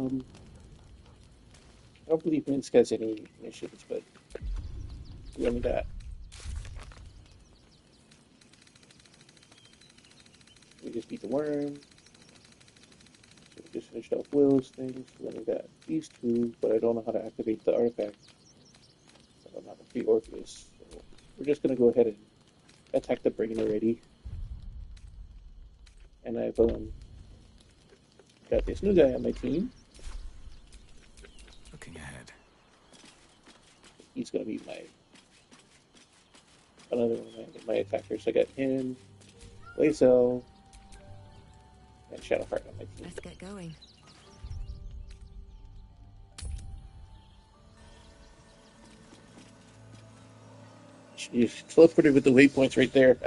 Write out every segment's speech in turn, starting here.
I don't believe Minsk has any missions, but we only got. We just beat the worm. So we just finished off Will's things. We only got these two, but I don't know how to activate the artifact. I don't know how to free Orpheus. So we're just gonna go ahead and attack the brain already. And I've got this new guy on my team. Looking ahead. He's gonna be another one of my attackers. I got him, Lazel, and Shadowheart on my team. Let's get going. You teleported with the waypoints right there.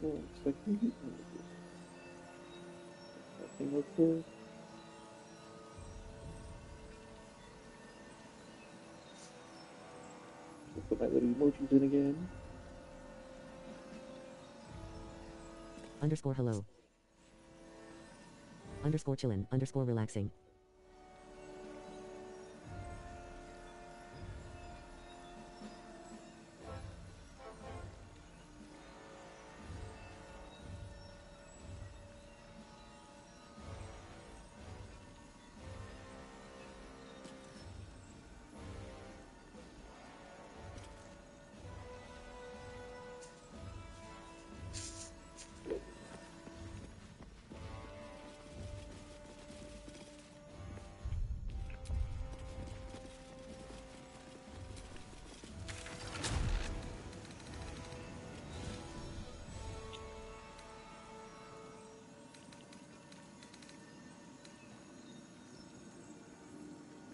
Nothing real quick. Put my little emojis in again. Underscore hello. Underscore chillin'. Underscore relaxing.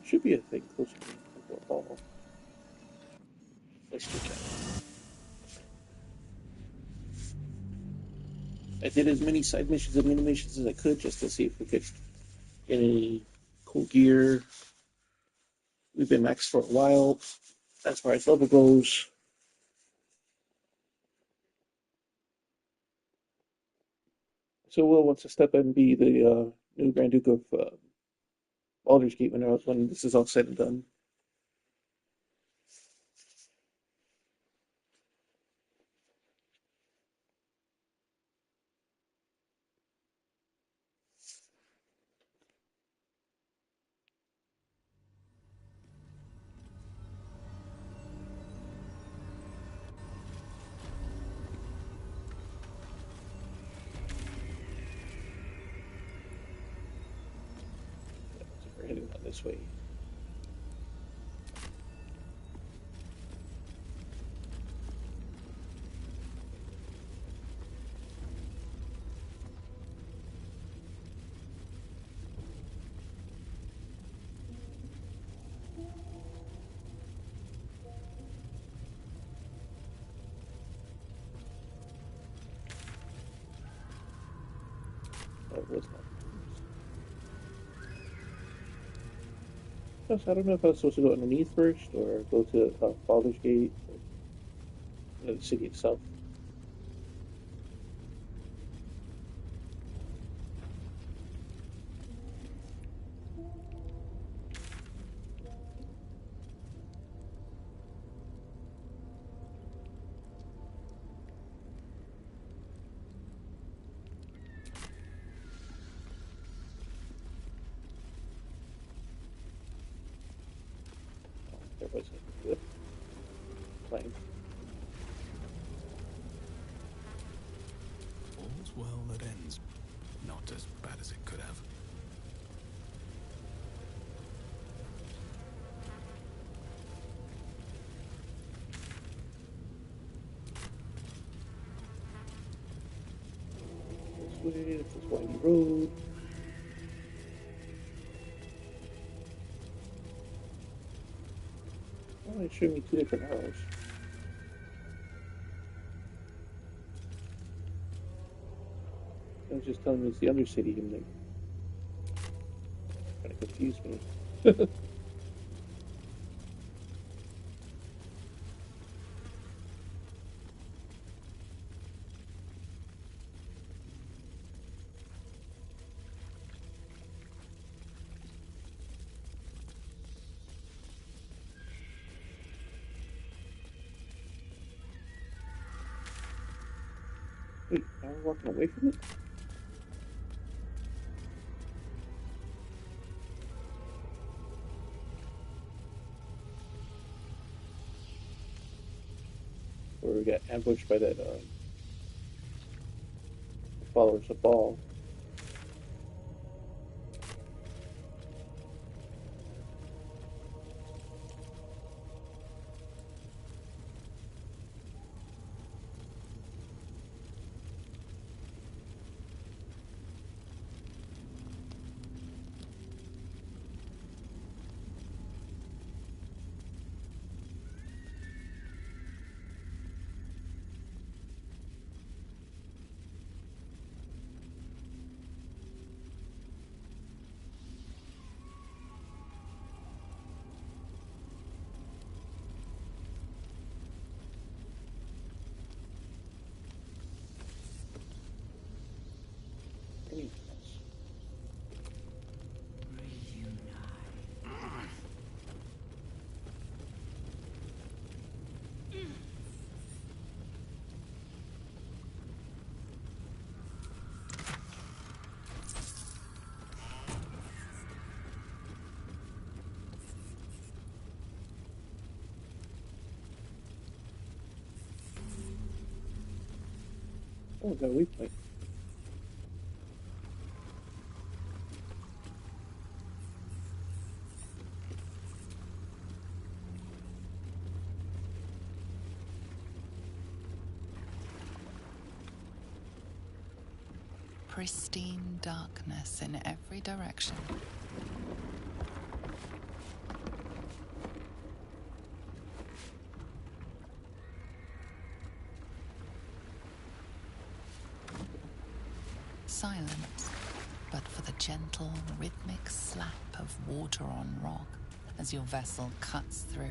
Should be a thing closer to the hall. Let's check that. I did as many side missions and mini missions as I could just to see if we could get any cool gear. We've been maxed for a while as far as level goes. So Will wants to step in and be the new Grand Duke of Baldur's Gate when this is all said and done. So we're heading down this way. What's my Yes, I don't know if I was supposed to go underneath first or go to Baldur's Gate or the city itself. There was a good plane. All's well that ends. Not as bad as it could have. This way, it's this windy road. Oh, it showed me two different arrows. It was just telling me it's the Undercity and they kind of confused me. Wait, now we're walking away from it? Or we got ambushed by that followers of Ball. Oh, we got a weak point. Pristine darkness in every direction. Silence, but for the gentle, rhythmic slap of water on rock as your vessel cuts through.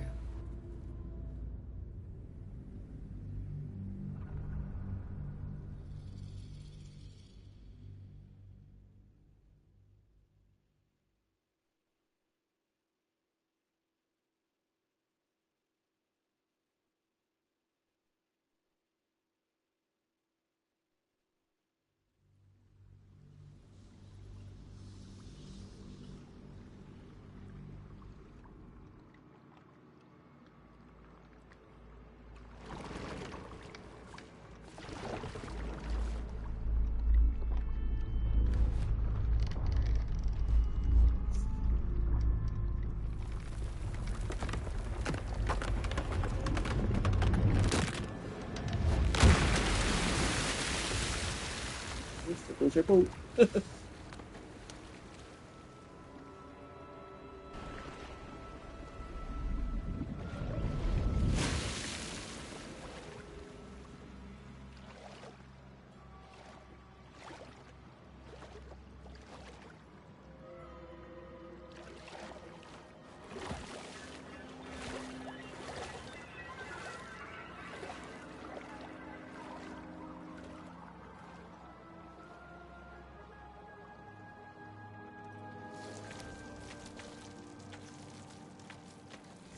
There goes our boat.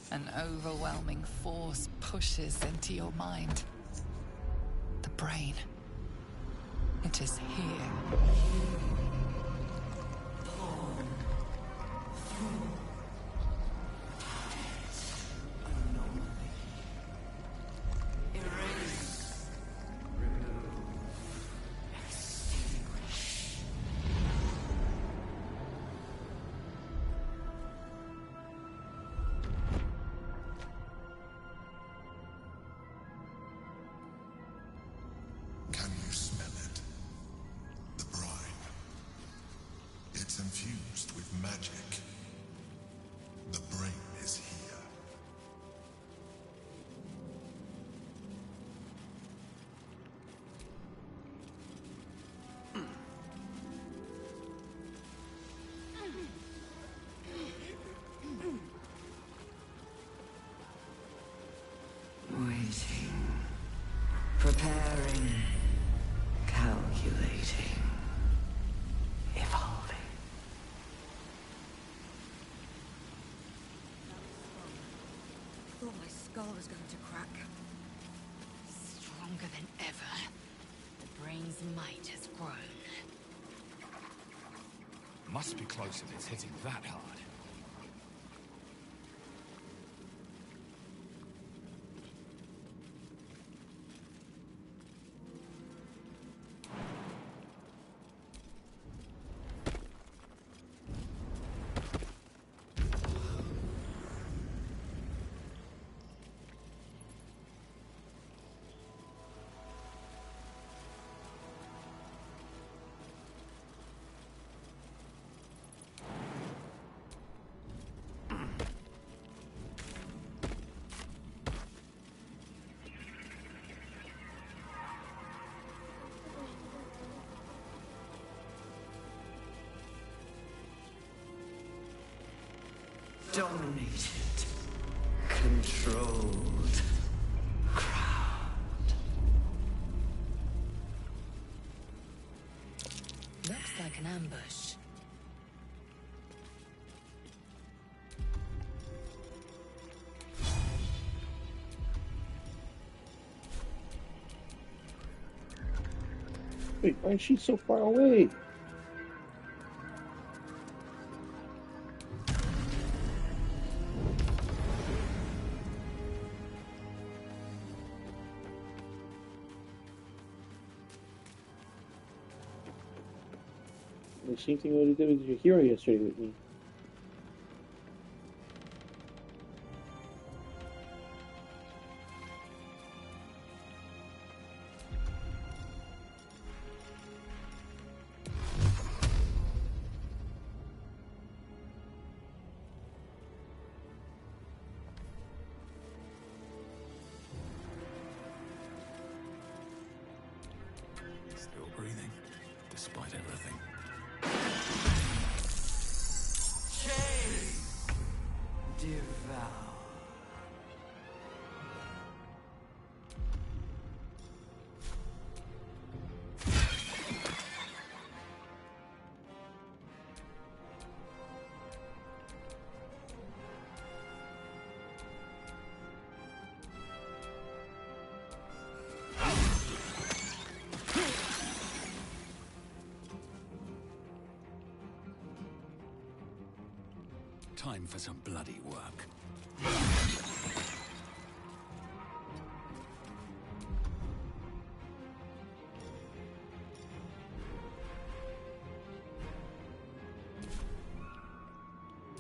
An overwhelming force pushes into your mind. The brain. It is here. Can you smell it? The brine. It's infused with magic. The brain is here. Waiting. Preparing. Calculating. Evolving. Thought my skull was going to crack. Stronger than ever. The brain His might has grown. Must be close if it's hitting that hard. Dominated, controlled, crowned. Looks like an ambush. Wait, why is she so far away? The same thing I did with your hero yesterday with me. Still breathing, despite everything. Devour. Time for some bloody work.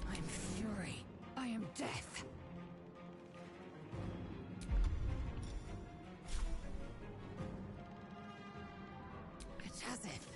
I'm fury. I am death. It's as if.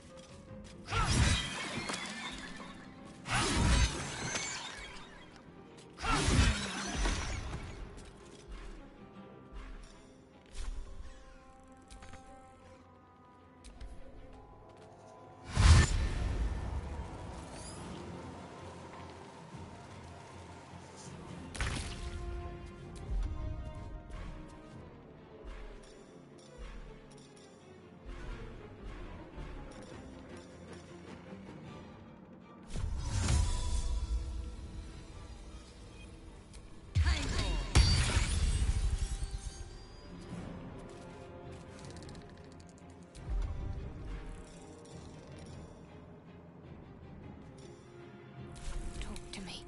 Talk to me.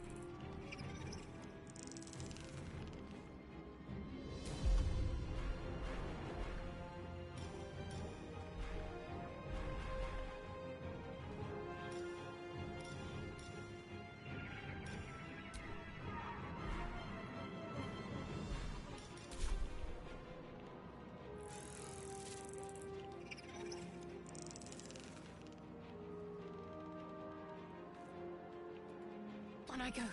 On I go.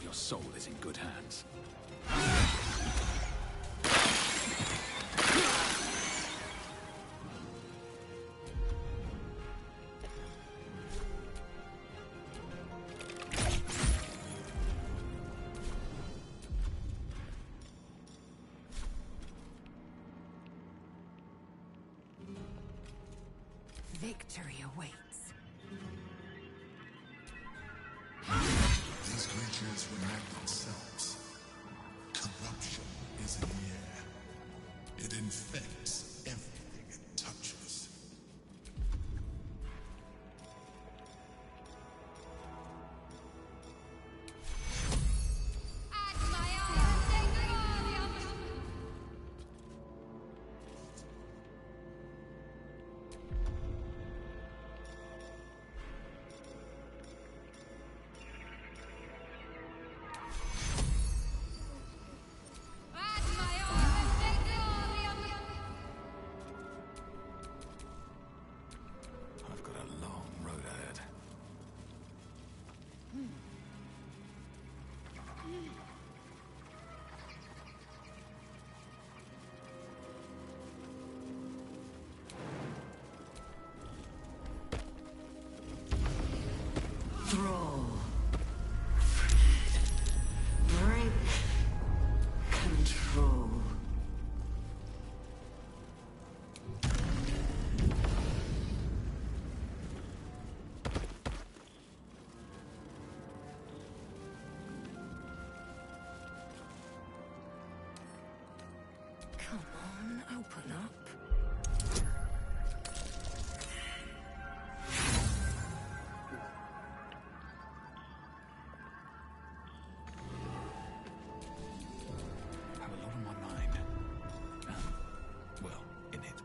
Your soul is in good hands. Victory awaits. These creatures reenact themselves. Corruption is in the air. It infects everything it touches. I've got a long road ahead. Thrall. Break control. Come on, open up. Have a lot on my mind. Well, in it.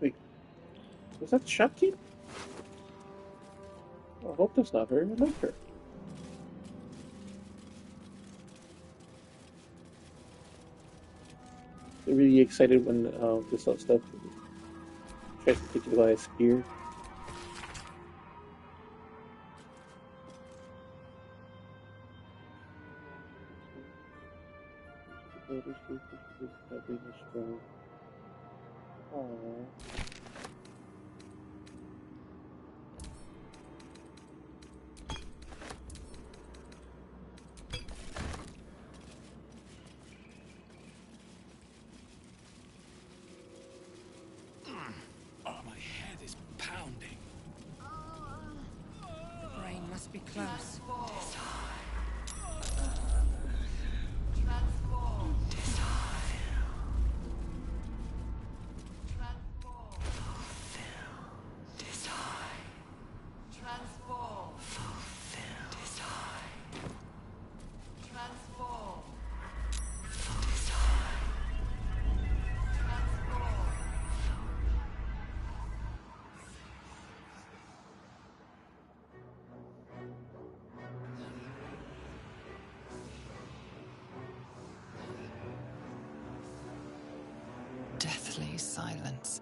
Wait, was that the shopkeep? Oh, I hope that's not her. I like her. They're really excited when this sort of stuff tries to take you by a spear. Baldurs is having a strong. Aww. Oh, my head is pounding. The brain must be close. Deathly silence.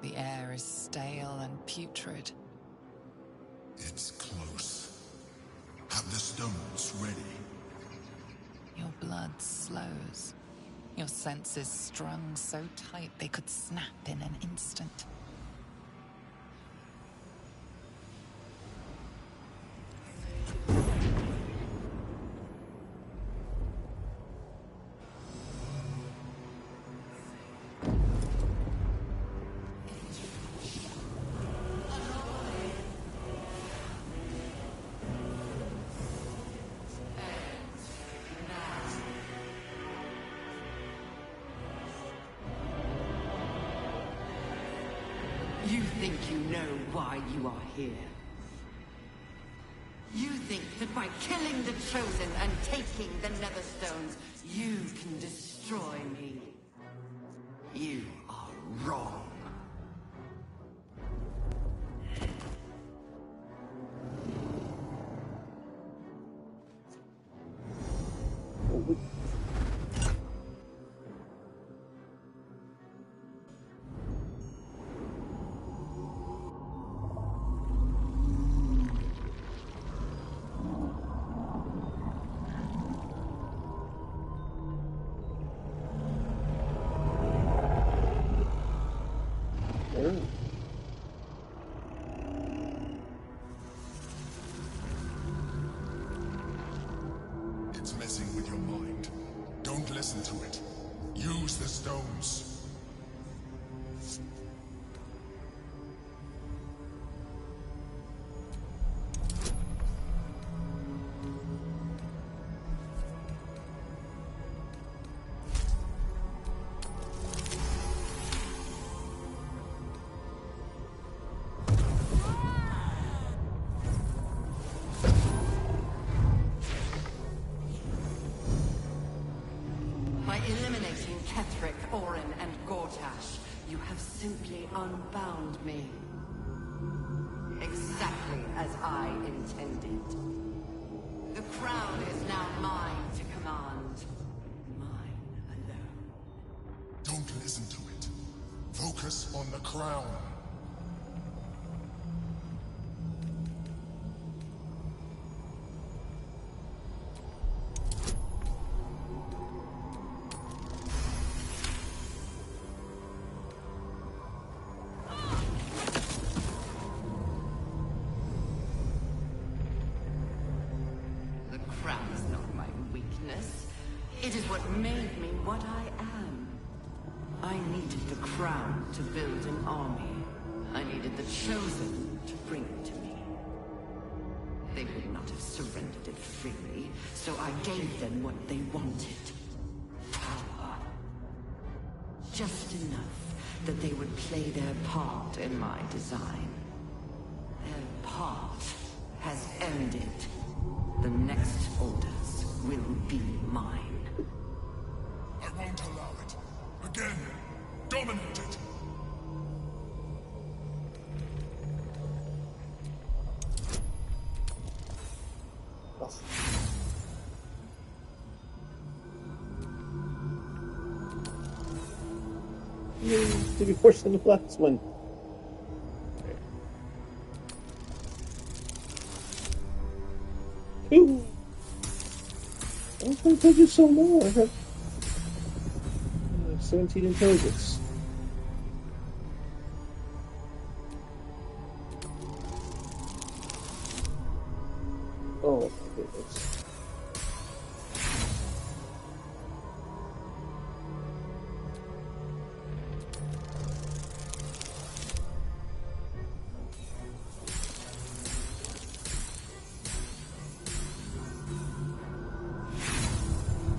The air is stale and putrid. It's close. Have the stones ready. Your blood slows. Your senses strung so tight they could snap in an instant. You think you know why you are here. You think that by killing the Chosen and taking the Netherstones, you can destroy me. You are wrong. to it. Use the stones. By eliminating Ketheric, Orin, and Gortash, you have simply unbound me. Exactly as I intended. The crown is now mine to command. Mine alone. Don't listen to it. Focus on the crown. The crown is not my weakness. It is what made me what I am. I needed the crown to build an army. I needed the Chosen to bring it to me. They would not have surrendered it freely, so I gave them what they wanted. Power. Just enough that they would play their part in my design. Their part has ended. The next orders will be mine. I won't allow it. Again, dominate it. Oh. Yay, to be worse than the last one. Ooh. Why is my intelligence so low? I have 17 intelligence. Oh my goodness.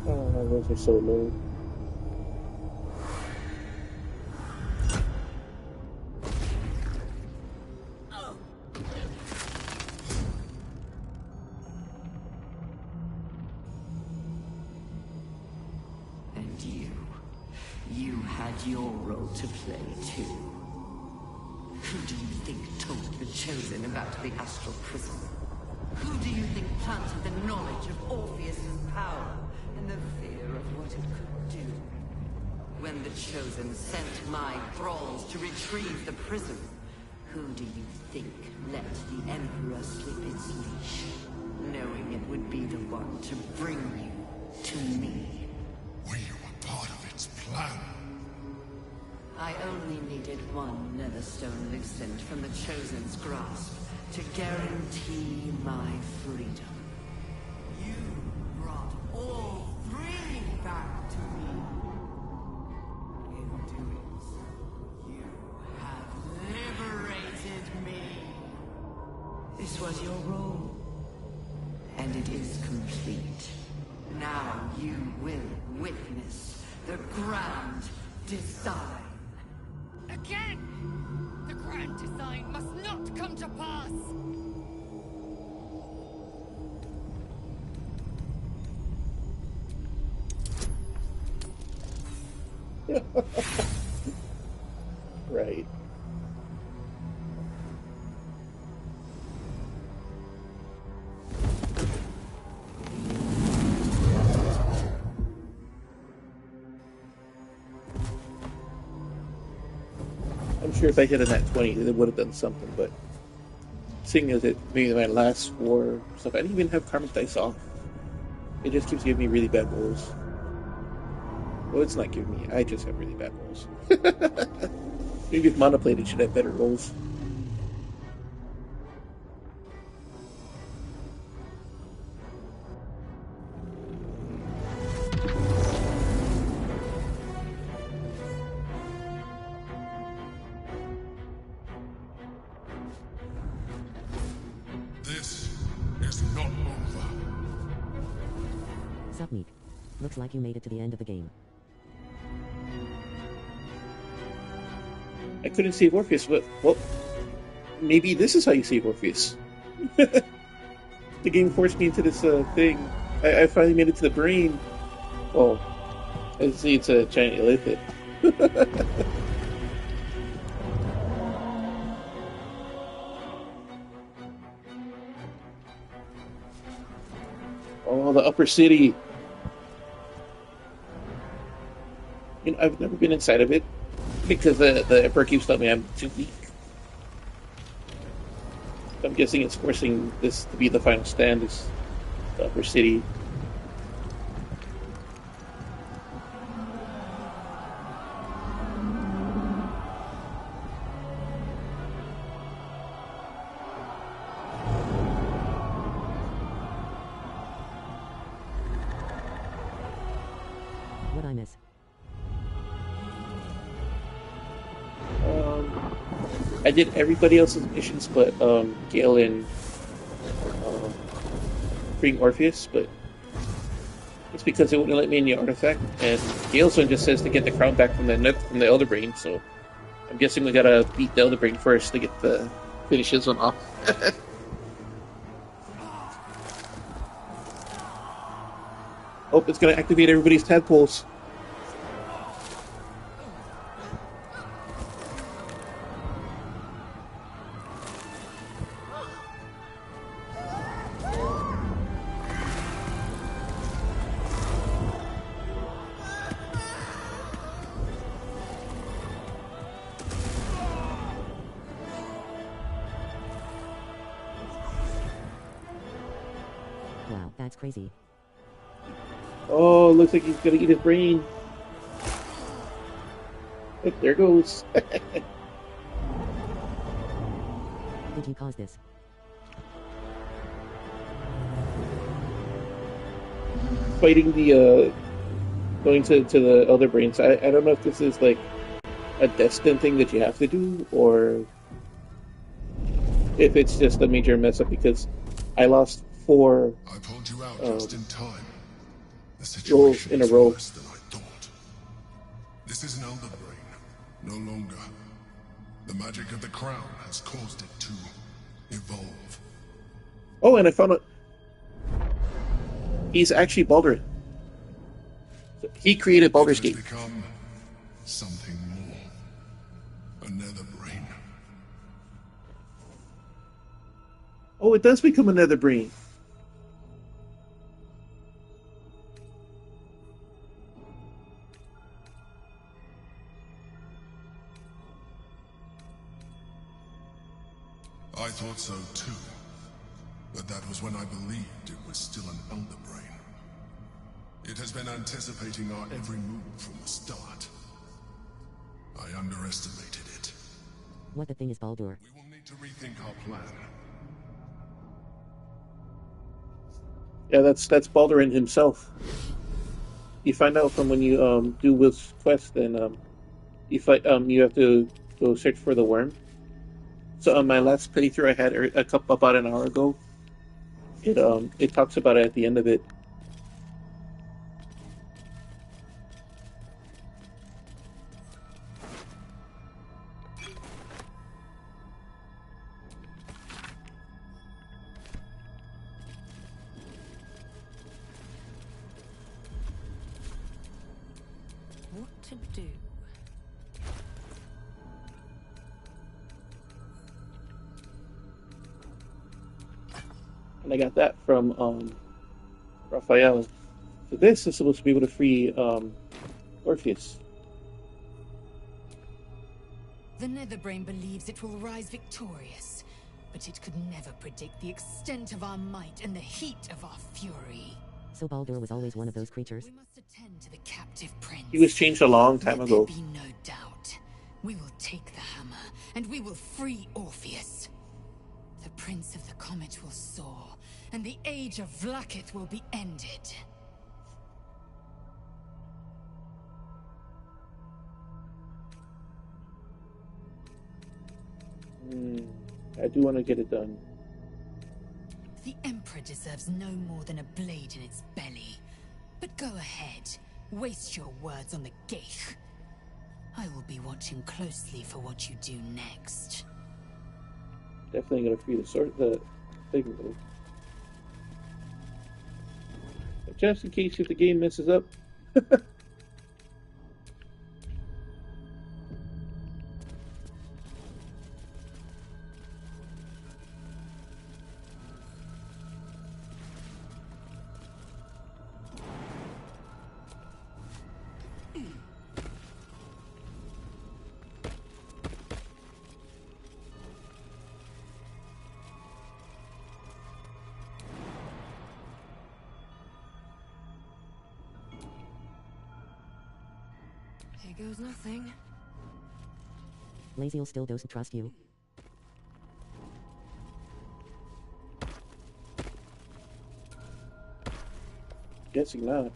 Oh, my rolls are so low. And you had your role to play too. Who do you think told the Chosen about the Astral Prism? Who do you think planted the knowledge of Orpheus's power and the fear of what it could do? When the Chosen sent my thralls to retrieve the prism, who do you think let the Emperor slip its leash, knowing it would be the one to bring you to me? We were part of its plan. I only needed one Netherstone loosened from the Chosen's grasp to guarantee my freedom. You brought all three back to me. In doing so, you have liberated me. This was your role, and it is complete. Now you will witness the grand design. Again! The grand design must not come to pass! Right. I'm sure if I hit a nat 20, it would have done something, but seeing as it made my last war stuff, I didn't even have karmic dice off. It just keeps giving me really bad rolls. Well, it's not giving me, I just have really bad rolls. Maybe if monoplated should have better rolls. This is not over. Sup, Meek. Looks like you made it to the end of the game. I couldn't save Orpheus, but, well, maybe this is how you save Orpheus. The game forced me into this thing. I finally made it to the brain. Oh, I see it's a giant elephant. Oh, the upper city. You know, I've never been inside of it because the emperor keeps telling me I'm too weak. I'm guessing it's forcing this to be the final stand, is the upper city. What I miss? I did everybody else's missions but Gale and freeing Orpheus, but it's because it wouldn't let me in the artifact, and Gale's one just says to get the crown back from the Elder Brain, so I'm guessing we gotta beat the Elder Brain first to get the finish his one off. Oh, it's gonna activate everybody's tadpoles. Wow, that's crazy. Oh, looks like he's gonna eat his brain. Look, there goes. Did you cause this? Fighting the going to the Elder Brains. I don't know if this is like a destined thing that you have to do, or if it's just a major mess up because I lost 4 I pulled you out just in time. The rolls situation in a is row. worse than I thought. This is an Elder Brain. No longer. The magic of the crown has caused it to evolve. Oh, and I found out he's actually Baldur. He created Baldur's It has Gate. become something more. Another brain. Oh, it does become another brain. I thought so too. But that was when I believed it was still an Elder Brain. It has been anticipating our every move from the start. I underestimated it. What the thing is Baldur? We will need to rethink our plan. Yeah, that's Baldurin himself. You find out from when you do Will's quest, and you have to go search for the worm. So on my last playthrough I had a couple about an hour ago, it talks about it at the end of it. What to do? And I got that from Raphael. So this is supposed to be able to free Orpheus. The Netherbrain believes it will rise victorious, but it could never predict the extent of our might and the heat of our fury. So Baldur was always one of those creatures? We must attend to the captive prince. He was changed a long time Let ago. there be no doubt. We will take the hammer, and we will free Orpheus. The Prince of the Comet will soar, and the age of Vlaakith will be ended. I do want to get it done. The Emperor deserves no more than a blade in its belly. But go ahead. Waste your words on the Geich. I will be watching closely for what you do next. Definitely gonna free the thing though. But just in case if the game messes up. Here goes nothing. Laziel still doesn't trust you. Guessing not.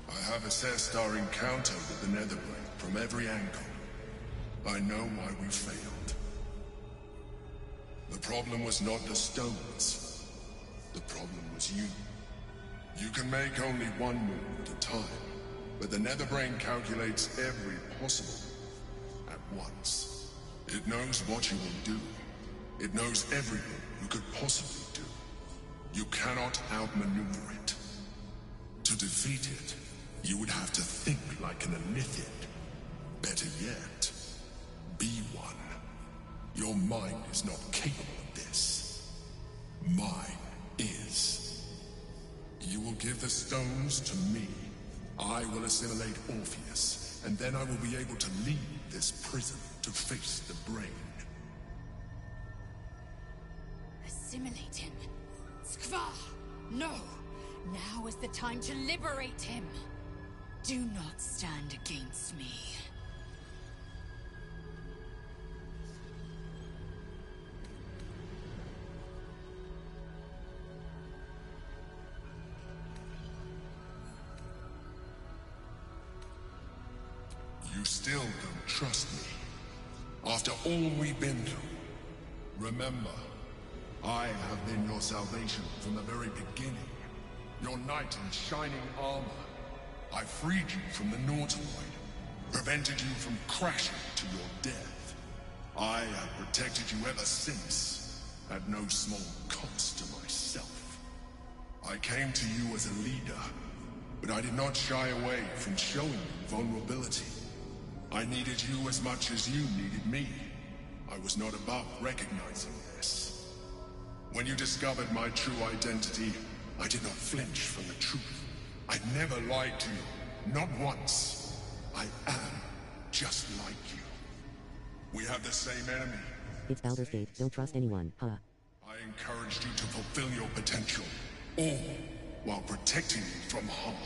I have assessed our encounter with the Netherbrain from every angle. I know why we failed. The problem was not the stones. The problem was you. You can make only one move at a time, but the Netherbrain calculates every possible move at once. It knows what you will do. It knows everything you could possibly do. You cannot outmaneuver it. To defeat it, you would have to think like an Elithid. Better yet, be one. Your mind is not capable of this. Mine is. You will give the stones to me. I will assimilate Orpheus, and then I will be able to leave this prison to face the brain. Assimilate him. Skva! No! Now is the time to liberate him! Do not stand against me. You still don't trust me. After all we've been through. Remember, I have been your salvation from the very beginning. Your knight in shining armor. I freed you from the Nautiloid, prevented you from crashing to your death. I have protected you ever since, at no small cost to myself. I came to you as a leader, but I did not shy away from showing you vulnerability. I needed you as much as you needed me. I was not above recognizing this. When you discovered my true identity, I did not flinch from the truth. I never lied to you, not once. I am just like you. We have the same enemy. It's Baldur's Gate, don't trust anyone, huh? I encouraged you to fulfill your potential, all while protecting you from harm.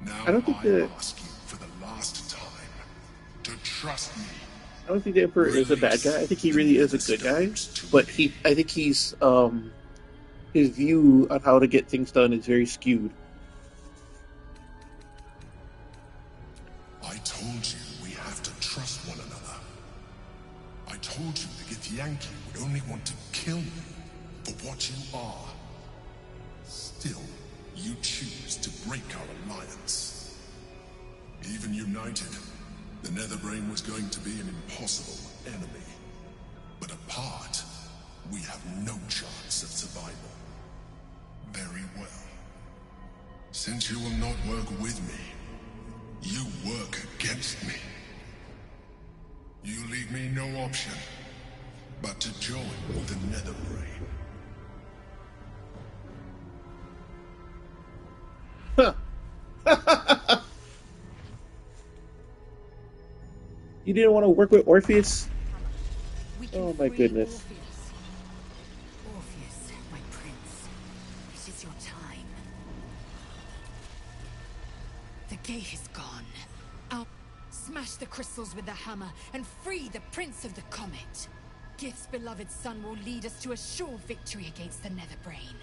Now I don't think that ask you for the last time to trust me. I don't think the Emperor is a bad guy. I think he really is a good guy, but I think he's his view on how to get things done is very skewed. I told you we have to trust one another. I told you the Githyanki would only want to kill you for what you are. Still, you choose to break our alliance. Even united, the Netherbrain was going to be an impossible enemy. no chance of survival. Very well. Since you will not work with me, you work against me. You leave me no option but to join the Netherbrain. You didn't want to work with Orpheus? We can Oh my free goodness. Orpheus. Orpheus, my prince. It is your time. The gate is gone. I'll smash the crystals with the hammer and free the Prince of the Comet. Gith's beloved son will lead us to a sure victory against the Netherbrain.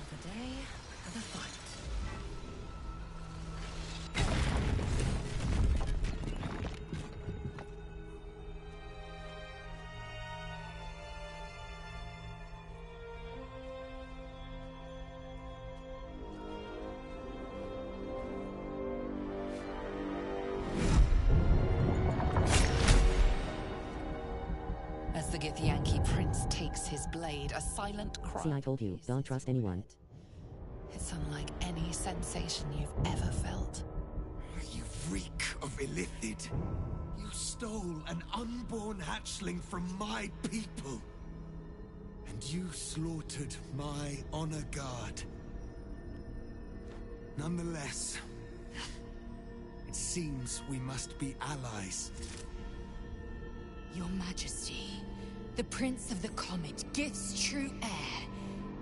Another day, another fight. As the Githyanki prince takes his blade, a silent cry. See, I told you, don't trust anyone. It's unlike any sensation you've ever felt. You reek of Illithid. You stole an unborn hatchling from my people. And you slaughtered my honor guard. Nonetheless, it seems we must be allies. Your Majesty, the Prince of the Comet, Gith's true heir.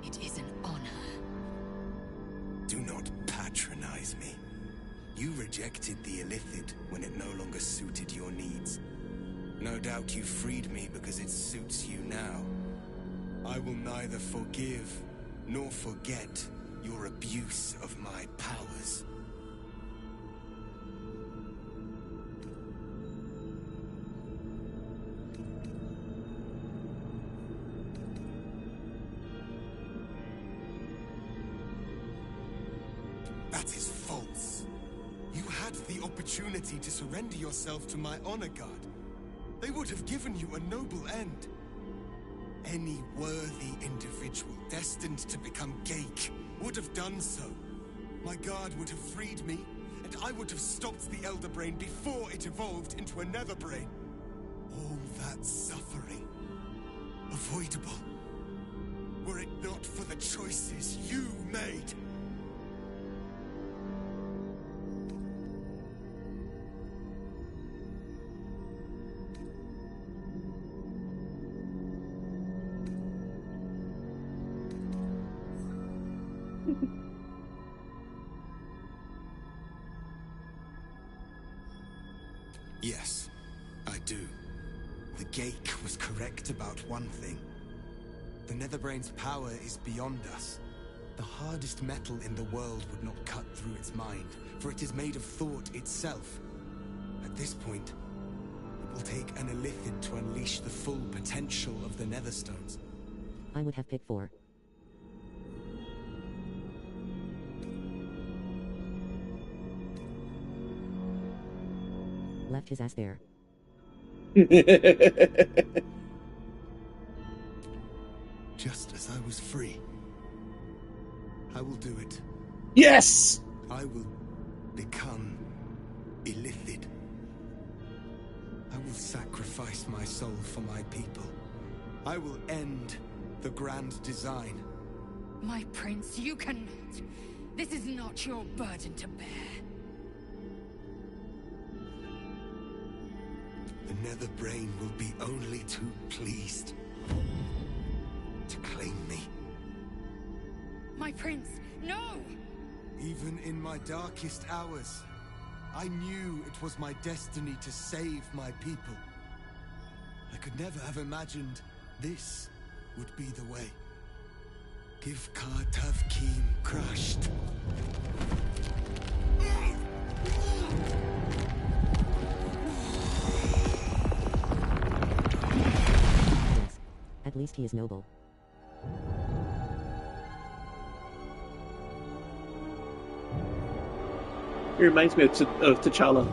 It is an honor. Do not patronize me. You rejected the Illithid when it no longer suited your needs. No doubt you freed me because it suits you now. I will neither forgive nor forget your abuse of my powers. That is false. You had the opportunity to surrender yourself to my honor guard. They would have given you a noble end. Any worthy individual destined to become Geik would have done so. My guard would have freed me, and I would have stopped the Elder Brain before it evolved into a Nether Brain. All that suffering, avoidable, were it not for the choices you made. Yes, I do. The Geik was correct about one thing. The Netherbrain's power is beyond us. The hardest metal in the world would not cut through its mind, for it is made of thought itself. At this point, it will take an Illithid to unleash the full potential of the Netherstones. I would have picked 4. Left his ass there. Just as I was free, I will do it. Yes! I will become Illithid. I will sacrifice my soul for my people. I will end the grand design. My prince, you cannot. This is not your burden to bear. The Netherbrain will be only too pleased to claim me. My prince, no! Even in my darkest hours, I knew it was my destiny to save my people. I could never have imagined this would be the way. Give Tavkim crushed. Yes. At least he is noble. It reminds me of T'Challa.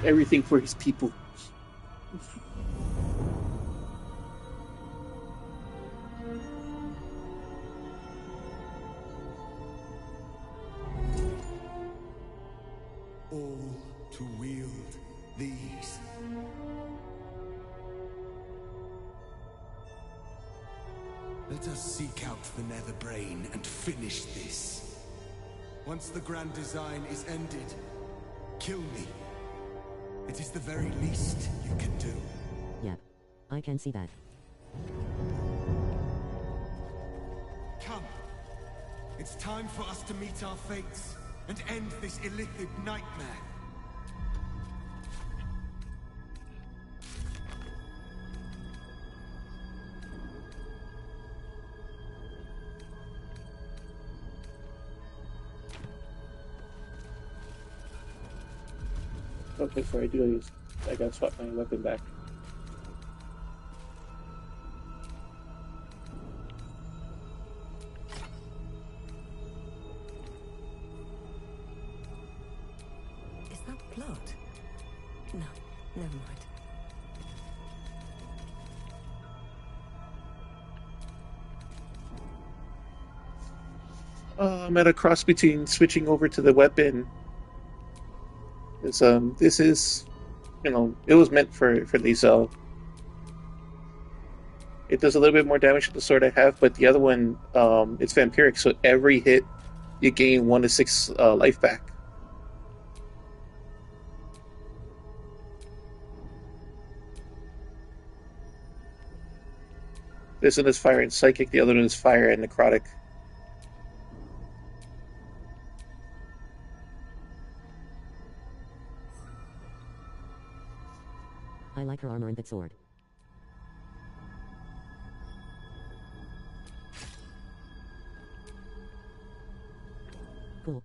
Everything for his people. All to wield these. Let us seek out the Nether Brain and finish this. Once the grand design is ended, kill me. It is the very least you can do. Yep. I can see that. Come. It's time for us to meet our fates and end this illithid nightmare. Okay, before I do this, I gotta swap my weapon back. Is that blood? No, never mind. I'm at a cross between switching over to the weapon. This is, it was meant for Lizelle. It does a little bit more damage to the sword I have, but the other one, it's vampiric, so every hit you gain 1 to 6 life back. This one is fire and psychic, the other one is fire and necrotic. I like her armor and that sword. Cool.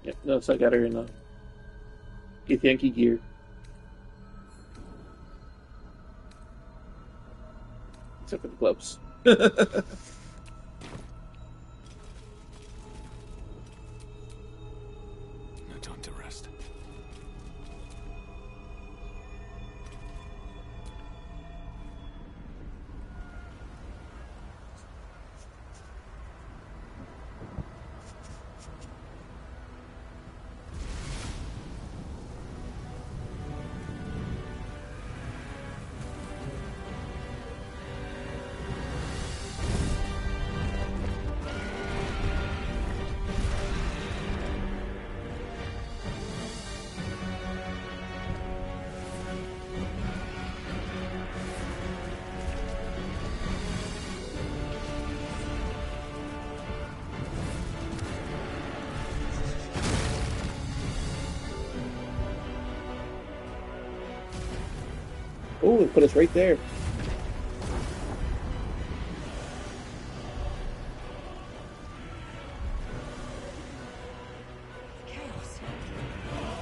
Yep, no, so I got her in Githyanki gear. Except for the gloves. No time to rest. Oh, it put us right there. Chaos.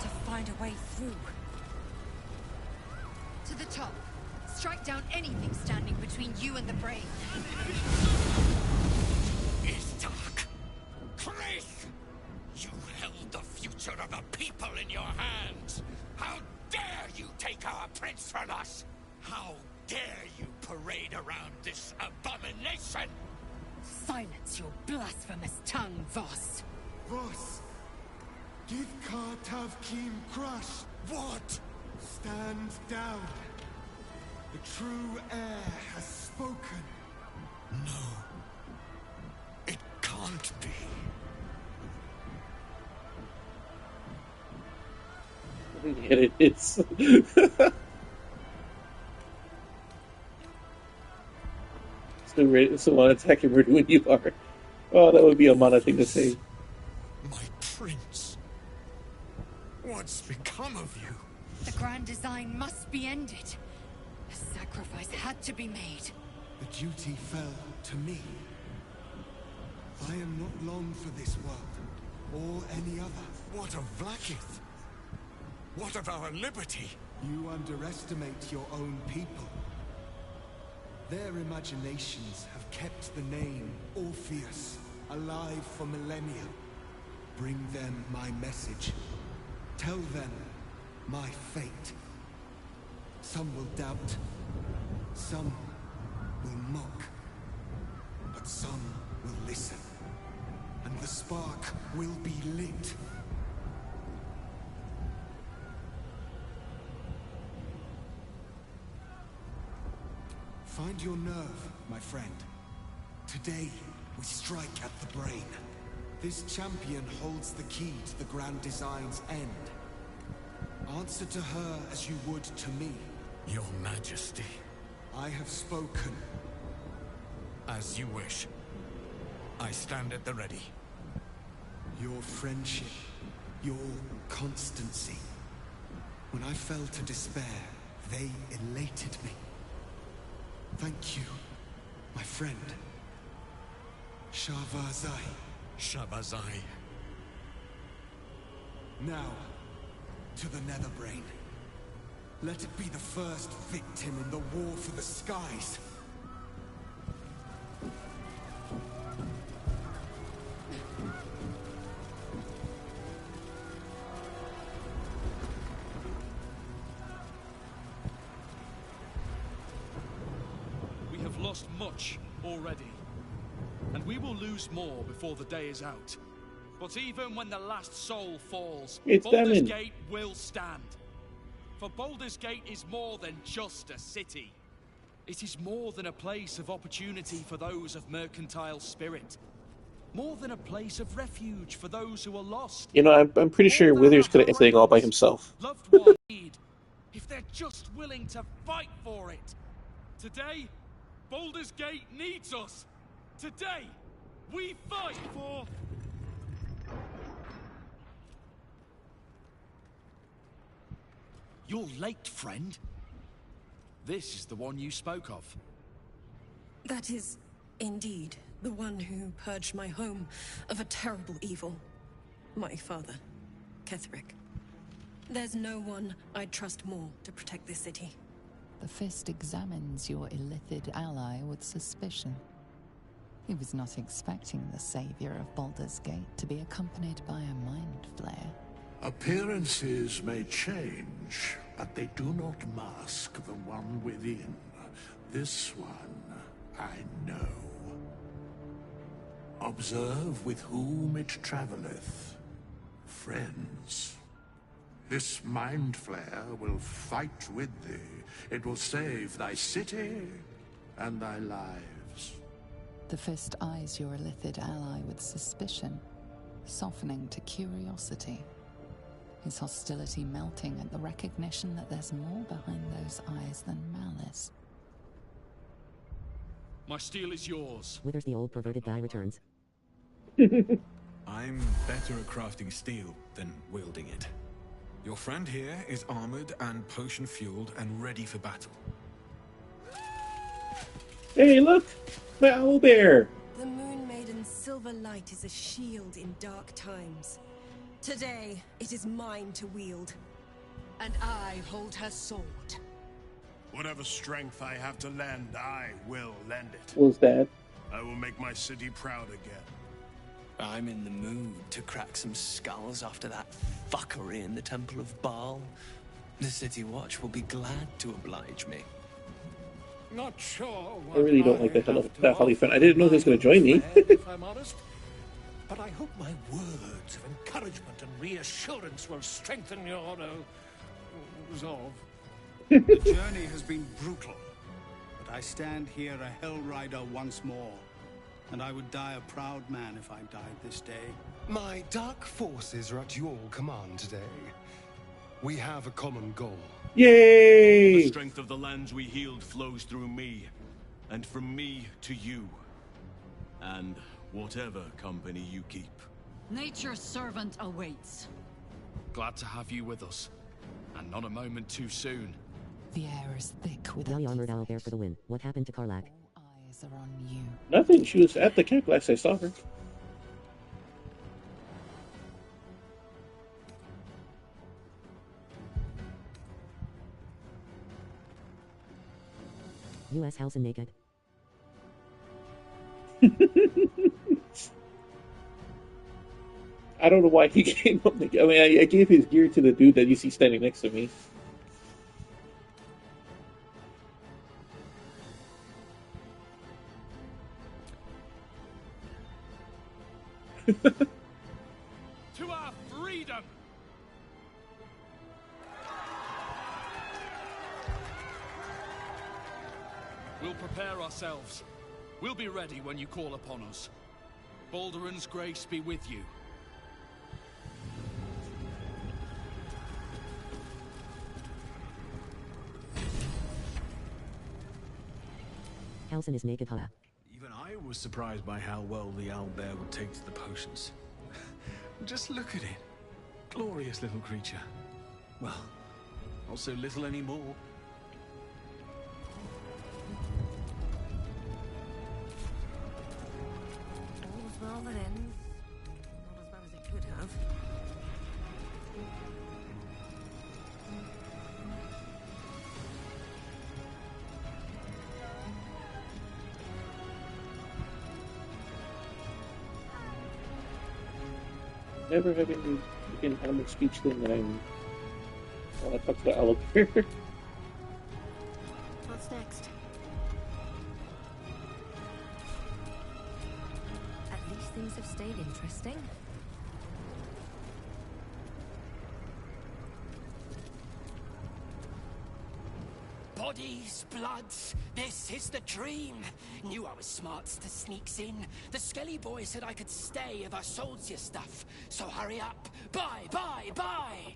To find a way through. To the top. Strike down anything standing between you and the brain. Is dark. Chris! You held the future of the people in your hands. How dare you take our prince from us? How dare you parade around this abomination? Silence your blasphemous tongue, Voss. Voss! Give Kartav Kim crush! What? Stand down. The true heir has spoken. No. It can't be. It's so attacking Murder when you are. Oh, that would be a mana thing to say. My prince. What's become of you? The grand design must be ended. A sacrifice had to be made. The duty fell to me. I am not long for this world, or any other. What of Vlaakith? What of our liberty? You underestimate your own people. Their imaginations have kept the name Orpheus alive for millennia. Bring them my message. Tell them my fate. Some will doubt. Some will mock. But some will listen. And the spark will be lit. Find your nerve, my friend. Today, we strike at the brain. This champion holds the key to the Grand Design's end. Answer to her as you would to me. Your Majesty. I have spoken. As you wish. I stand at the ready. Your friendship, your constancy. When I fell to despair, they elated me. Thank you, my friend. Shavazai. Shavazai. Now, to the Netherbrain. Let it be the first victim in the war for the skies. We have lost much already, and we will lose more before the day is out. But even when the last soul falls, It's Baldur's Demon. Gate will stand. For Baldur's Gate is more than just a city. It is more than a place of opportunity for those of mercantile spirit. More than a place of refuge for those who are lost. You know, I'm pretty sure Withers could have anything all by himself. Loved ones need, if they're just willing to fight for it. Today, Baldur's Gate needs us. Today, we fight for... You're late, friend. This is the one you spoke of. That is, indeed, the one who purged my home of a terrible evil. My father, Ketherick. There's no one I'd trust more to protect this city. The Fist examines your illithid ally with suspicion. He was not expecting the savior of Baldur's Gate to be accompanied by a mind flayer. Appearances may change, but they do not mask the one within. This one, I know. Observe with whom it traveleth. Friends. This mind flare will fight with thee. It will save thy city and thy lives. The Fist eyes your illithid ally with suspicion, softening to curiosity. His hostility melting at the recognition that there's more behind those eyes than malice. My steel is yours. Withers the old perverted guy returns. I'm better at crafting steel than wielding it. Your friend here is armored and potion-fueled and ready for battle. Hey, look! My owlbear! The Moon Maiden's silver light is a shield in dark times. Today, it is mine to wield. And I hold her sword. Whatever strength I have to lend, I will lend it. Was that? I will make my city proud again. I'm in the mood to crack some skulls after that fuckery in the Temple of Baal. The City Watch will be glad to oblige me. Not sure I really don't like that Hollyphant. I didn't know he was going to join me. if I'm honest. But I hope my words of encouragement and reassurance will strengthen your resolve. The journey has been brutal, but I stand here a Hell Rider once more. And I would die a proud man if I died this day. My dark forces are at your command today. We have a common goal. Yay! The strength of the lands we healed flows through me, and from me to you. And whatever company you keep. Nature's servant awaits. Glad to have you with us. And not a moment too soon. The air is thick with Now armored owlbear for the win. What happened to Karlak? eyes are on you. Nothing. She was at the camp last I saw her. U.S. House and Naked. I don't know why he came up. I mean, I gave his gear to the dude that you see standing next to me. To our freedom! We'll prepare ourselves. We'll be ready when you call upon us. Balduran's grace be with you. Halsin is naked, haha. Even I was surprised by how well the owlbear would take to the potions. Just look at it. Glorious little creature. Well, not so little anymore. All's well that ends. Not as bad as it could have. Never having the freaking animal speech thing that I'm. Well, I talked to the owl here. What's next? At least things have stayed interesting. Bodies, bloods, this is the dream. Knew I was smart to sneaks in. The Skelly boy said I could stay if I sold you stuff. So hurry up. Bye, bye, bye!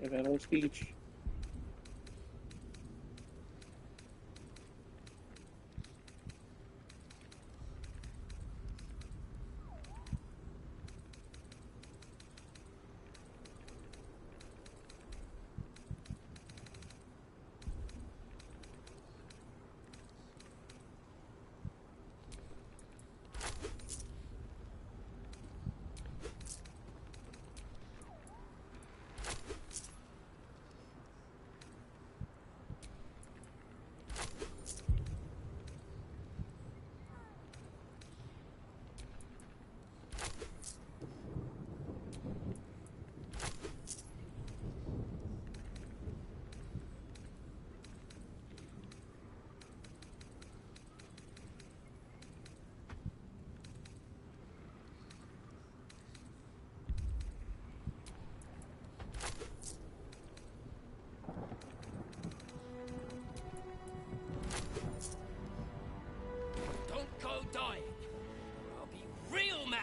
Have animal speech. Don't go dying. I'll be real mad.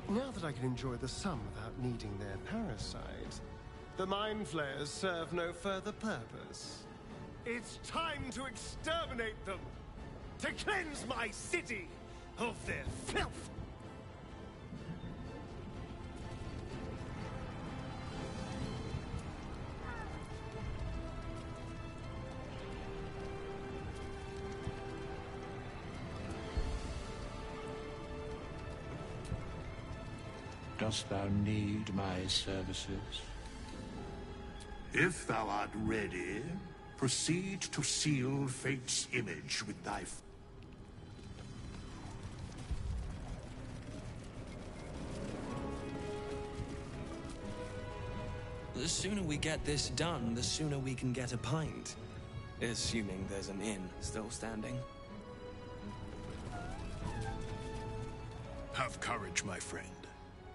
Now that I can enjoy the sun without needing their parasite, the mind flayers serve no further purpose. It's time to exterminate them! To cleanse my city of their filth! Dost thou need my services? If thou art ready, proceed to seal fate's image with thy... The sooner we get this done, the sooner we can get a pint. Assuming there's an inn still standing. Have courage, my friend.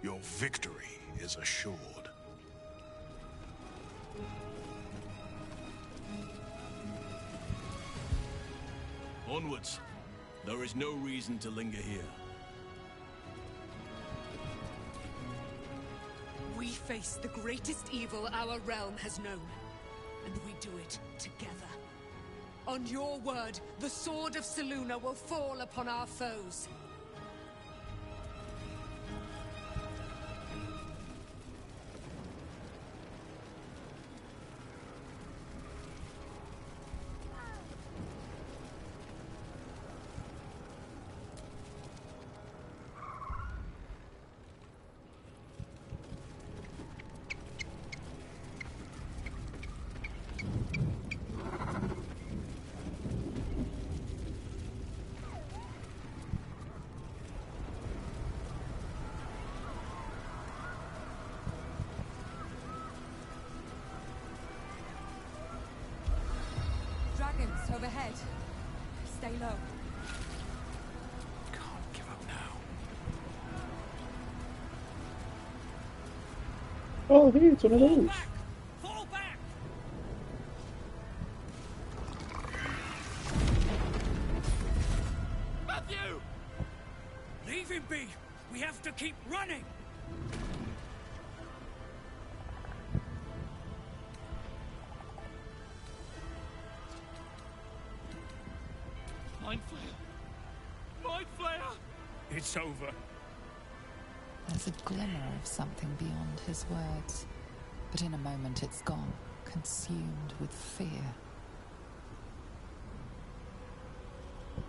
Your victory is assured. Onwards. There is no reason to linger here. We face the greatest evil our realm has known, and we do it together. On your word, the sword of Selûne will fall upon our foes. Dragons overhead. Stay low. Can't give up now. Oh, hey, it's one of those. Fall back! Matthew! Leave him be! We have to keep running! Mind Flayer! Mind Flayer! It's over. There's a glimmer of something beyond his words, but in a moment it's gone, consumed with fear.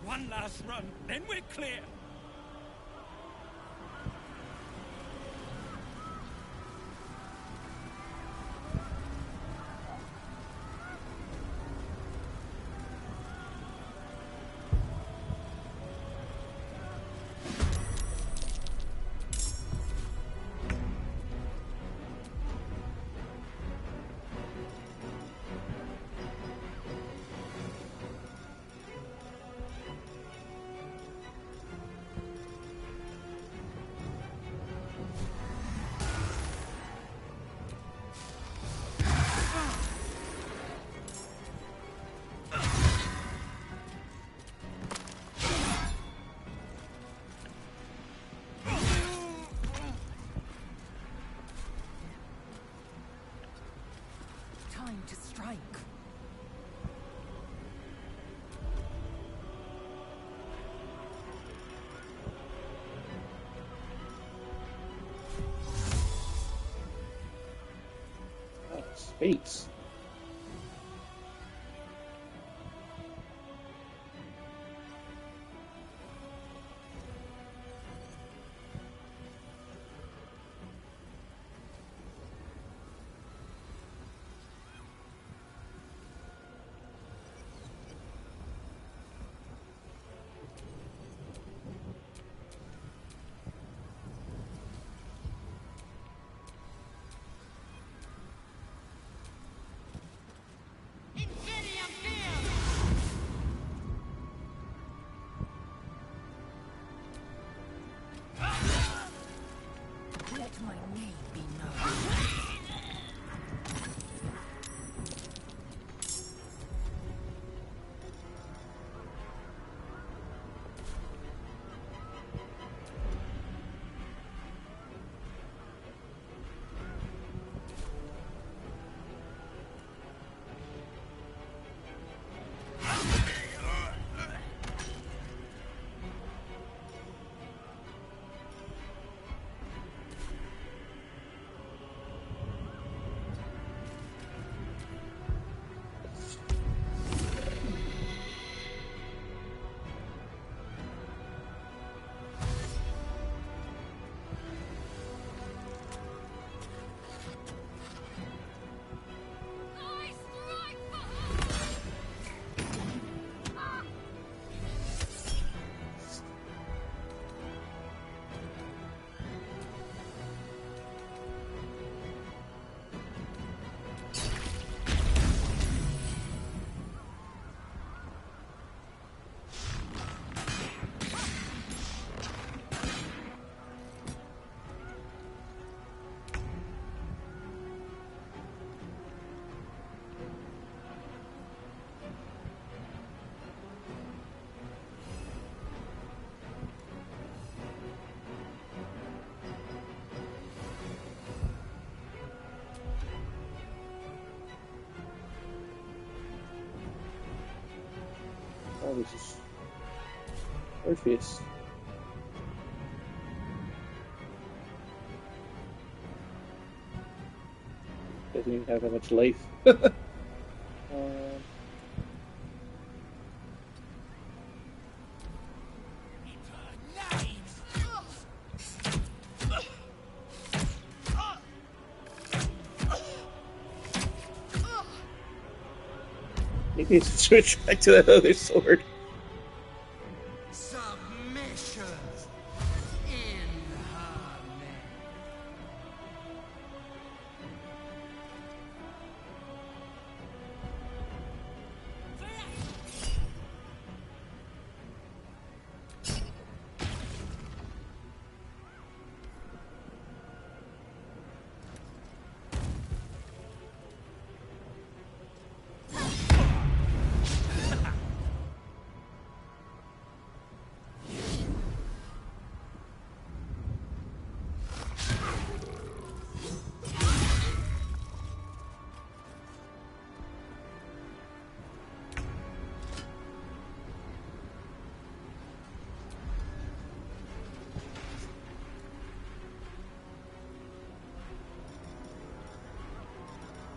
One last run, then we're clear. Time to strike. Oh, space. Let my name be known. Oh, this is Orpheus. Doesn't even have that much life. Maybe it's switch back to that other sword. Submission in her name.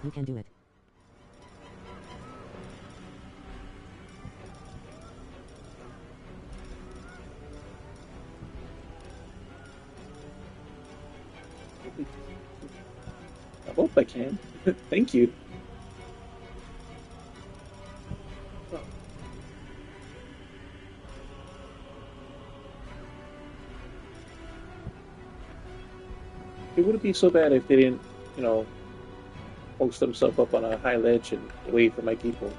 You can do it. I hope I can. Thank you. It wouldn't be so bad if they didn't, post themselves up on a high ledge and wait for my people.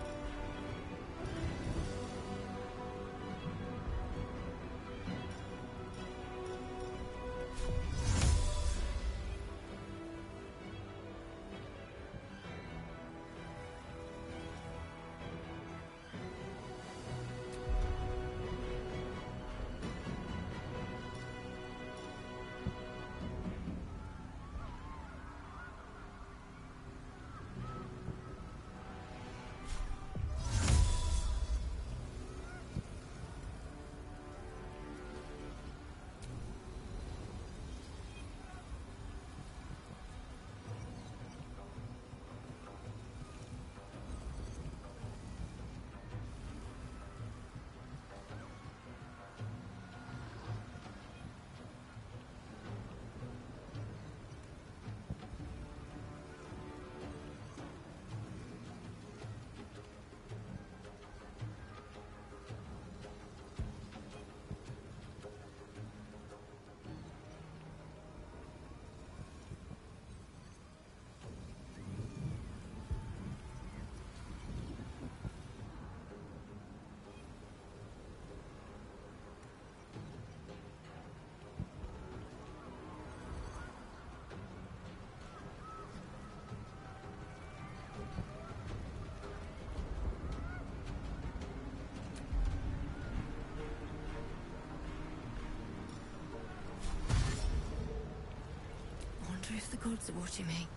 If the gods are watching me.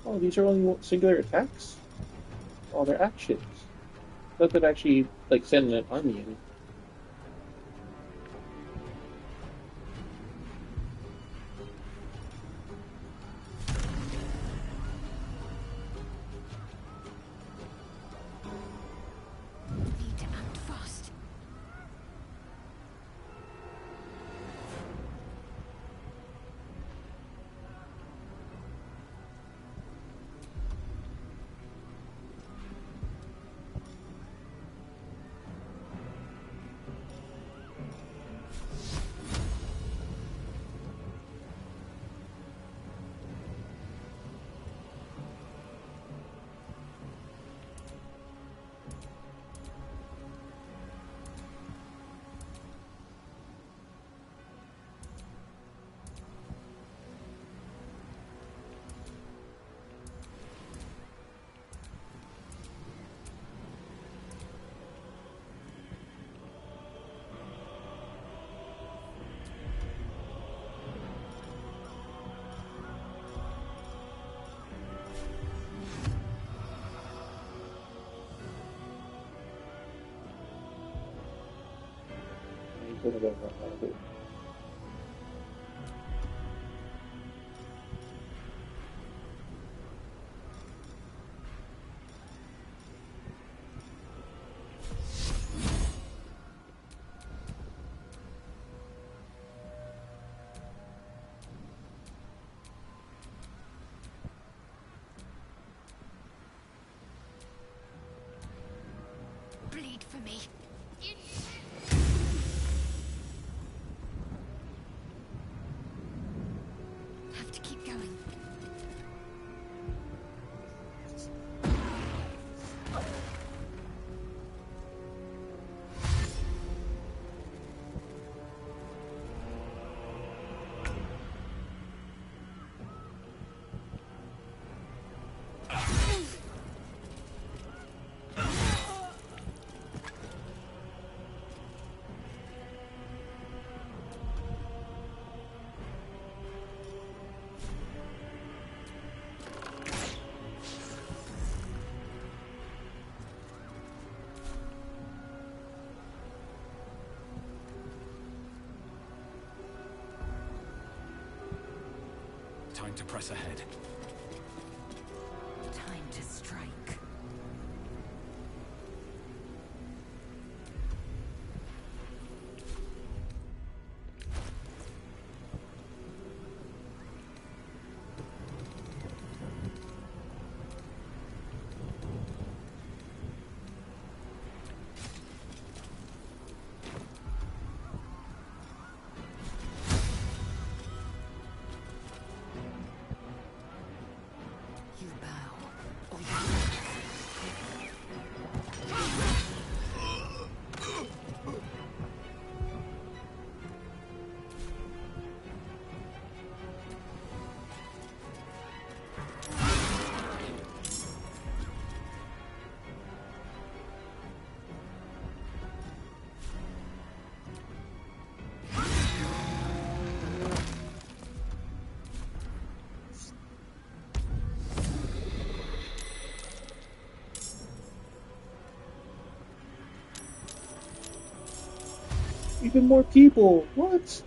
Oh, these are only singular attacks? Oh, they're actions. That could actually, send an army in. Need to act fast. What did I run out of it? Bleed for me. Have to keep going. Time to press ahead. Time to strike. You bow, or you... Even more people. What?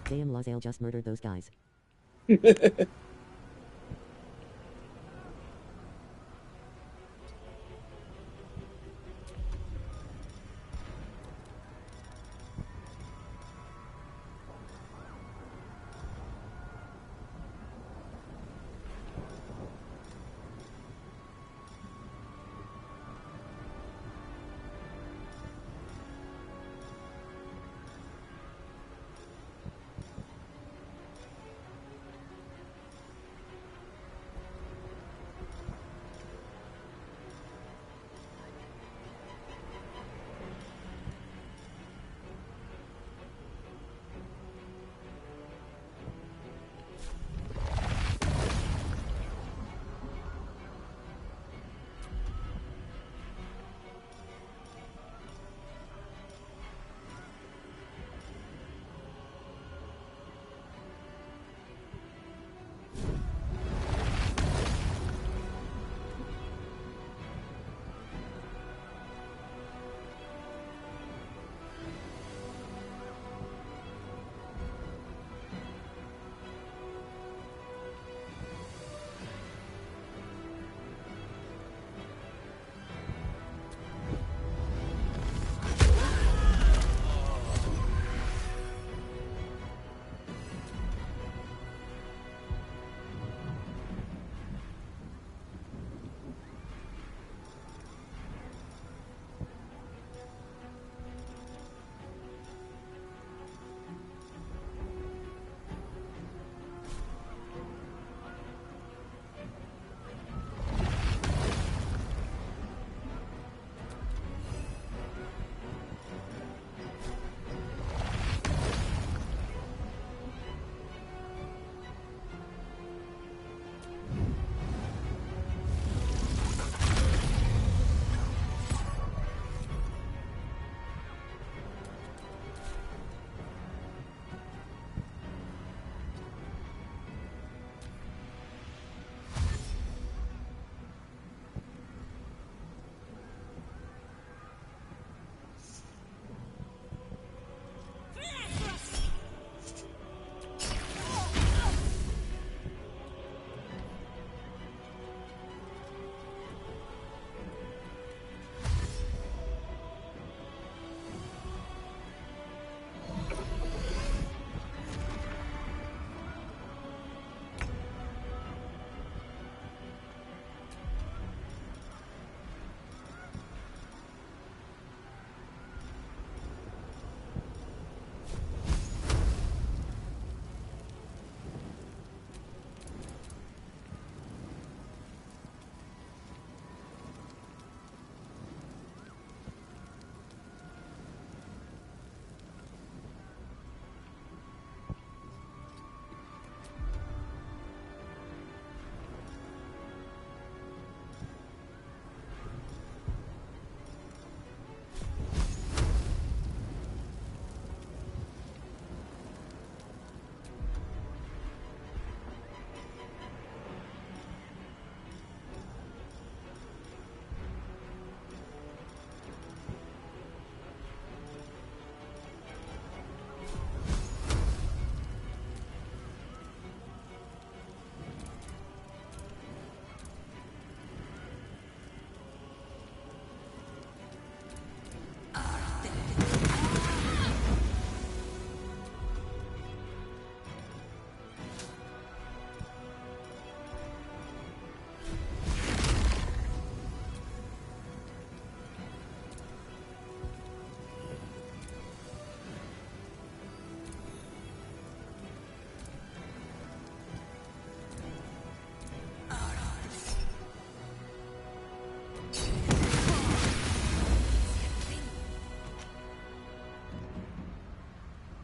Damn, Lazel just murdered those guys.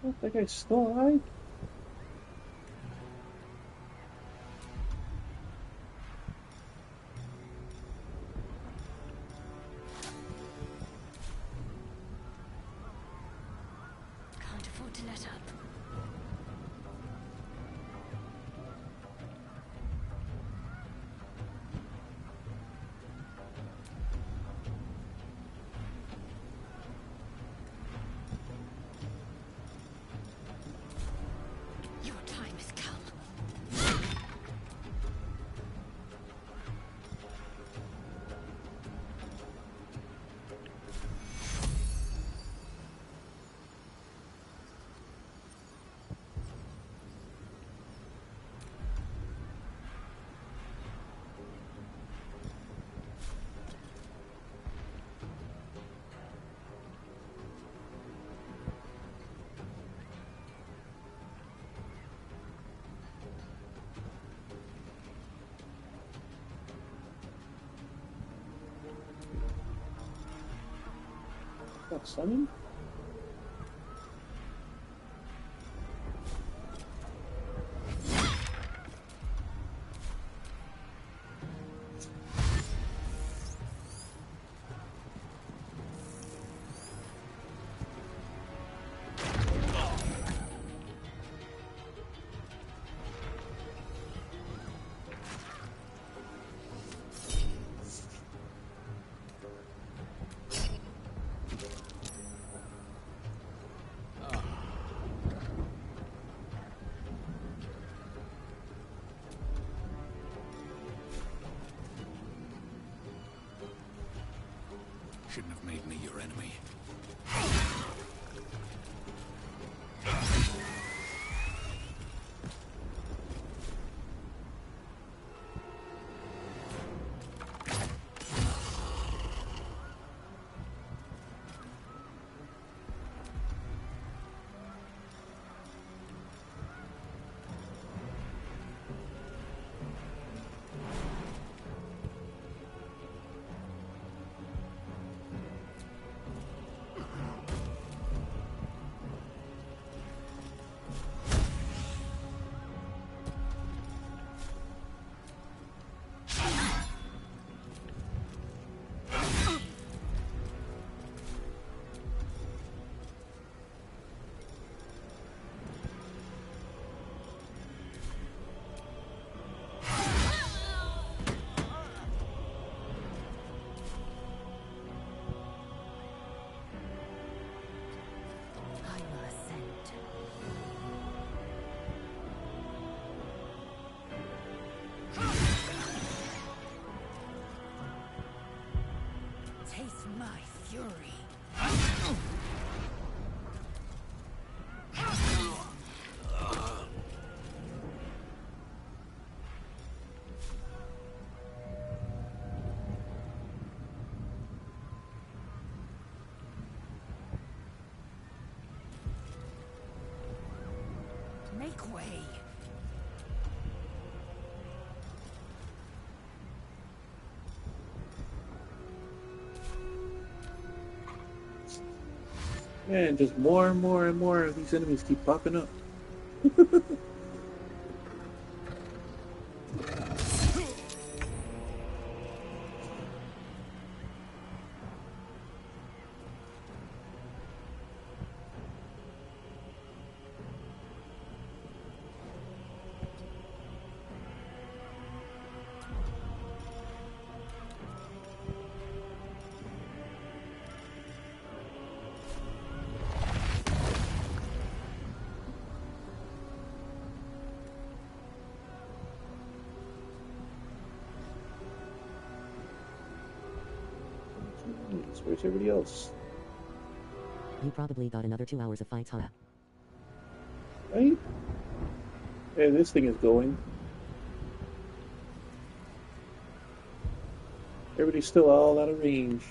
Oh, that guy's still alive? Can't afford to let up. Your time has come. Got sunny? Shouldn't have made me your enemy. I will ascend. Taste my fury. Make way. Man, just more and more and more of these enemies keep popping up. Jeez, where's everybody else? You probably got another 2 hours of fights, huh? Right? Hey, this thing is going. Everybody's still all out of range.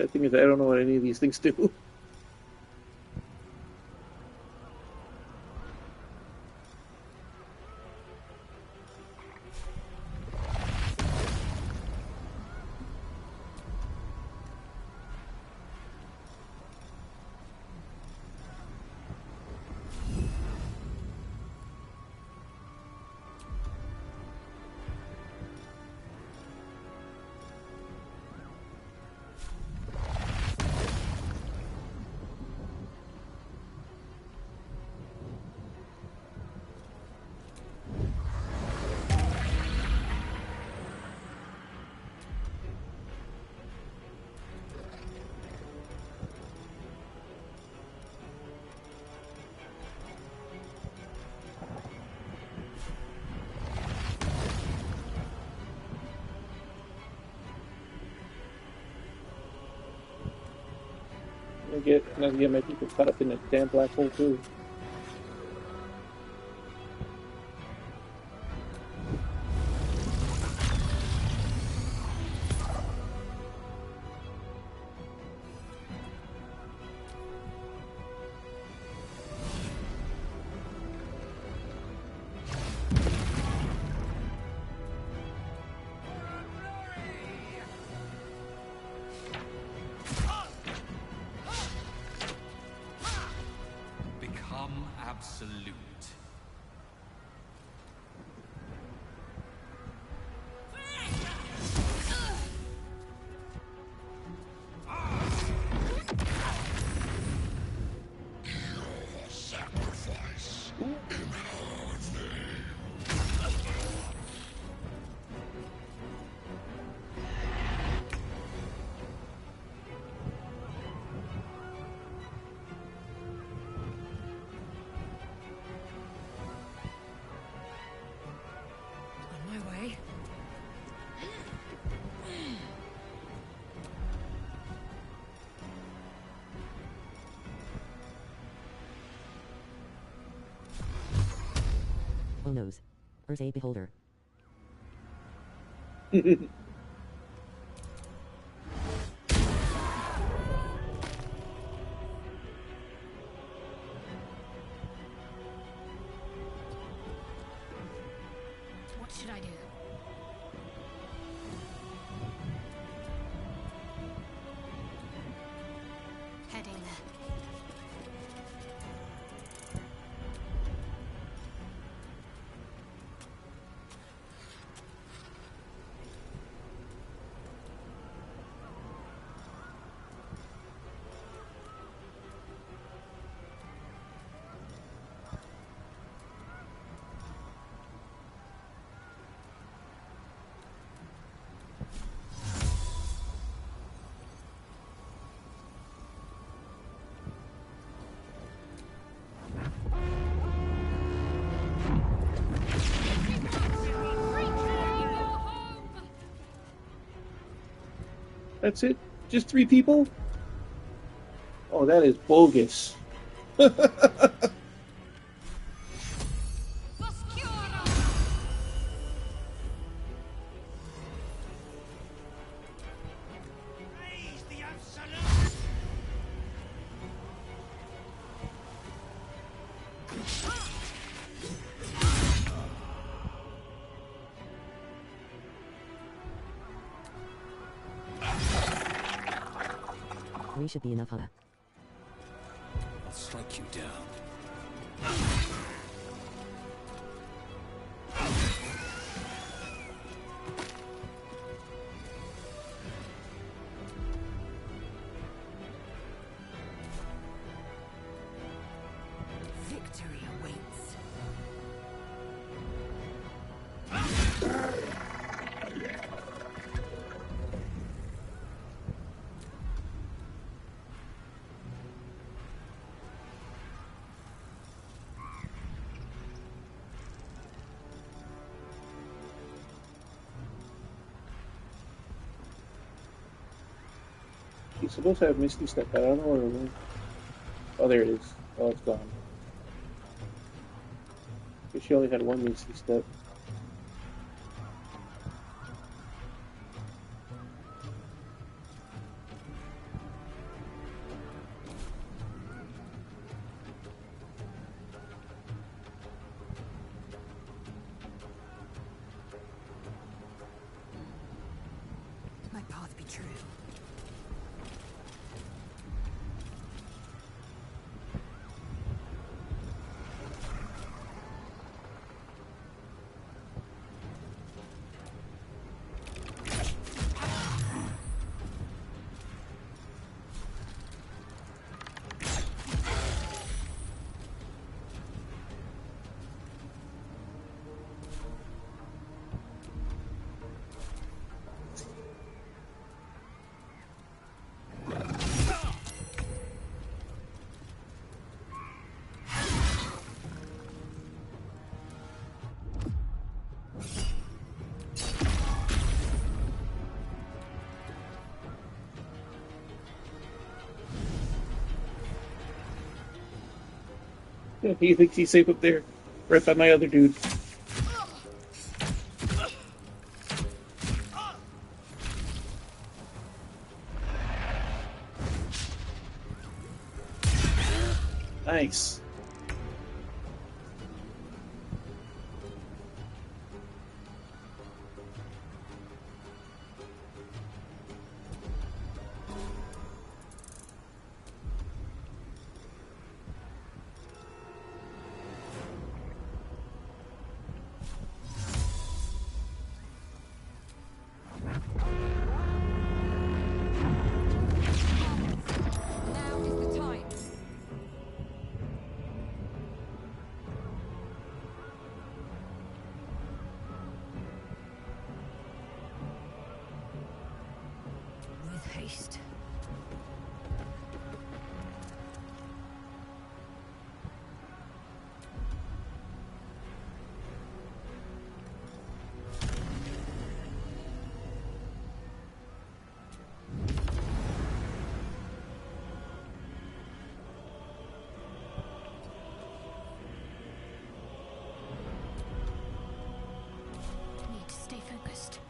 Sad thing is, I don't know what any of these things do. I'm gonna get my people caught up in that damn black hole too. Absolute. Sacrifice in her name. Oh noes. There's a beholder. What should I do? Heading there. That's it? Just 3 people? Oh, that is bogus. We should be enough, huh? I'll strike you down. Victory awaits. He's supposed to have Misty Step, but I don't know where it went. Oh, there it is. Oh, it's gone. But she only had 1 Misty Step. true. He thinks he's safe up there, right by my other dude. Nice. Haste. Need to stay focused.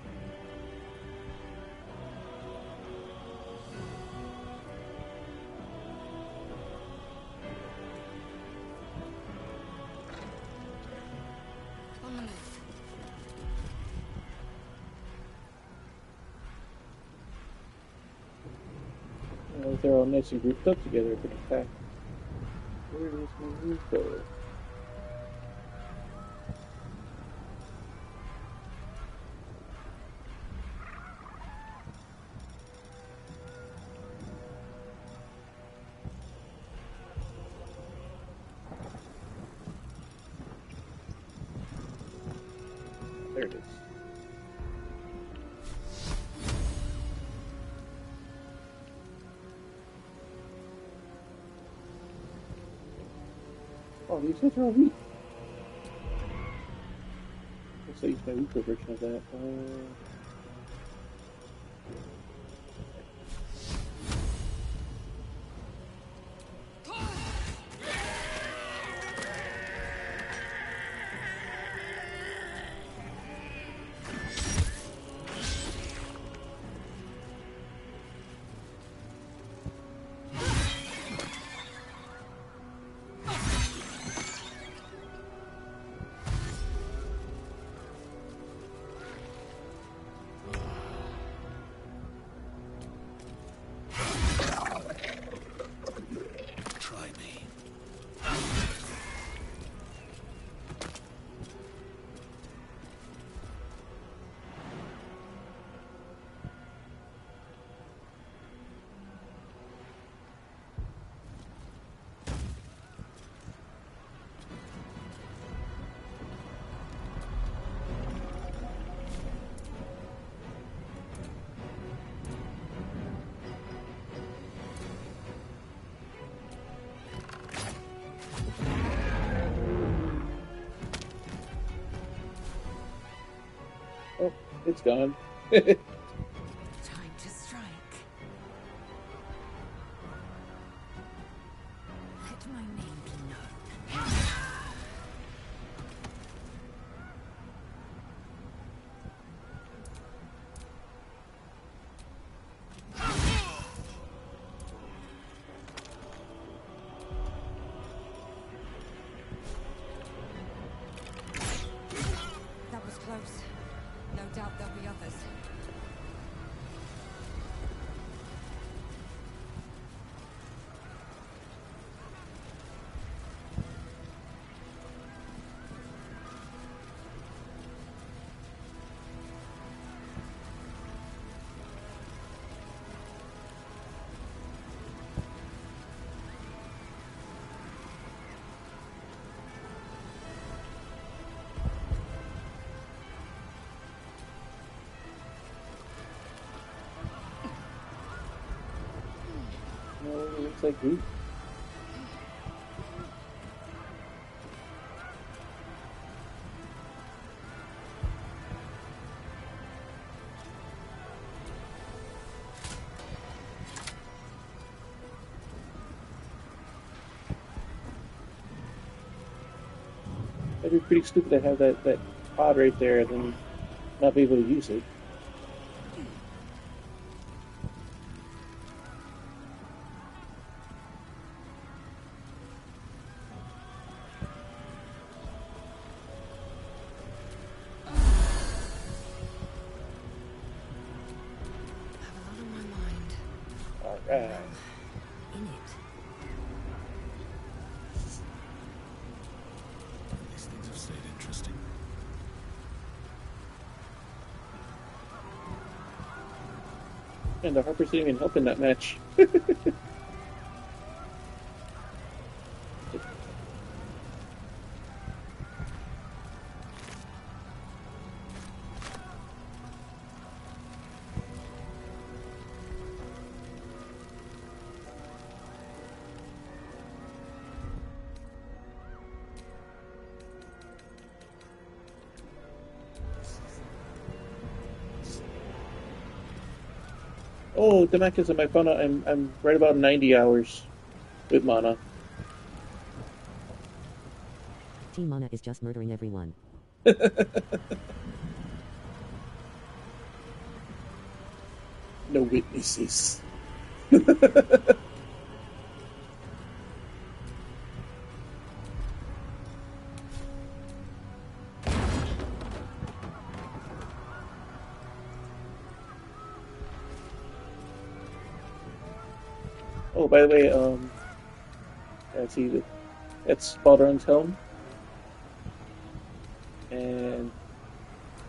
On the move. They're all nicely grouped up together for the fact. Where does my move go? There it is. Oh, these guys are all weak. Let's use my weaker version of that. Oh, it's gone. Time to strike. Let my name be known. That was close. No doubt there'll be others. Looks like we. That'd be pretty stupid to have that pod right there and then not be able to use it. Alright. In it. These things have stayed interesting. And the Harpers didn't even help in that match. Oh, Damascus, I found out I'm right about 90 hours with mana. Team Mana is just murdering everyone. No witnesses. Oh, by the way, let's see, that's Baldur's helm, and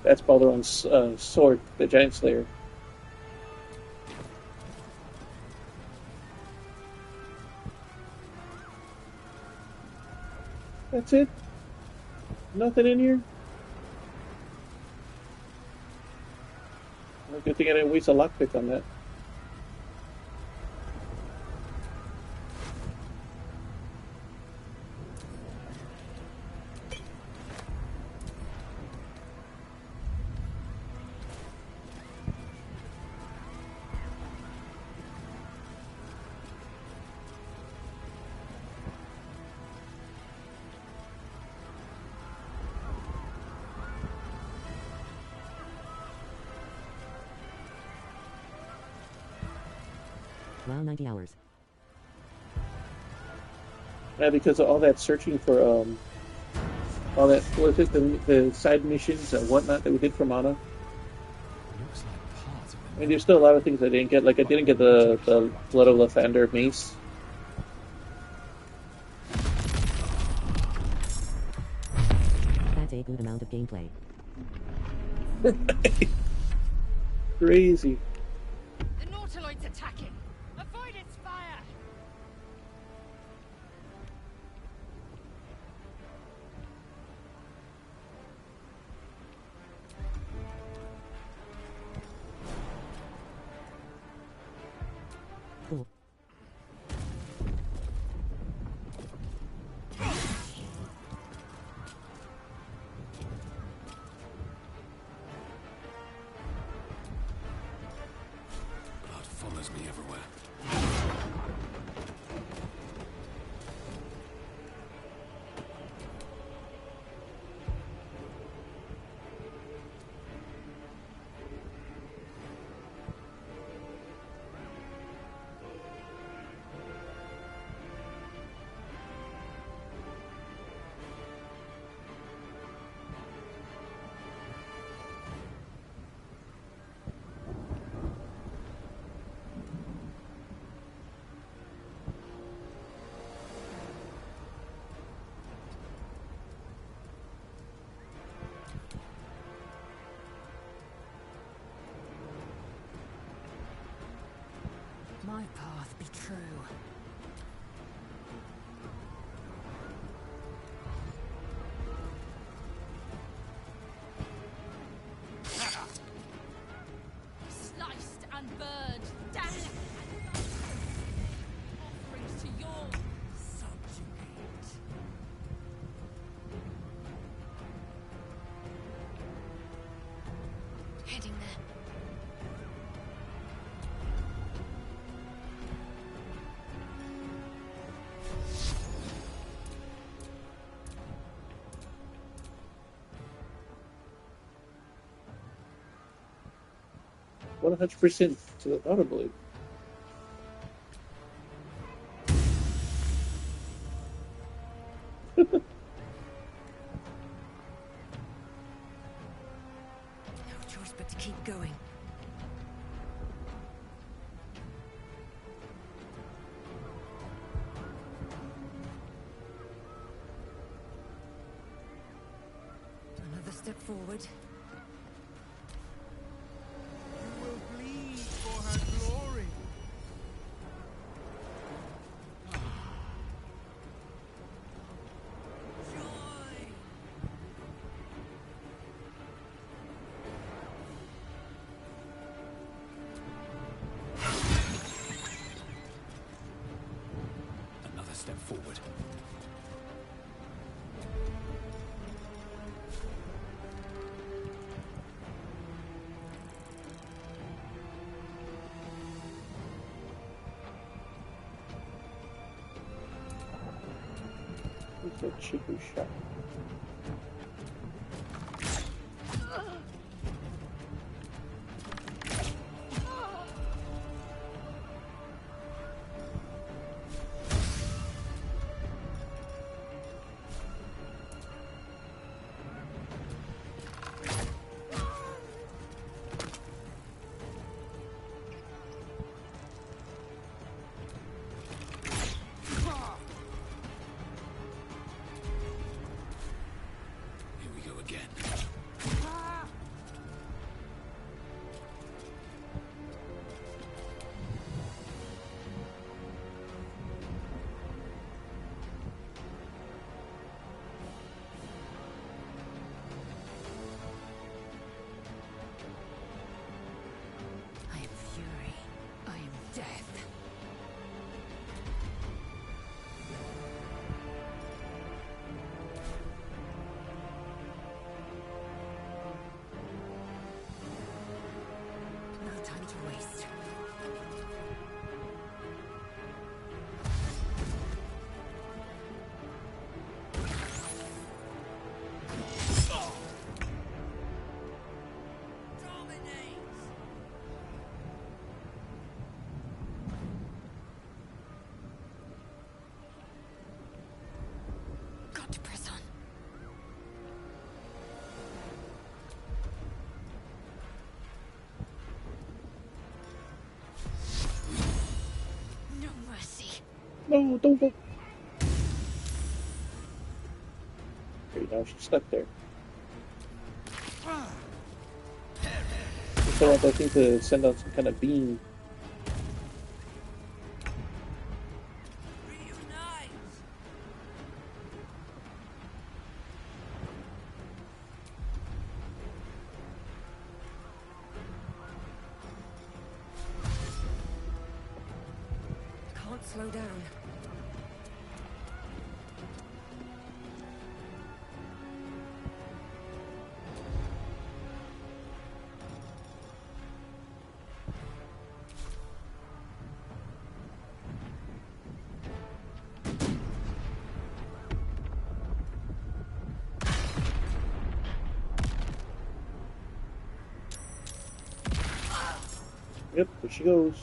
that's Baldur's sword, the Giant Slayer. That's it? Nothing in here? Well, good thing I didn't waste a lockpick on that. Wow, 90 hours. Yeah, because of all that searching for all that, what is it, the side missions and whatnot that we did for mana. I mean, there's still a lot of things I didn't get. Like I didn't get the Blood of Lathander mace. That's a good amount of gameplay. Crazy. The Nautiloid's attacking! Avoid its fire! Cool. 100% to the auto blade. No choice but to keep going. Another step forward. You will bleed for her glory. Another step forward. What's that cheeky shot? Here we go again. I am fury. I am death. No time to waste. Got to press on. No mercy. No, don't go. Okay, now she's stuck there. So I want that thing to send out some kind of beam. Can't slow down. Yep, there she goes.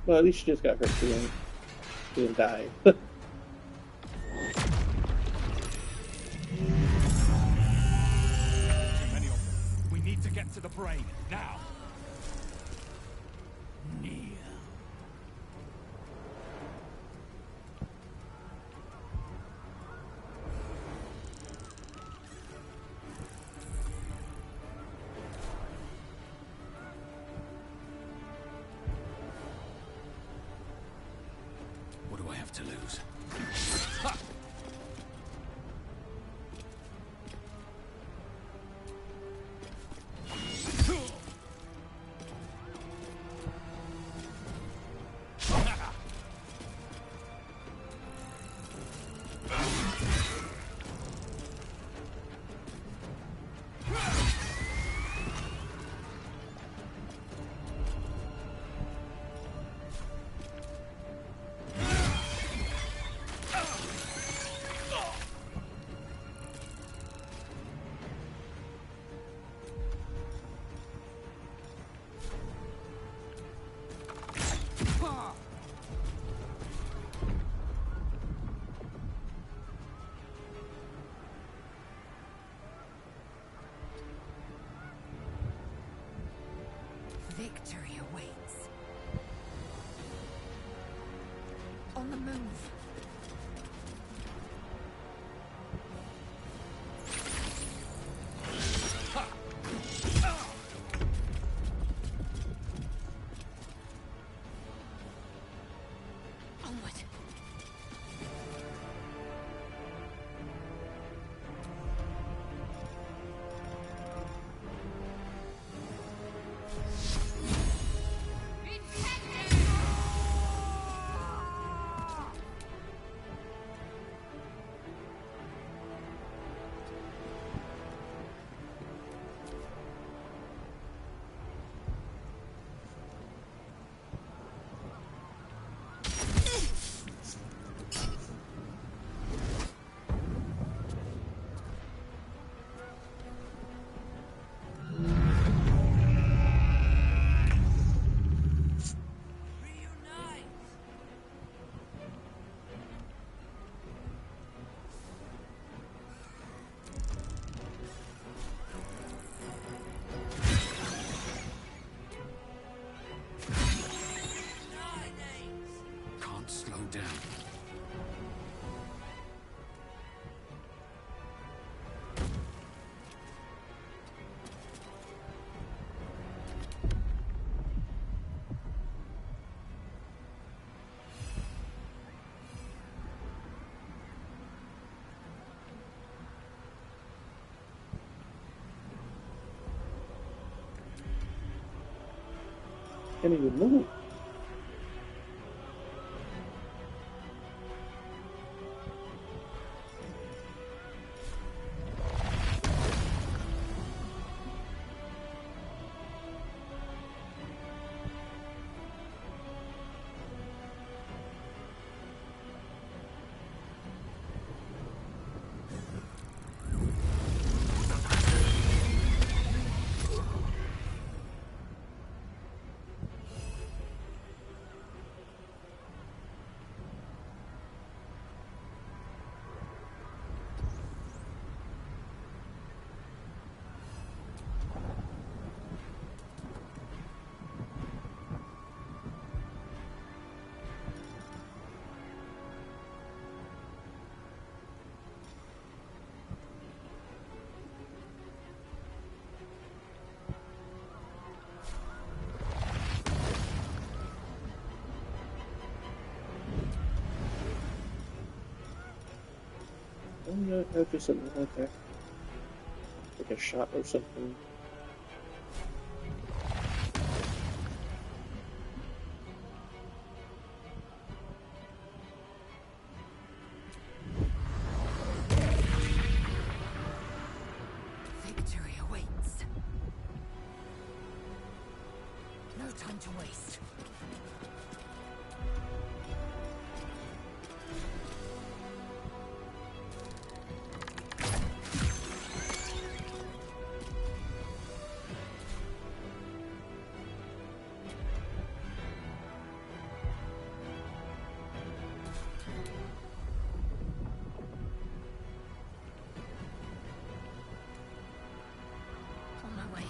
Well, at least she just got hurt. She didn't die. Too many of them. We need to get to the brain, now. What do I have to lose? Ha! On the move. Slow down. Can't even move. Don't you have just something like that? Like a shot or something? Victory awaits. No time to waste. On my way.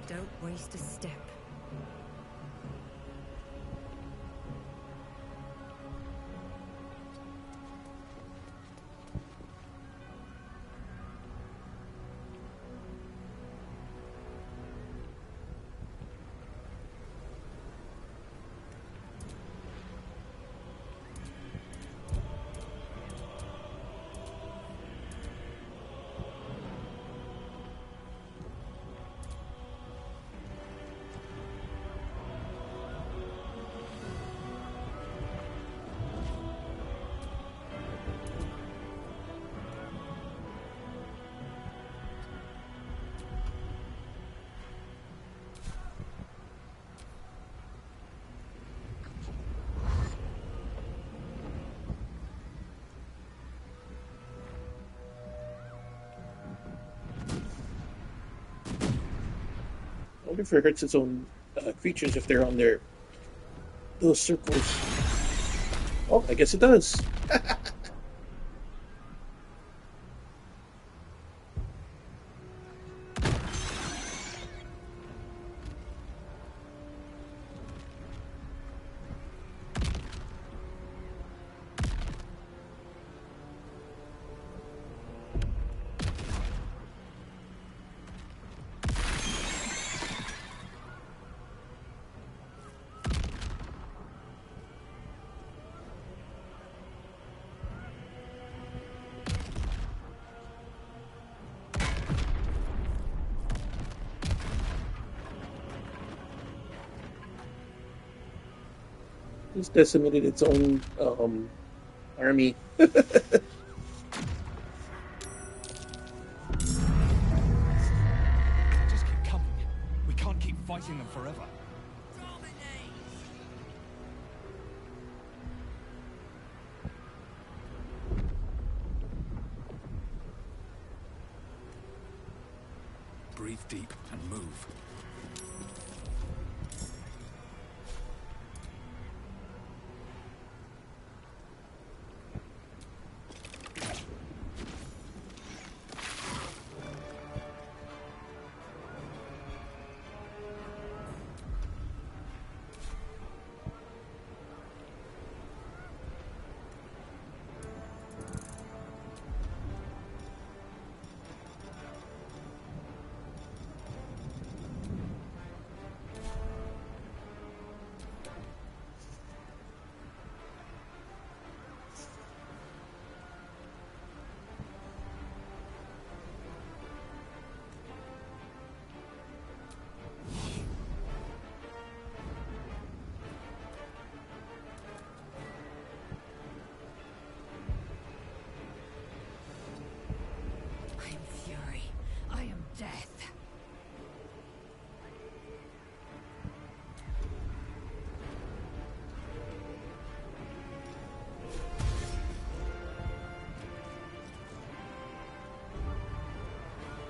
Don't waste a step. wonder if it hurts its own creatures if they're on their those circles. Oh, I guess it does. It's decimated its own army. Just keep coming. We can't keep fighting them forever. Breathe deep and move.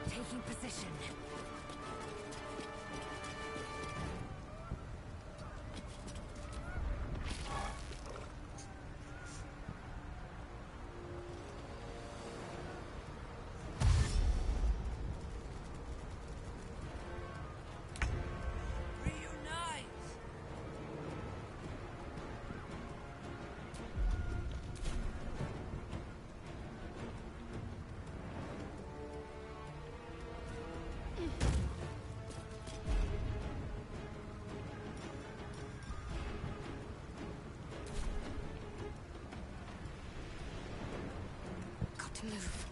Taking position. To move.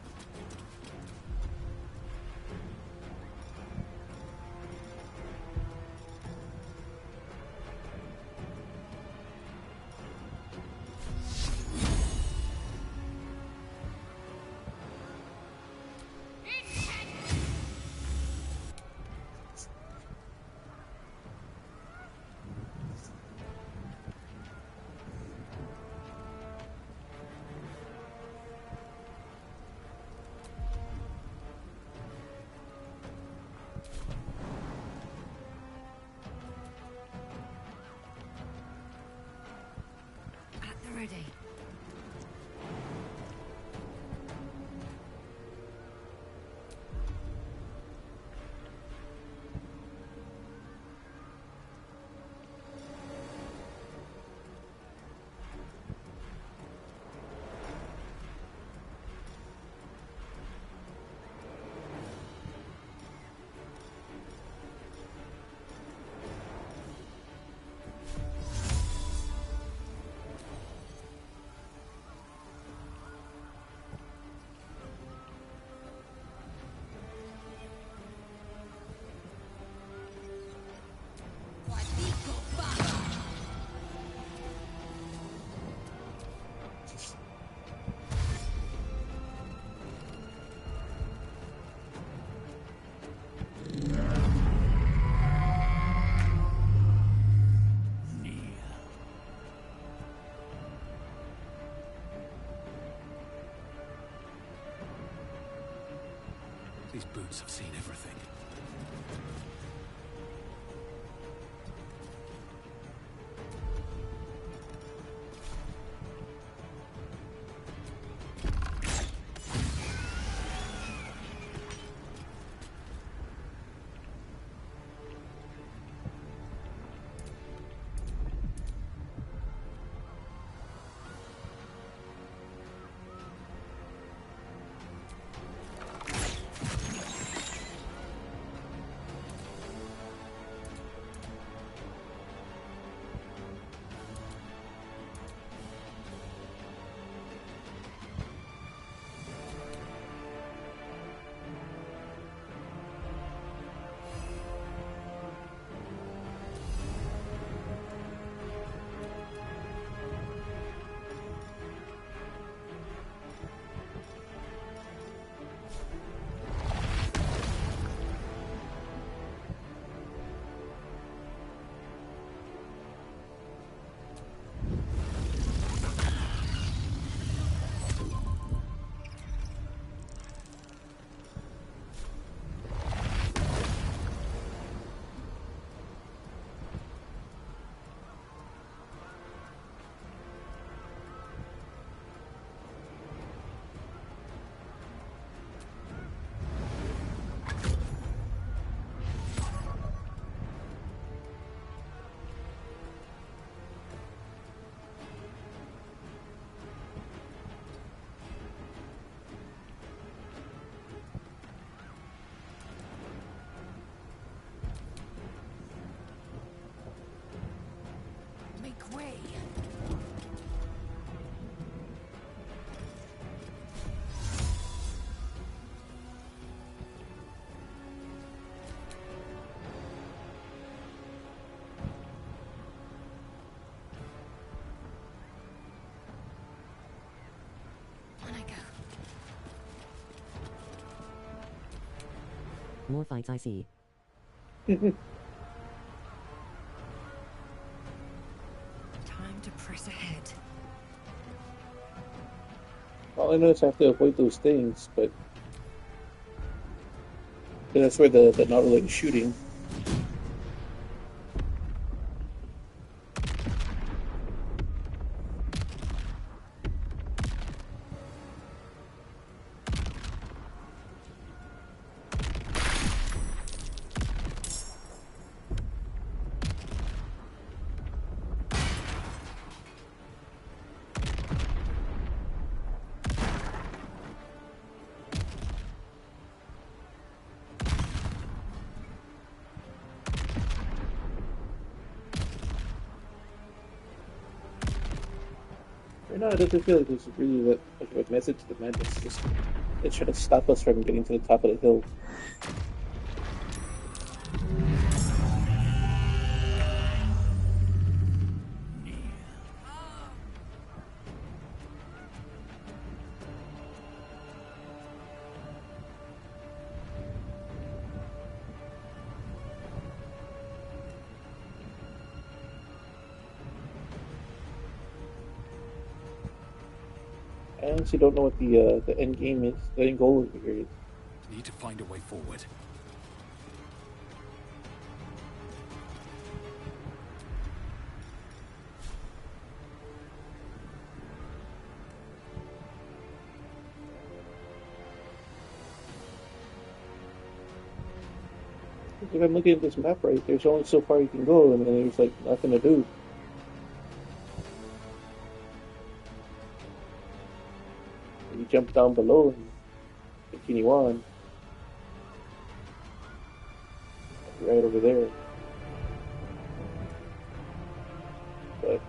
Ready. These boots have seen everything. More fights I see. Time to press ahead. All I know is I have to avoid those things, but that's where the Nautilus is shooting. Right now, it doesn't feel like there's really that much of a message to the madness. Just it's trying to stop us from getting to the top of the hill. I honestly don't know what the end game is. The end goal over here is. Need to find a way forward. If I'm looking at this map right, there's only so far you can go, and then there's like nothing to do. You jump down below and continue on. Right over there. But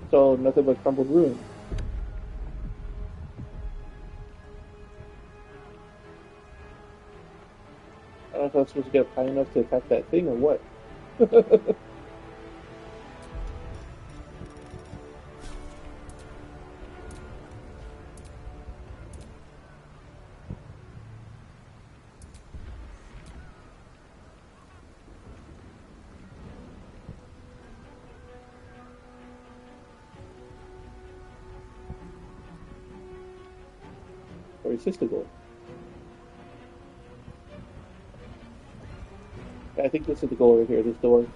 it's all nothing but crumbled ruin. I don't know if I'm supposed to get up high enough to attack that thing or what. Or is this the goal? I think this is the goal right here, this door.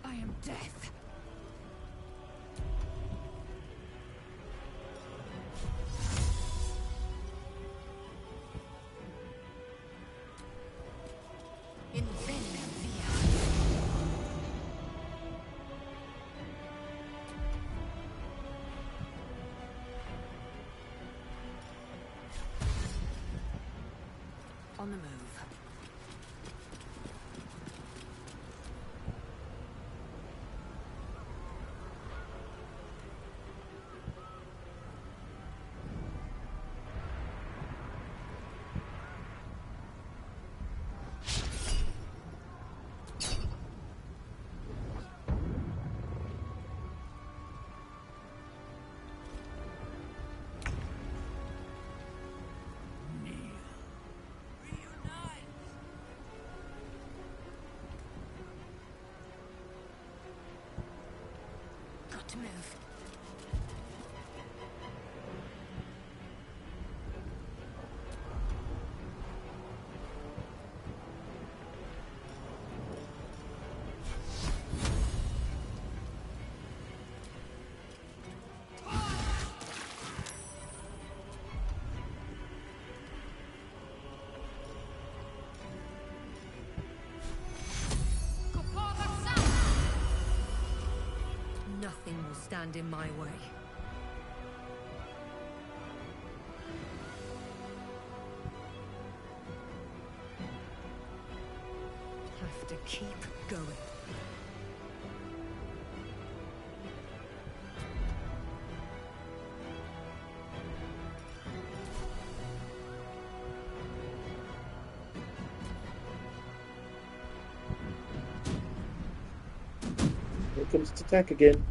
I am death. In Venom Via. On the move. To move. Nothing will stand in my way. have to keep going. Here comes its attack again.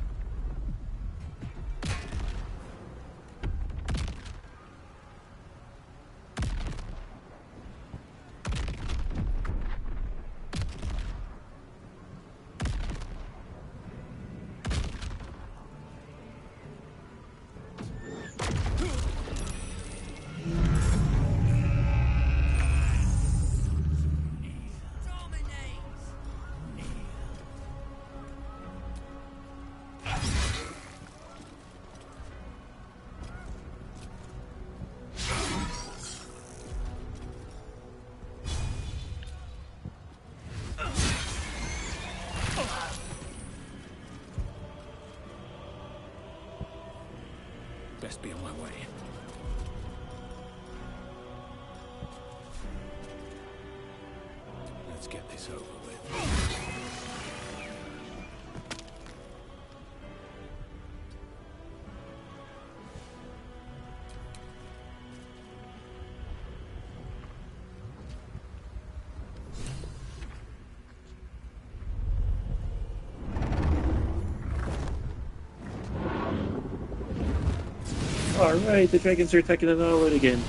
Best be on my way. Let's get this over with. Alright, the dragons are attacking an island again.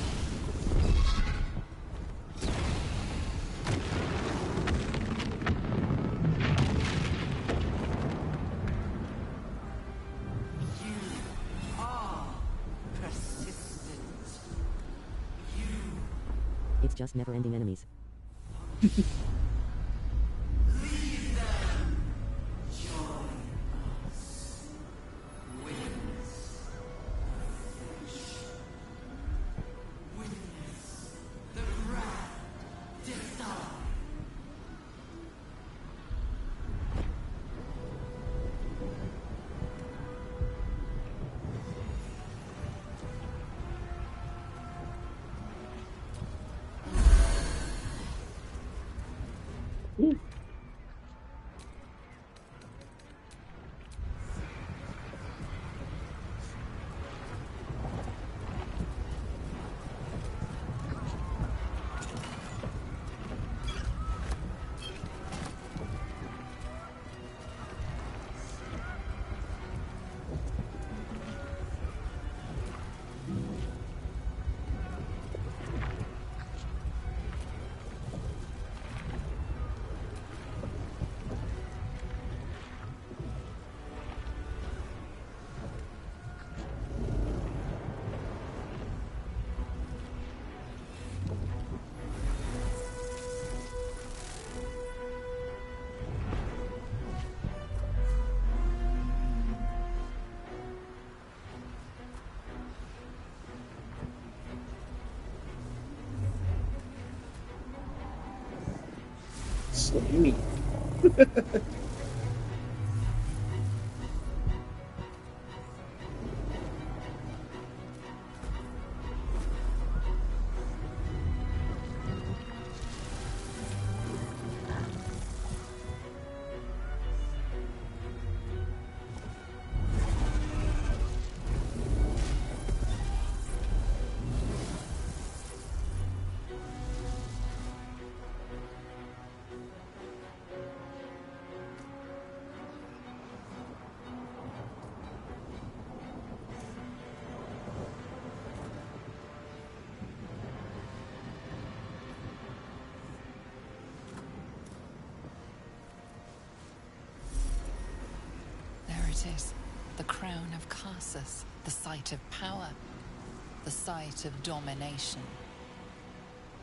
It's just never-ending enemies. Slimy. It is the crown of Carsus, the site of power, the site of domination.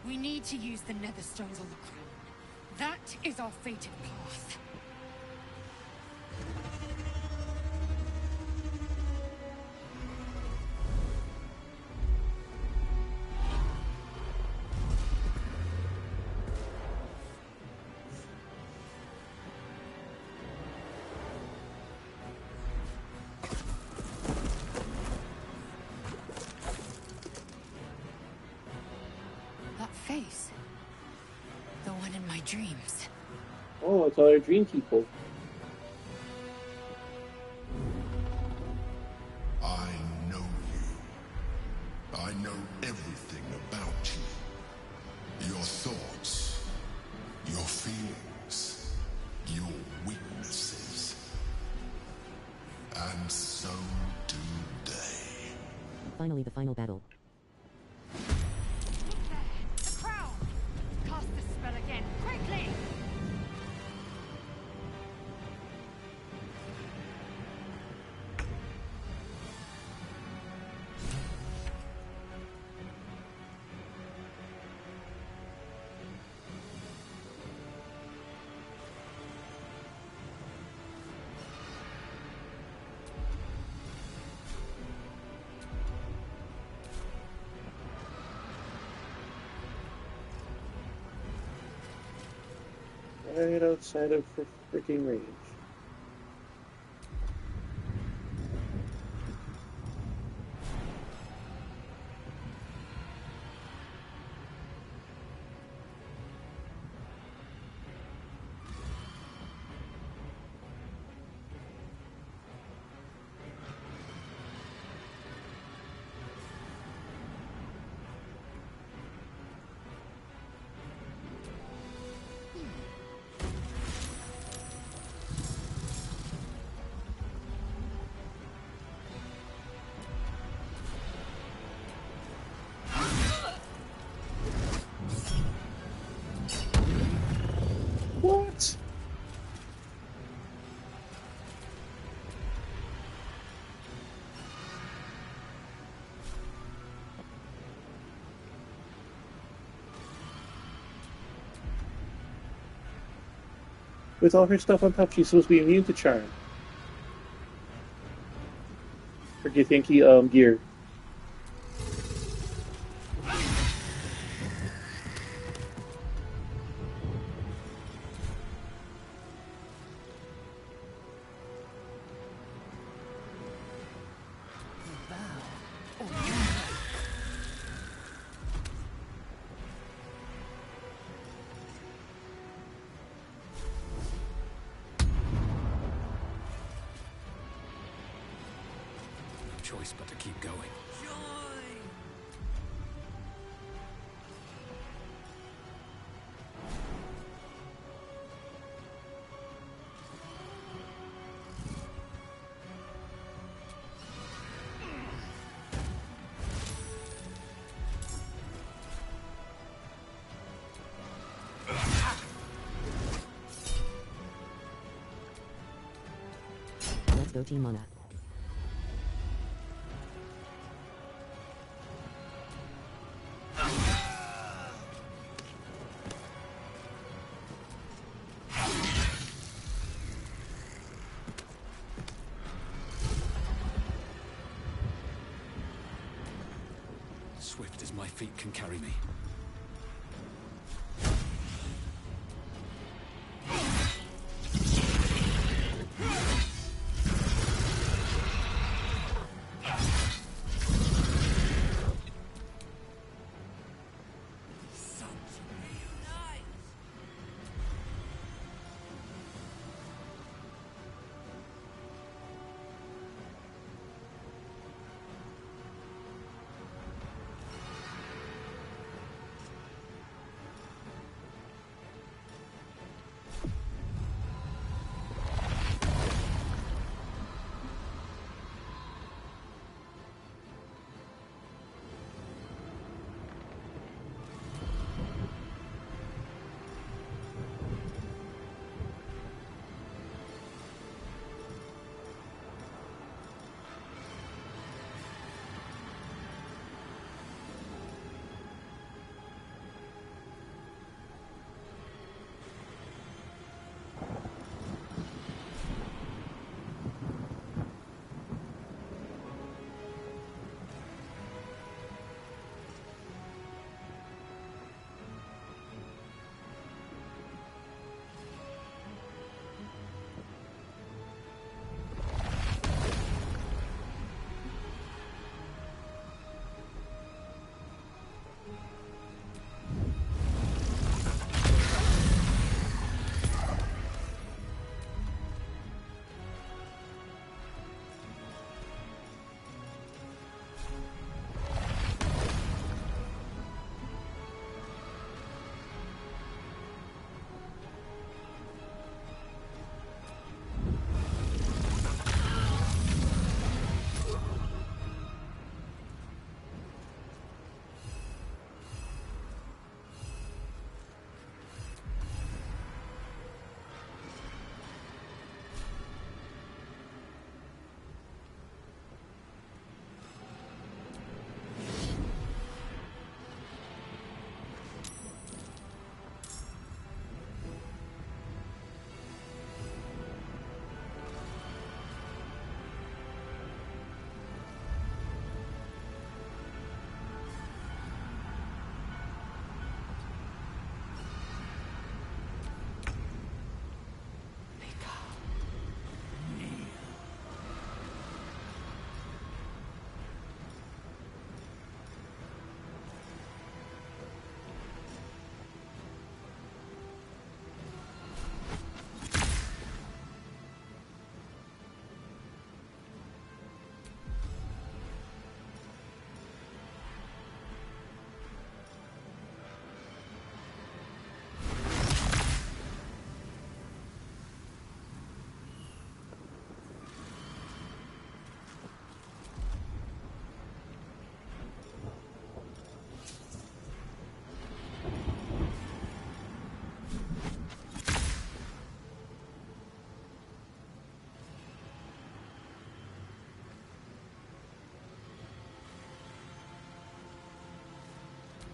We need to use the netherstones on the crown. That is our fated path. Face. The one in my dreams. Oh, it's all our dream people. I know you. I know everything about you. Your thoughts, your feelings, your weaknesses. And so do they. Finally, the final battle. The crown! Cast the spell again, quickly! Right outside of her freaking range. What? With all her stuff on top, she's supposed to be immune to charm. Or do you think he gear? Choice but to keep going. Let's go Team Mana. Swift as my feet can carry me.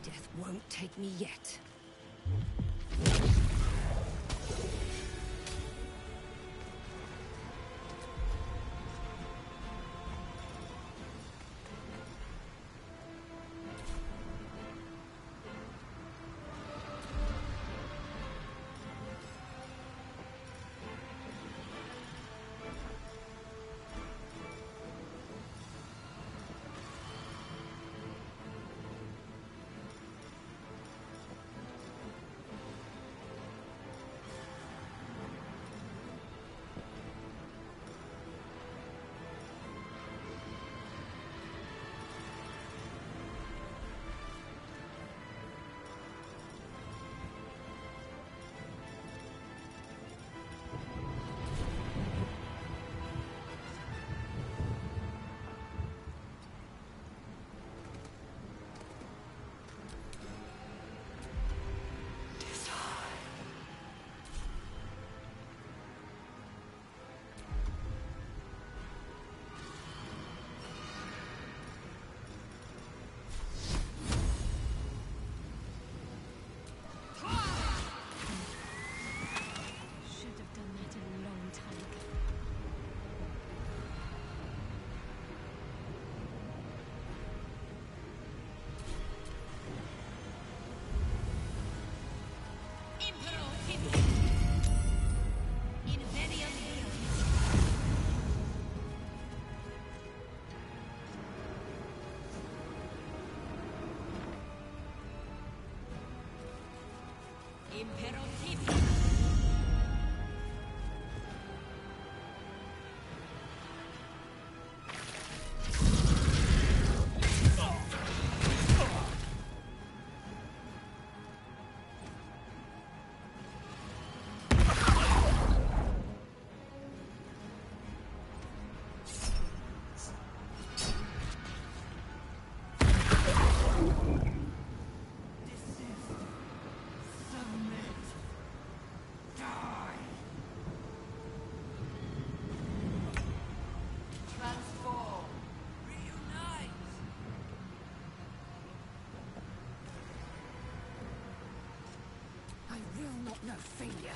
death won't take me yet. No failure.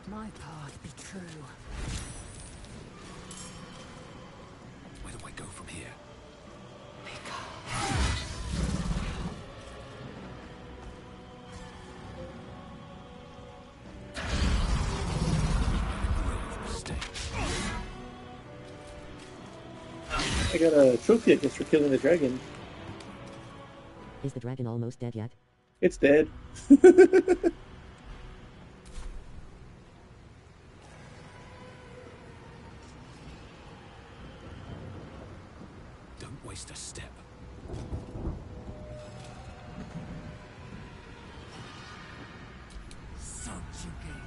My path be true. Where do I go from here? I got a trophy, I guess, for killing the dragon. Is the dragon almost dead yet? It's dead. Don't waste a step. Subjugate.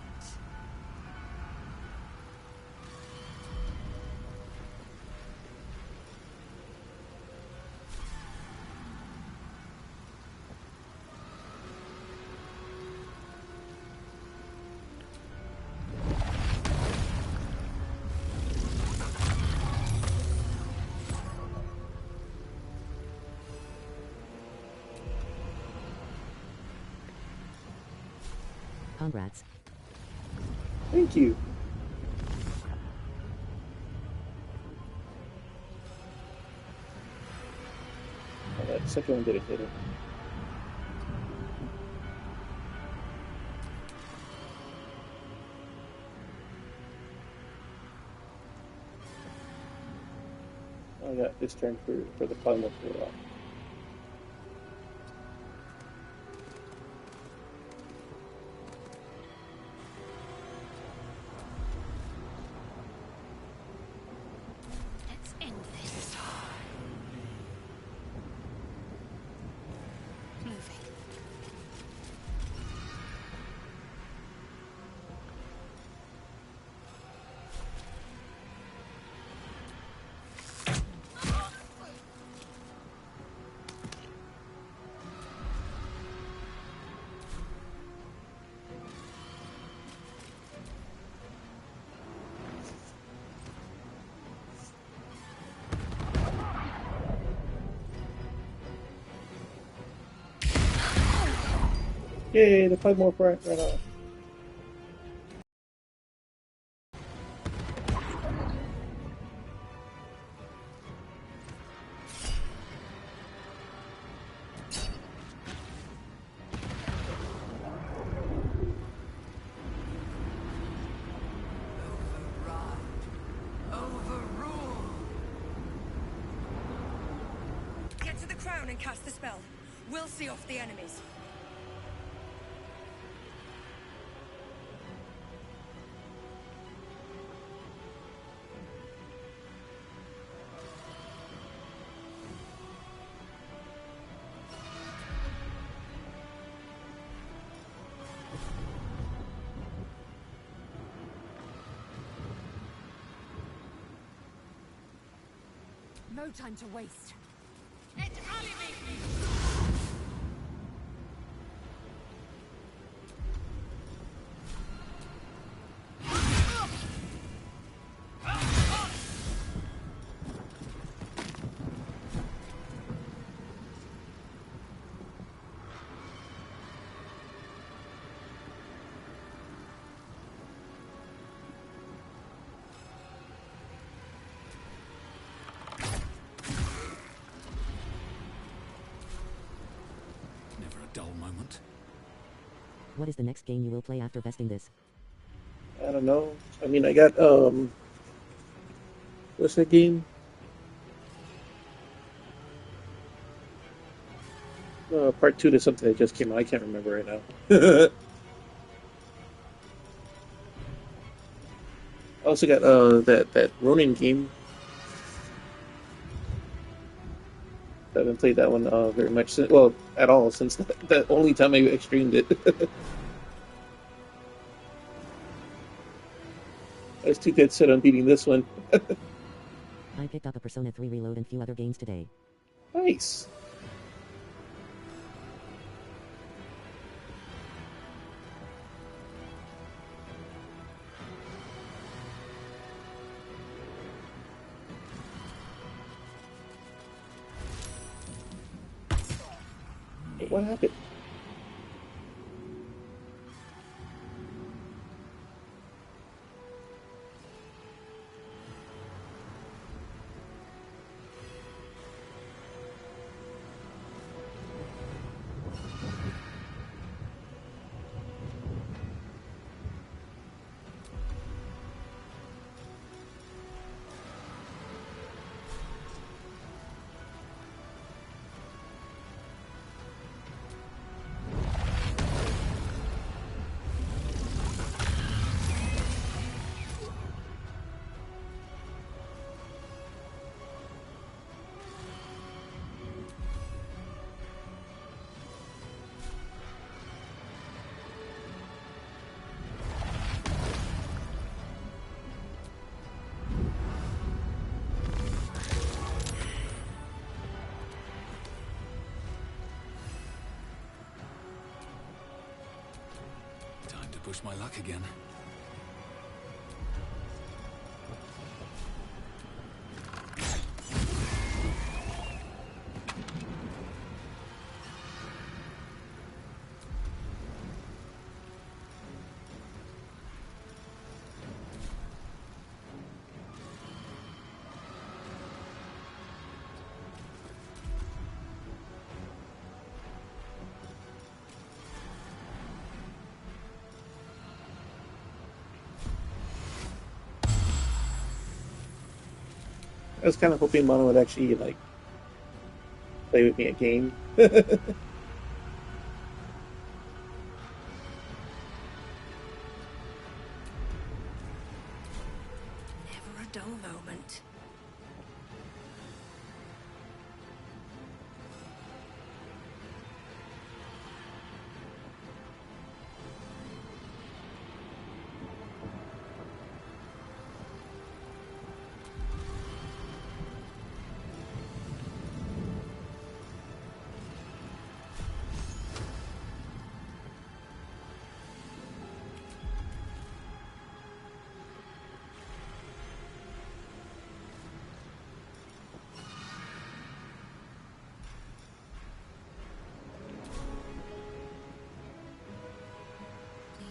Congrats. Thank you. second one didn't hit him. I got this turn for the final pull off. Let's end this. Moving. Yay, the 5 more ran off. Get to the crown and cast the spell. We'll see off the enemies. No time to waste. Dull moment. What is the next game you will play after besting this? I don't know. I mean, I got, what's that game? Part 2 to something that just came out. I can't remember right now. I also got, that Ronin game. I haven't played that one very much since, well, at all since the only time I streamed it. I was too dead set on beating this one. I picked up a Persona 3 Reload and few other games today. Nice. What happened? Push my luck again. I was kind of hoping Mono would actually, like, play with me a game. Never a dull moment.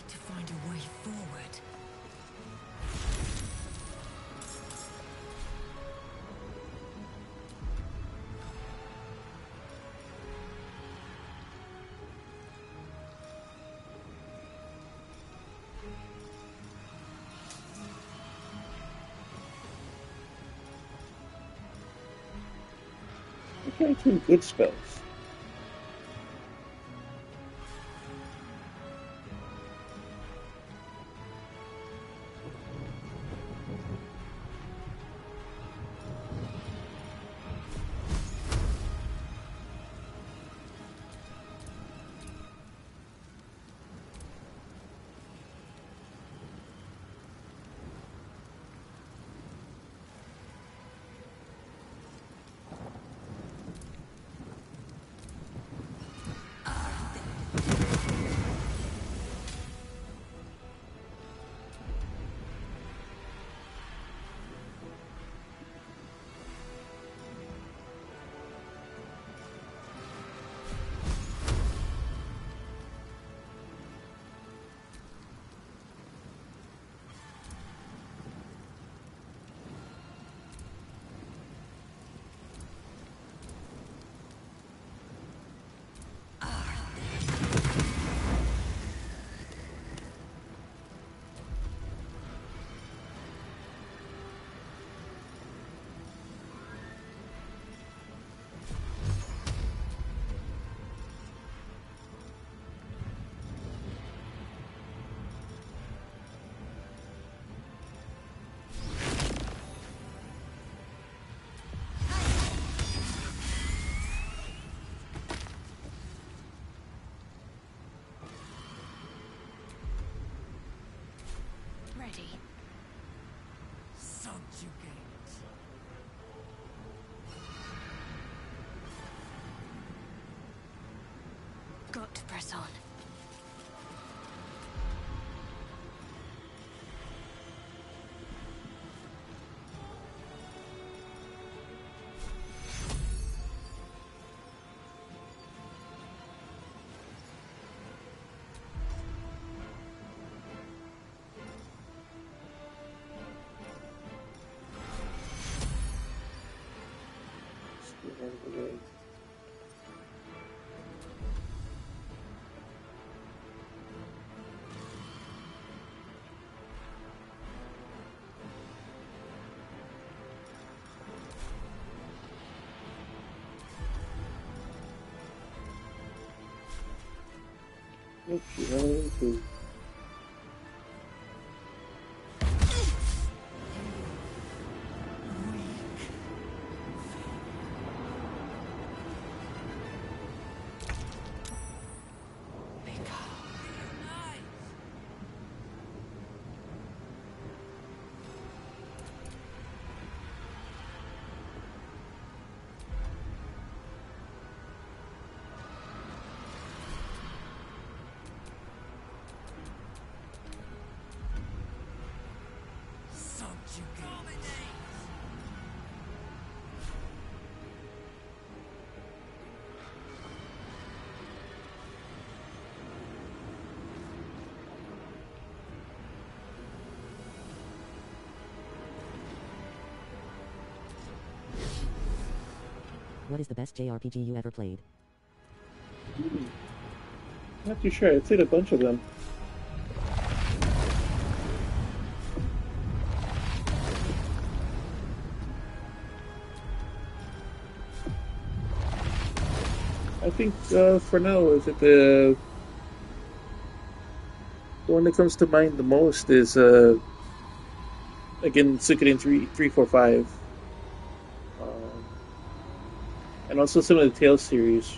To find a way forward. I'm trying two good spells. Ready. Subjugate. Got to press on. Get out of the way. Oops, you ran into. What is the best JRPG you ever played? Not too sure. I played a bunch of them. I think for now, is it the one that comes to mind the most is again Suikoden 345, and also some of the Tales series.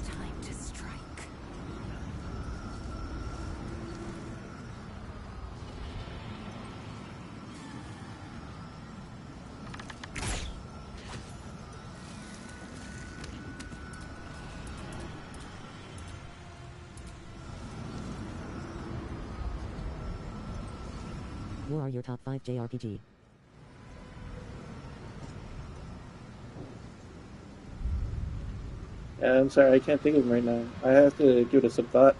Time to strike. What are your top 5 JRPG? I'm sorry, I can't think of them right now. I have to give it some thought.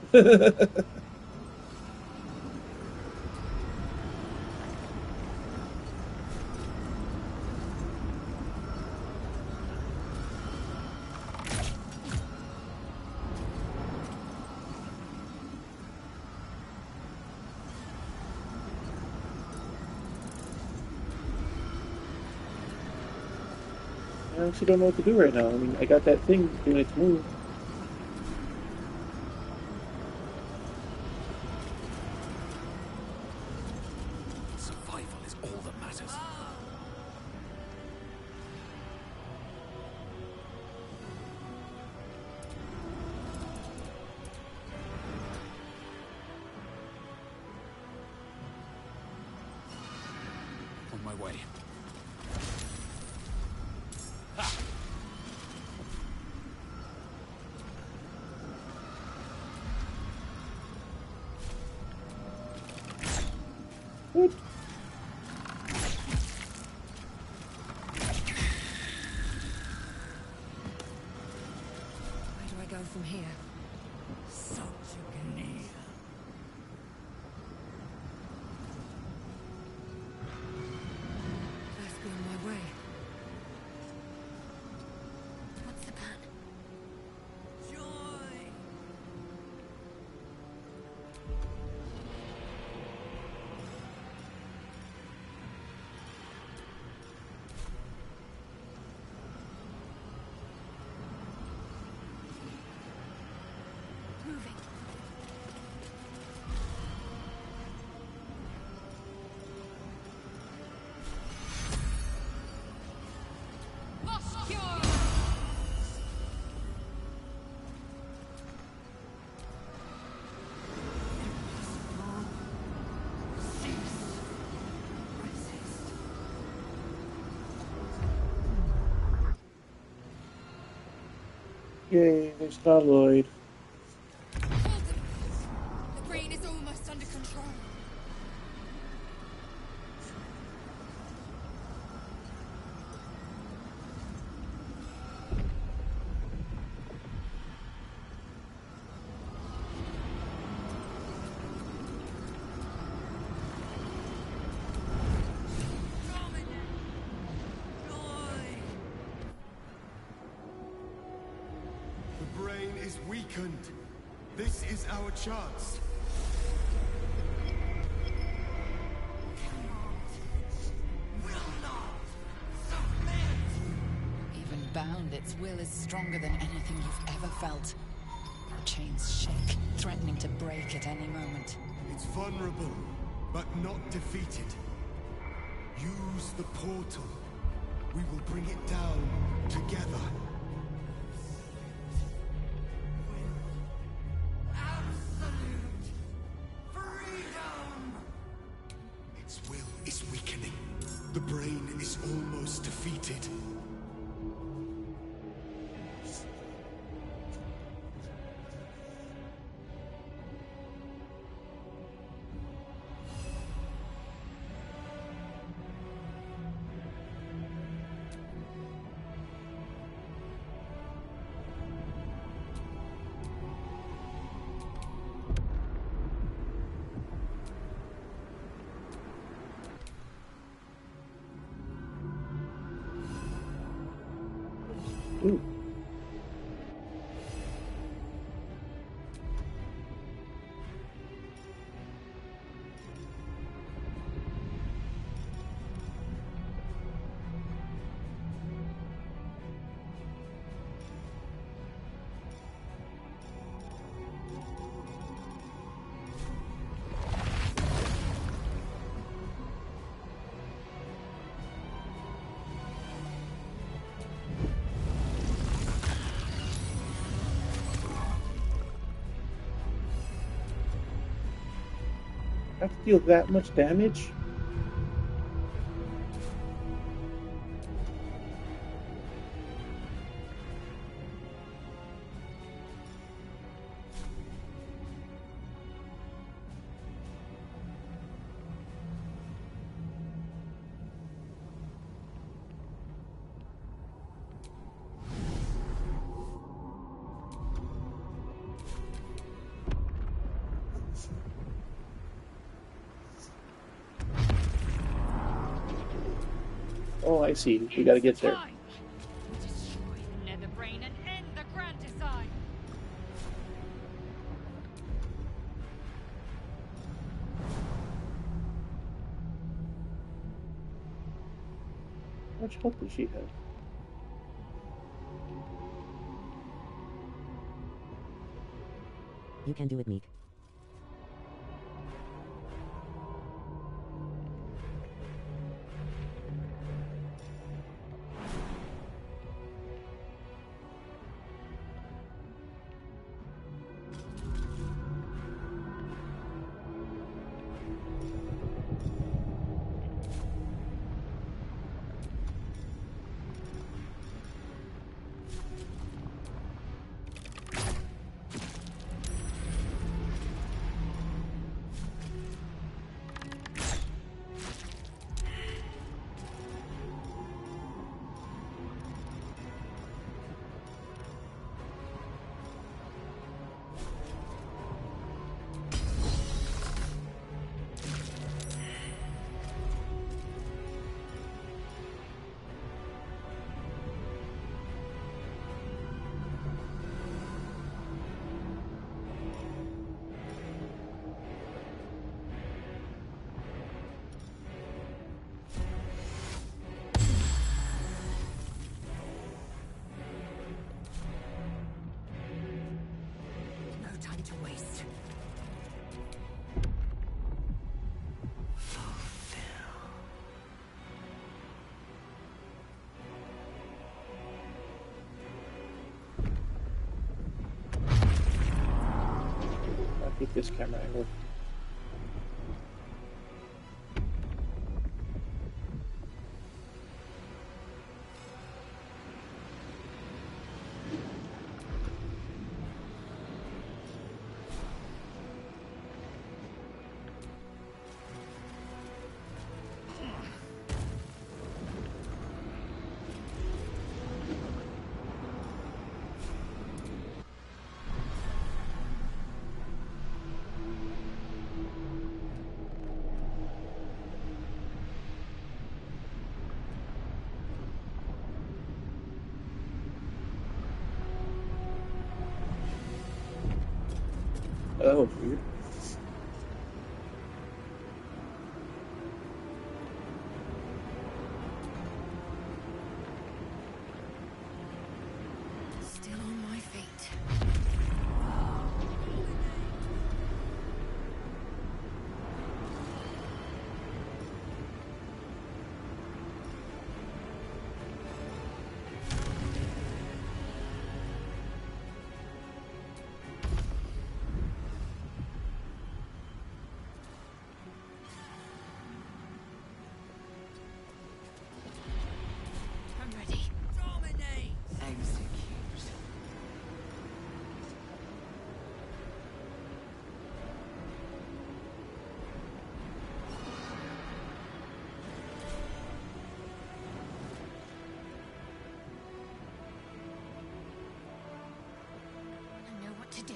I actually don't know what to do right now. I mean, I got that thing doing its move. Survival is all that matters. On my way. What? Where do I go from here? Such a glee. Best be on my way. What's the plan? Joy! Moving. Yay, there's Lloyd. The brain is almost under control. The brain is weakened. This is our chance. Even bound, its will is stronger than anything you've ever felt. The chains shake, threatening to break at any moment. It's vulnerable, but not defeated. Use the portal. We will bring it down together. Absolute freedom! Its will is weakening. The brain is almost defeated. Ooh. I have to deal that much damage? Oh, I see. We gotta get there. Destroy the nether brain and end the grand design. How much health does she have? You can do it, Meek. No time to waste. I hate this camera angle. That was weird. Still on my feet. I'm ready. Dominate! Execute. I know what to do.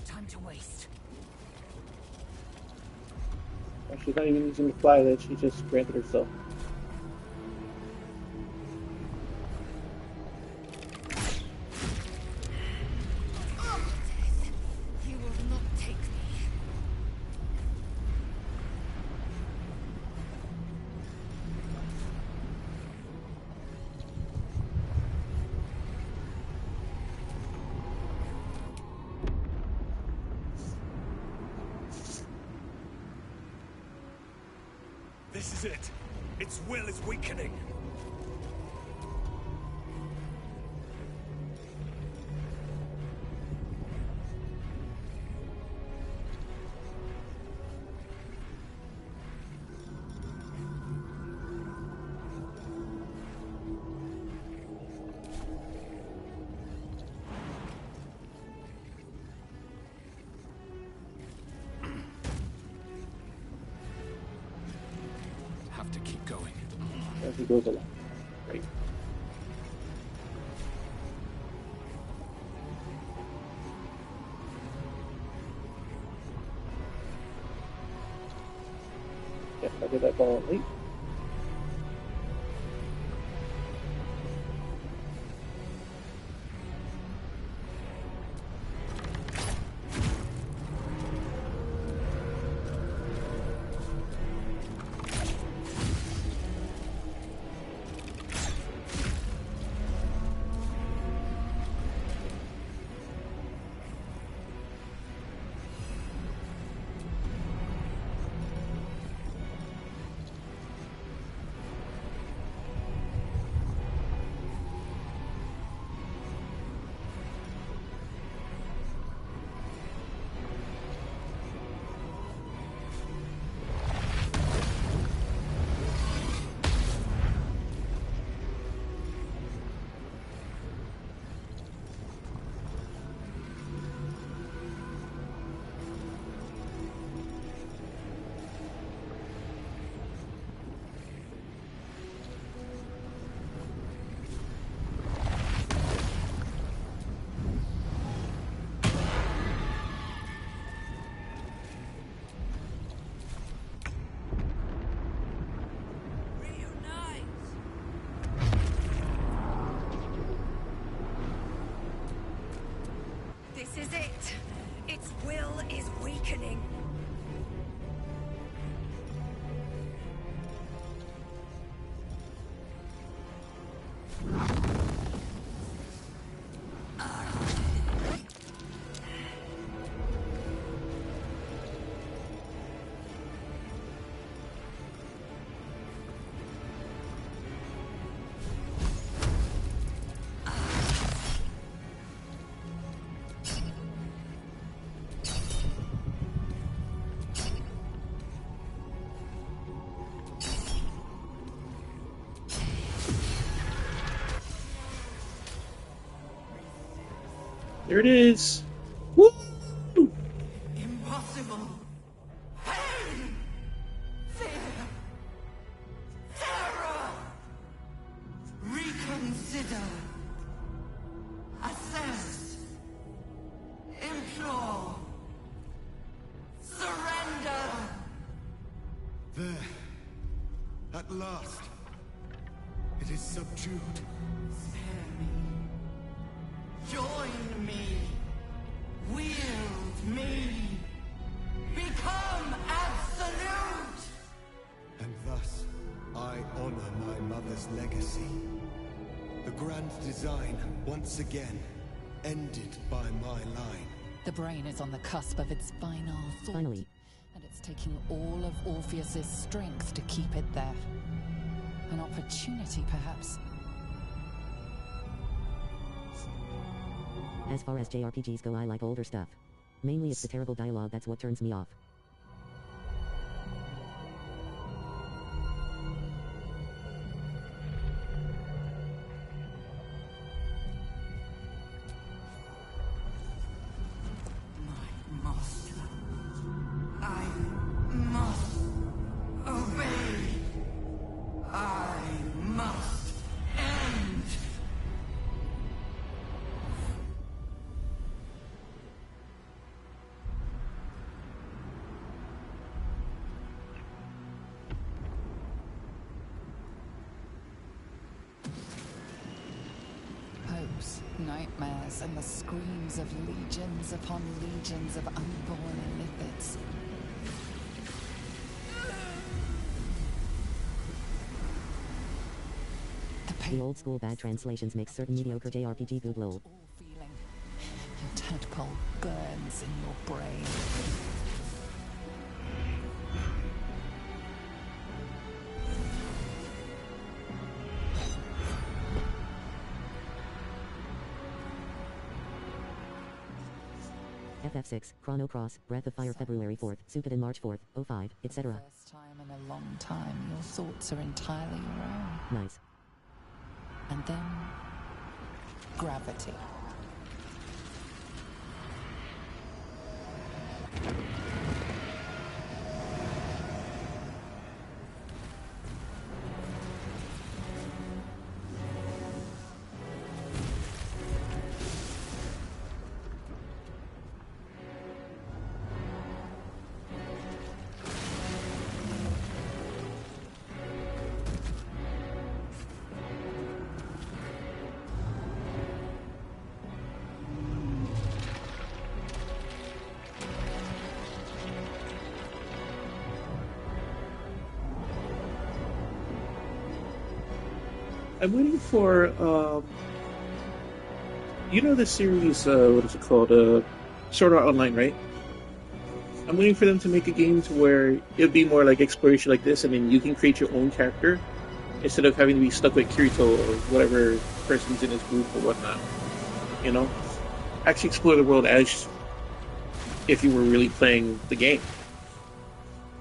time to waste. She's not even using the fly that she just granted herself. You will not take me. This is it. Its will is weakening. Have to keep going. As he goes along. Great. Yep, I did that ball late. This is it. Its will is weakening. There it is. Woo! Impossible. Pain. Fear. Terror. Reconsider. Assess. Implore. Surrender. There. At last. It is subdued. Spare me. Join me. Wield me. Become absolute. And thus, I honor my mother's legacy. The grand design, once again, ended by my line. The brain is on the cusp of its final thought. Finally. And it's taking all of Orpheus's strength to keep it there. An opportunity, perhaps. As far as JRPGs go, I like older stuff. Mainly it's the terrible dialogue that's what turns me off. My master. I must obey. I must end. nightmares and the screams of legions upon legions of unborn illithids. The old school bad translations make certain mediocre JRPG good lol. Feeling your tadpole burns in your brain. FF6, Chrono Cross, Breath of Fire February 4th, Suikoden March 4th, 05, etc. First time in a long time, your thoughts are entirely your own. Nice. And then, gravity. I'm waiting for, you know the series, what is it called, Sword Art Online, right? I'm waiting for them to make a game to where it'll be more like exploration like this, and then you can create your own character, instead of having to be stuck with Kirito or whatever person's in his group or whatnot, you know? Actually explore the world as if you were really playing the game.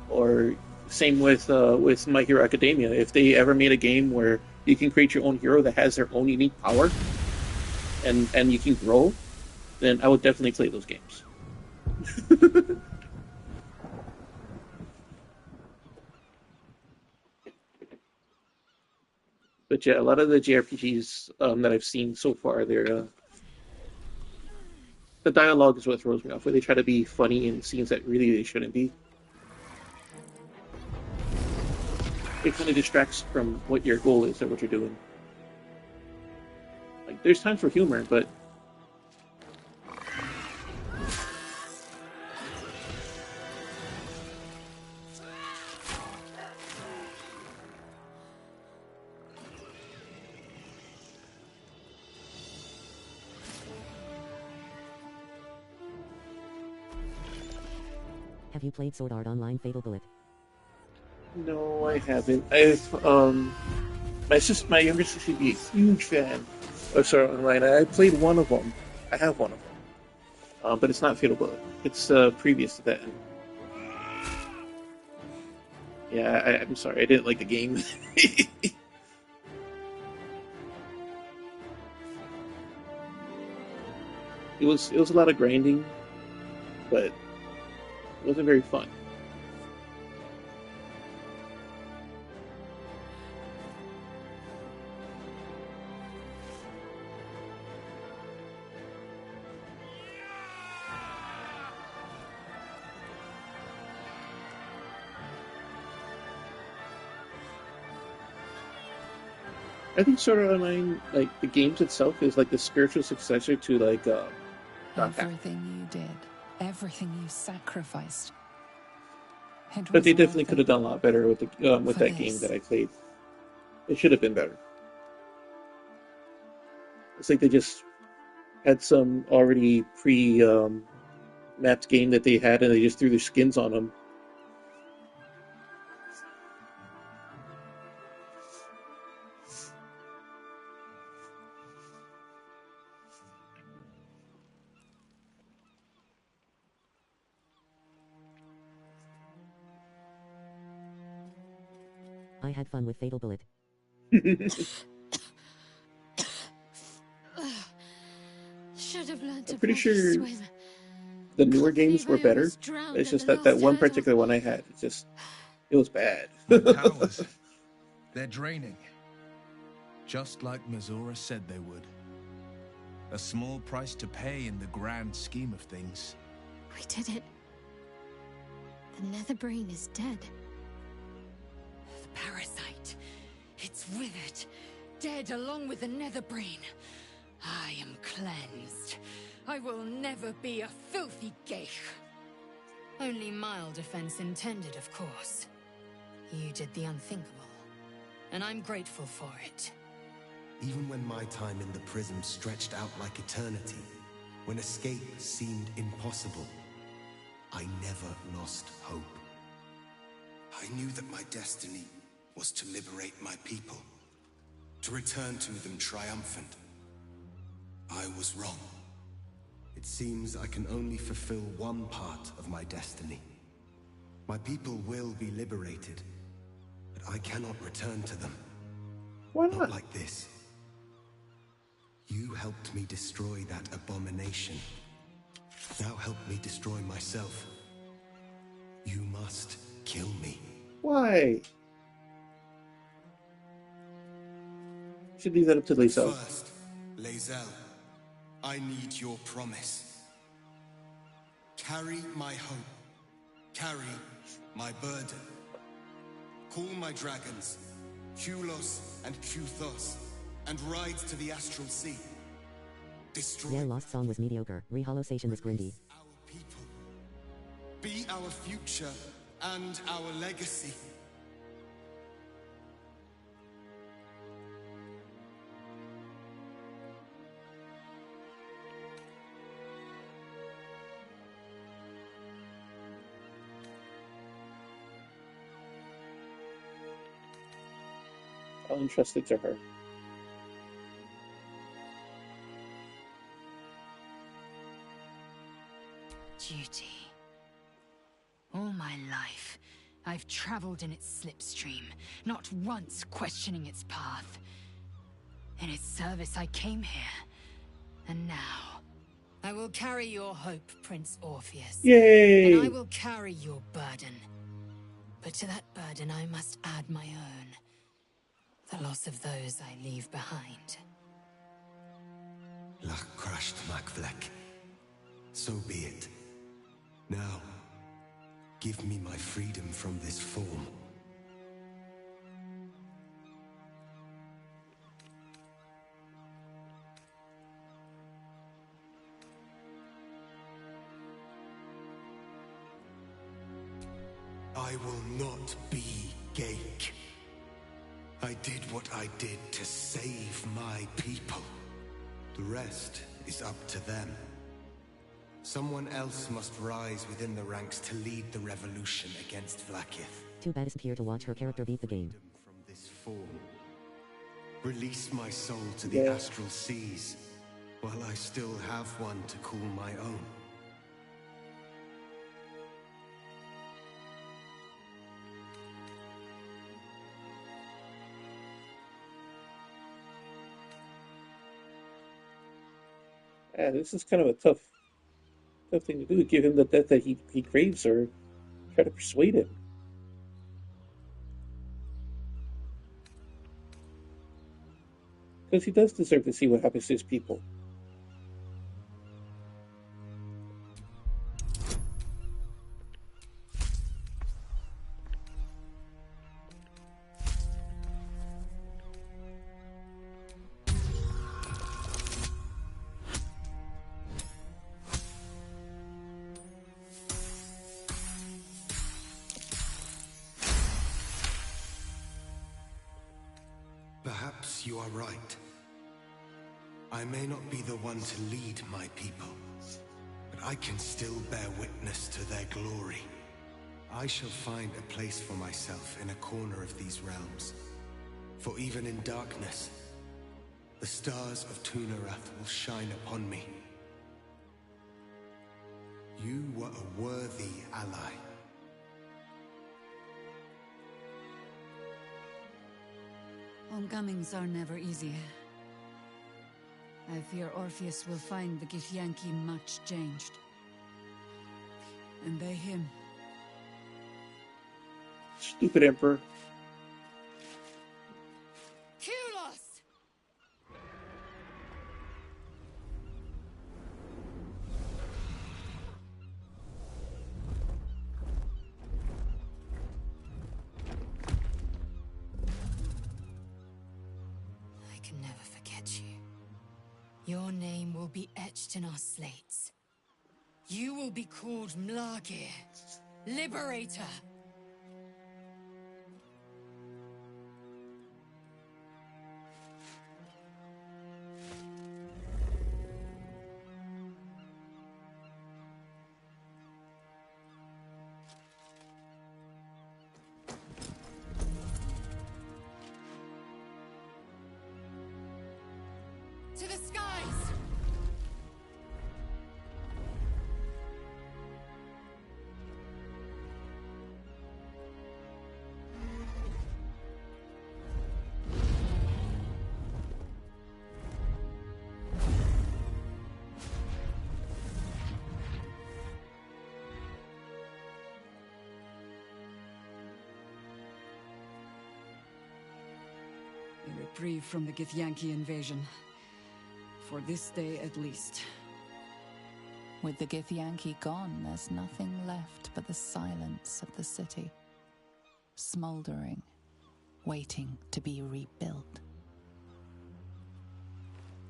Or same with My Hero Academia. If they ever made a game where you can create your own hero that has their own unique power, and you can grow, then I would definitely play those games. But yeah, a lot of the JRPGs that I've seen so far, they're the dialogue is what throws me off, where they try to be funny in scenes that really they shouldn't be. It kind of distracts from what your goal is or what you're doing. Like, there's time for humor, but Have you played Sword Art Online Fatal Bullet? no, I haven't. My younger sister would be a huge fan of Sword Art Online. I played one of them. I have one of them. But it's not Fatal Bullet. It's previous to that. Yeah, I'm sorry. I didn't like the game. It was a lot of grinding, but it wasn't very fun. I think Sword Art Online, like the games itself, is like the spiritual successor to like Everything you did, everything you sacrificed. But they definitely could have done a lot better with the with that game that I played. It should have been better. It's like they just had some already mapped game that they had, and they just threw their skins on them. I had fun with Fatal Bullet. Should have learned to I'm pretty sure swim. the newer games were better. It's just that one particular one I had, it was bad. Powers. They're draining. Just like Mazora said they would. A small price to pay in the grand scheme of things. We did it. The Netherbrain is dead. The parasite. It's with it. Dead along with the Netherbrain. I am cleansed. I will never be a filthy geich. Only mild offense intended, of course. You did the unthinkable, and I'm grateful for it. Even when my time in the prism stretched out like eternity, when escape seemed impossible, I never lost hope. I knew that my destiny was to liberate my people, to return to them triumphant. I was wrong. It seems I can only fulfill one part of my destiny. My people will be liberated, but I cannot return to them. Why not? Not like this. You helped me destroy that abomination. Now help me destroy myself. You must kill me. Why? Should leave that up to Lae'zel. First, Lae'zel, I need your promise. Carry my hope. Carry my burden. Call my dragons, Kulos and Kuthos, and ride to the Astral Sea. Destroy Their lost song was mediocre. Reholosation was grindy. our people. Be our future and our legacy. I'll entrust it to her. Duty. All my life, I've traveled in its slipstream, not once questioning its path. In its service I came here, and now I will carry your hope, Prince Orpheus. Yay! And I will carry your burden. But to that burden I must add my own. The loss of those I leave behind. Lach crashed Macvlek. So be it. Now, give me my freedom from this form. I will not be Geik. I did what I did to save my people. The rest is up to them. Someone else must rise within the ranks to lead the revolution against Vlakith. Too bad isn't here to watch her character beat the game. From this form. Release my soul to the astral seas, while I still have one to call my own. Yeah, this is kind of a tough thing to do. Give him the death that he craves, or try to persuade him. Because he does deserve to see what happens to his people. Perhaps you are right. I may not be the one to lead my people, but I can still bear witness to their glory. I shall find a place for myself in a corner of these realms. For even in darkness, the stars of Tunarath will shine upon me. You were a worthy ally. Homecomings are never easy. I fear Orpheus will find the Githyanki much changed. And they him. Stupid Emperor. Kulos! I can never forget you. Your name will be etched in our slates. You will be called Mlagir, Liberator. To the skies! A reprieve from the Githyanki invasion. For this day at least. With the Githyanki gone, there's nothing left but the silence of the city. Smoldering, waiting to be rebuilt.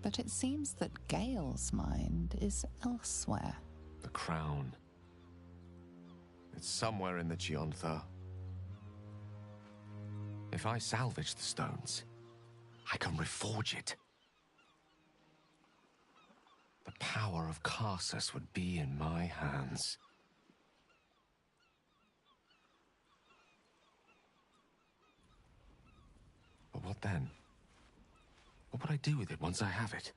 But it seems that Gale's mind is elsewhere. The crown. It's somewhere in the Gionthar. If I salvage the stones, I can reforge it. The power of Karsus would be in my hands. But what then? What would I do with it once I have it?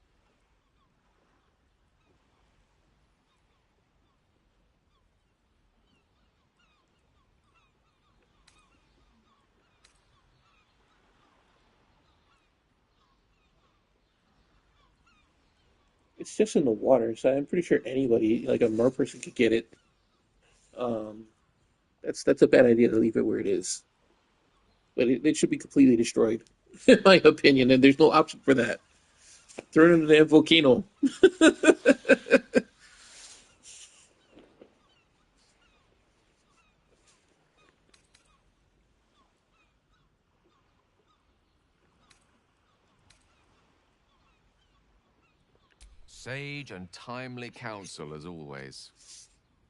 It's just in the water, so I'm pretty sure anybody, like a mer person, could get it. That's a bad idea to leave it where it is. But it should be completely destroyed, in my opinion, and there's no option for that. Throw it in the damn volcano. Sage and timely counsel as always,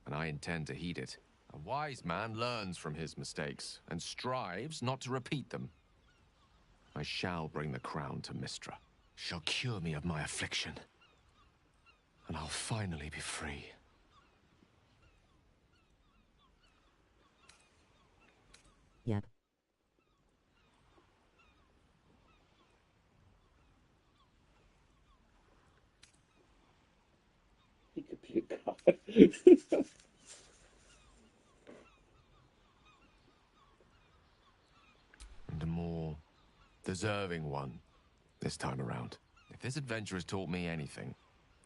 and I intend to heed it. A wise man learns from his mistakes and strives not to repeat them. I shall bring the crown to Mystra. She'll cure me of my affliction, and I'll finally be free. Yep. He could be a god. And a more deserving one this time around. If this adventure has taught me anything,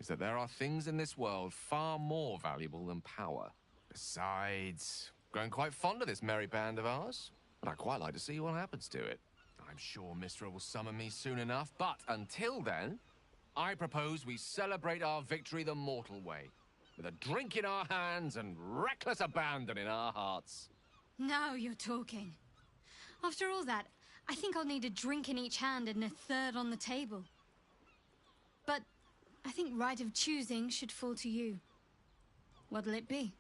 is that there are things in this world far more valuable than power. Besides, growing quite fond of this merry band of ours, and I'd quite like to see what happens to it. I'm sure Mystra will summon me soon enough, but until then, I propose we celebrate our victory the mortal way, with a drink in our hands and reckless abandon in our hearts. Now you're talking. After all that, I think I'll need a drink in each hand and a third on the table. But I think right of choosing should fall to you. What'll it be?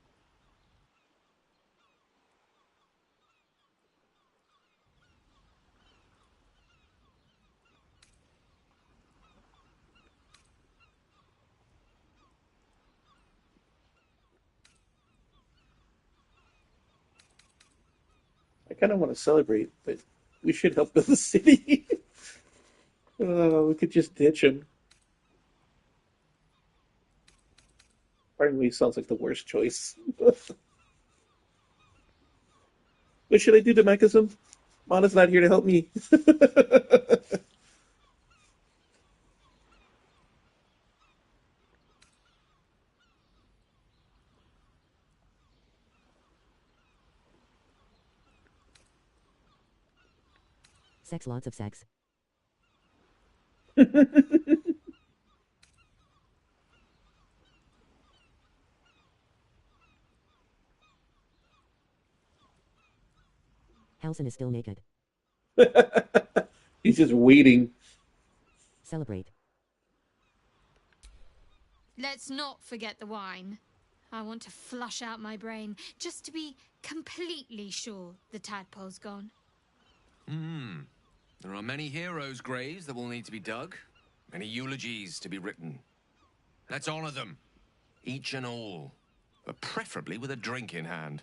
I kind of want to celebrate, but we should help build the city. We could just ditch him. Pardon me, sounds like the worst choice. What should I do to Mechism? Mana's not here to help me. Sex, lots of sex. Halsin is still naked. He's just waiting. Celebrate. let's not forget the wine. I want to flush out my brain, just to be completely sure the tadpole's gone. There are many heroes' graves that will need to be dug, many eulogies to be written. Let's honor them, each and all, but preferably with a drink in hand.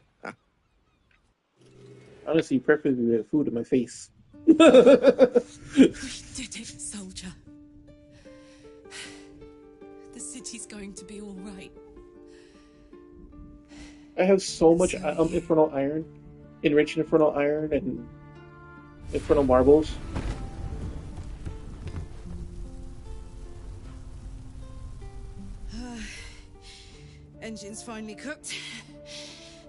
Honestly, preferably with food in my face. We did it, soldier. The city's going to be all right. I have so much infernal iron, enriched infernal iron, and infernal marbles. Engine's finally cooked.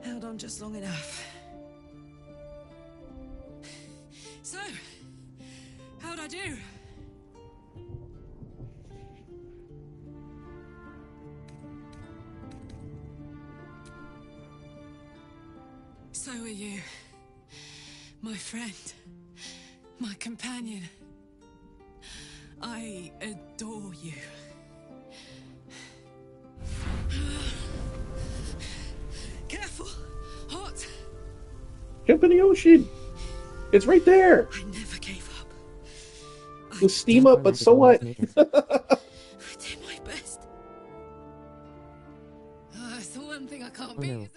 Held on just long enough. So, how'd I do? So are you. My friend. My companion. I adore you. Careful! Hot! Jump in the ocean! It's right there! I never gave up. With steam up, but so what? I did my best. It's the one thing I can't beat, isn't it?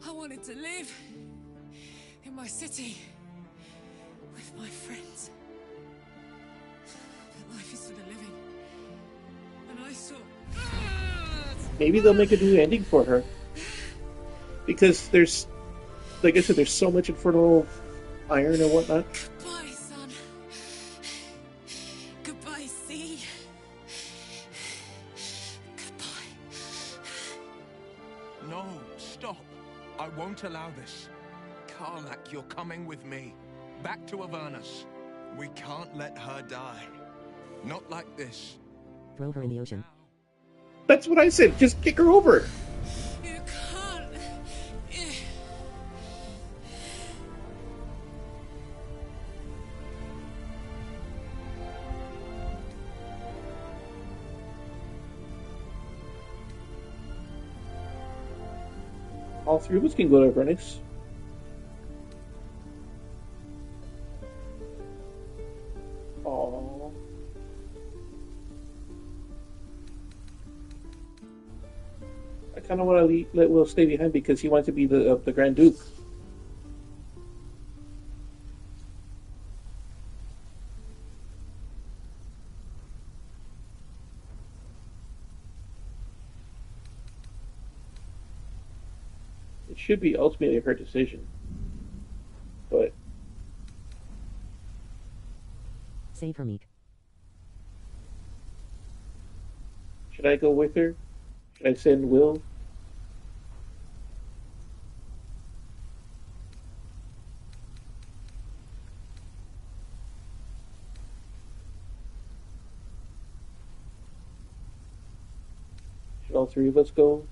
I wanted to live in my city with my friends. But life is for the living. And I saw... Maybe they'll make a new ending for her. Because there's, like I said, there's so much infernal iron and whatnot. Goodbye, son. Goodbye, sea. No, stop. I won't allow this. Karlach, you're coming with me. Back to Avernus. We can't let her die. Not like this. Throw her in the ocean. That's what I said. Just kick her over. You can't. All three of us can go to Avernus. Aww. I kind of want to let Will stay behind because he wants to be the Grand Duke. It should be ultimately her decision, but Save her, Meek. should I go with her? Should I send Will? Should all three of us go?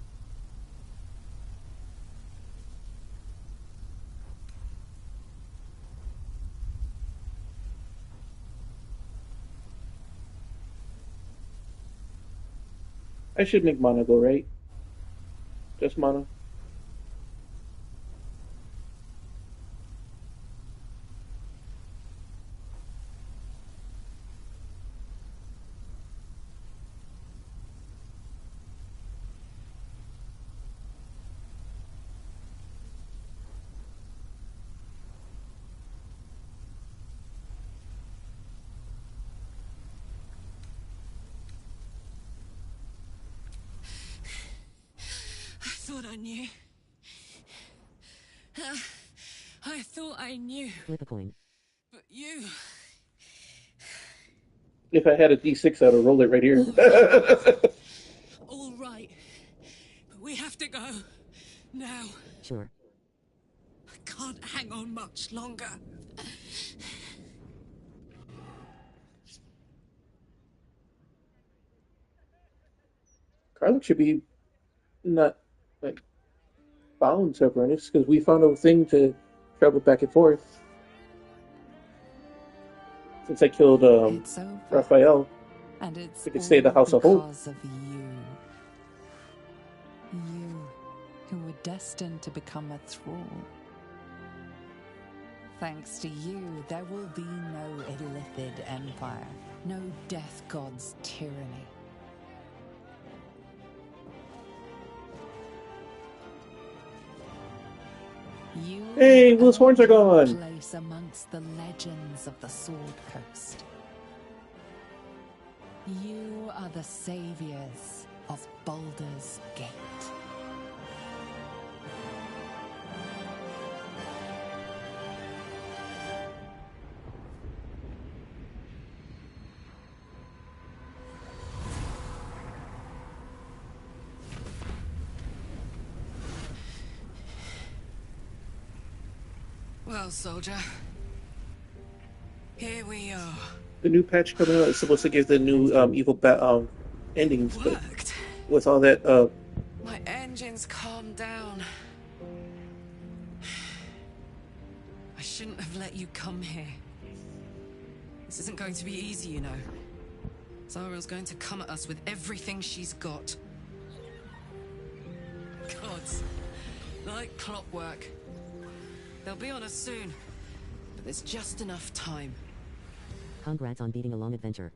I should make Mana go, right? Just Mana. I thought I knew. I thought I knew. Flip a coin. But you... If I had a D6, I would roll it right here. All right. But we have to go. Now. Sure. I can't hang on much longer. Karlach should be not like bound to Avernus because we found a thing to travel back and forth. Since I killed Raphael. And it's We could stay at the all House of Hope. because of you. You, who were destined to become a thrall. Thanks to you, there will be no Illithid Empire, no Death God's tyranny. You Hey, Will's horns are gone. place amongst the legends of the Sword Coast. You are the saviors of Baldur's Gate. Well, soldier, here we are. The new patch coming out is supposed to give the new evil endings, but with all that My engine's calmed down. I shouldn't have let you come here. This isn't going to be easy, you know. Zara's going to come at us with everything she's got. Gods, like clockwork. They'll be on us soon, but there's just enough time. Congrats on beating a long adventure.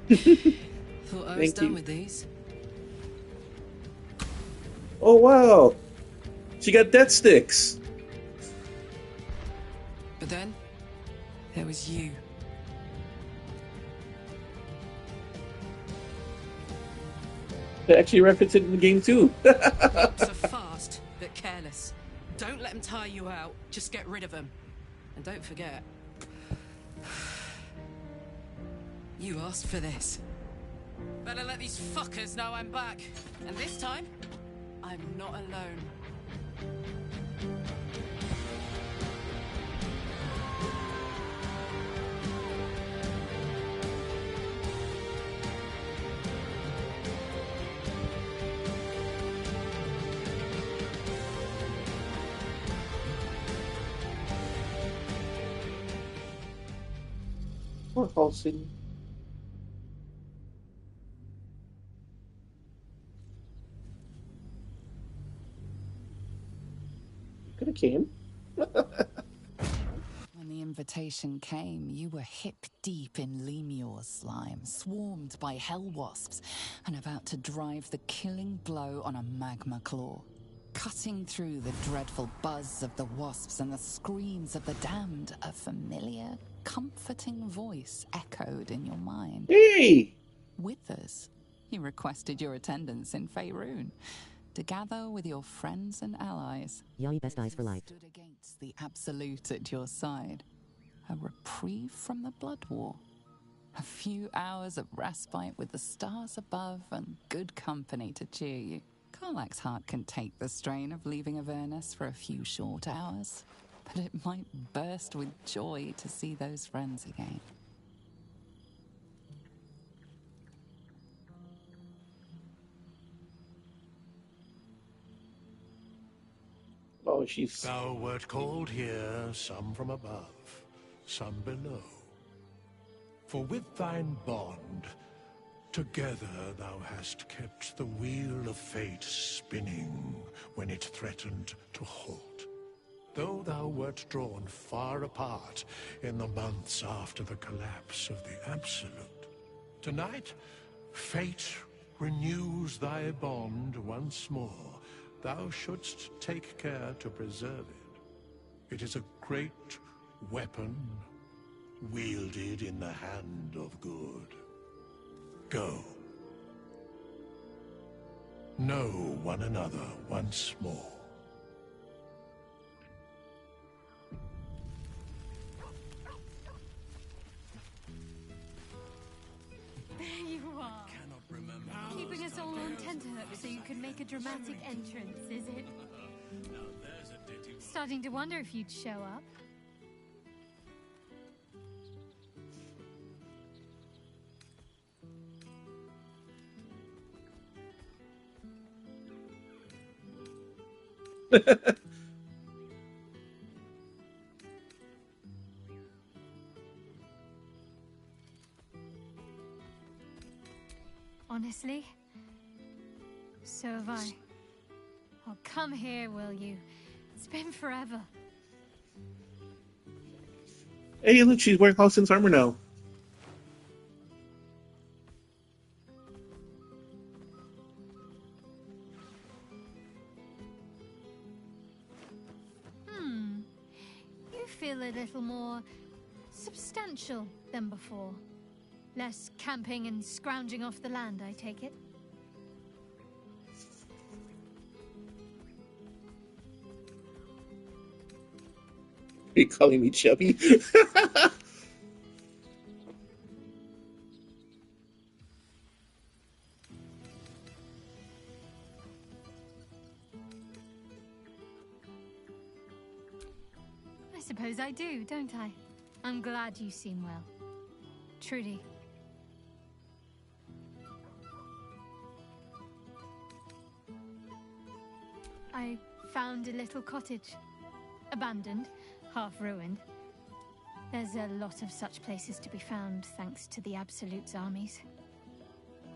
Thought I was done with these. oh wow, she got death sticks. But then, there was you. They actually referenced it in the game too. Orcs are fast, but careless. Don't let them tire you out. Just get rid of them. And don't forget, you asked for this. Better let these fuckers know I'm back. And this time, I'm not alone. Poor Halsey. Could have came. When the invitation came, you were hip deep in Lemur's slime, swarmed by hell wasps, and about to drive the killing blow on a magma claw. Cutting through the dreadful buzz of the wasps and the screams of the damned, a familiar, comforting voice echoed in your mind. Hey! Withers, he requested your attendance in Faerun to gather with your friends and allies. Yai best eyes for life. Stood against the absolute at your side. A reprieve from the blood war. A few hours of respite with the stars above and good company to cheer you. Karlach's heart can take the strain of leaving Avernus for a few short hours, but it might burst with joy to see those friends again. Oh, she's... Thou wert called here, some from above, some below. For with thine bond, together thou hast kept the wheel of fate spinning when it threatened to halt. Though thou wert drawn far apart in the months after the collapse of the Absolute, tonight, fate renews thy bond once more. Thou shouldst take care to preserve it. It is a great weapon, wielded in the hand of good. Go. Know one another once more. There you are. Keeping us all on tenterhooks so you can make a dramatic entrance, is it? Starting to wonder if you'd show up. honestly. So have I. Oh, come here, will you? It's been forever. Hey, look, she's wearing Halsin's armor now. You feel a little more substantial than before. Less camping and scrounging off the land, I take it? Are you calling me chubby? I suppose I do, don't I? I'm glad you seem well. Trudy. I found a little cottage. Abandoned, half ruined. There's a lot of such places to be found, thanks to the Absolute's armies.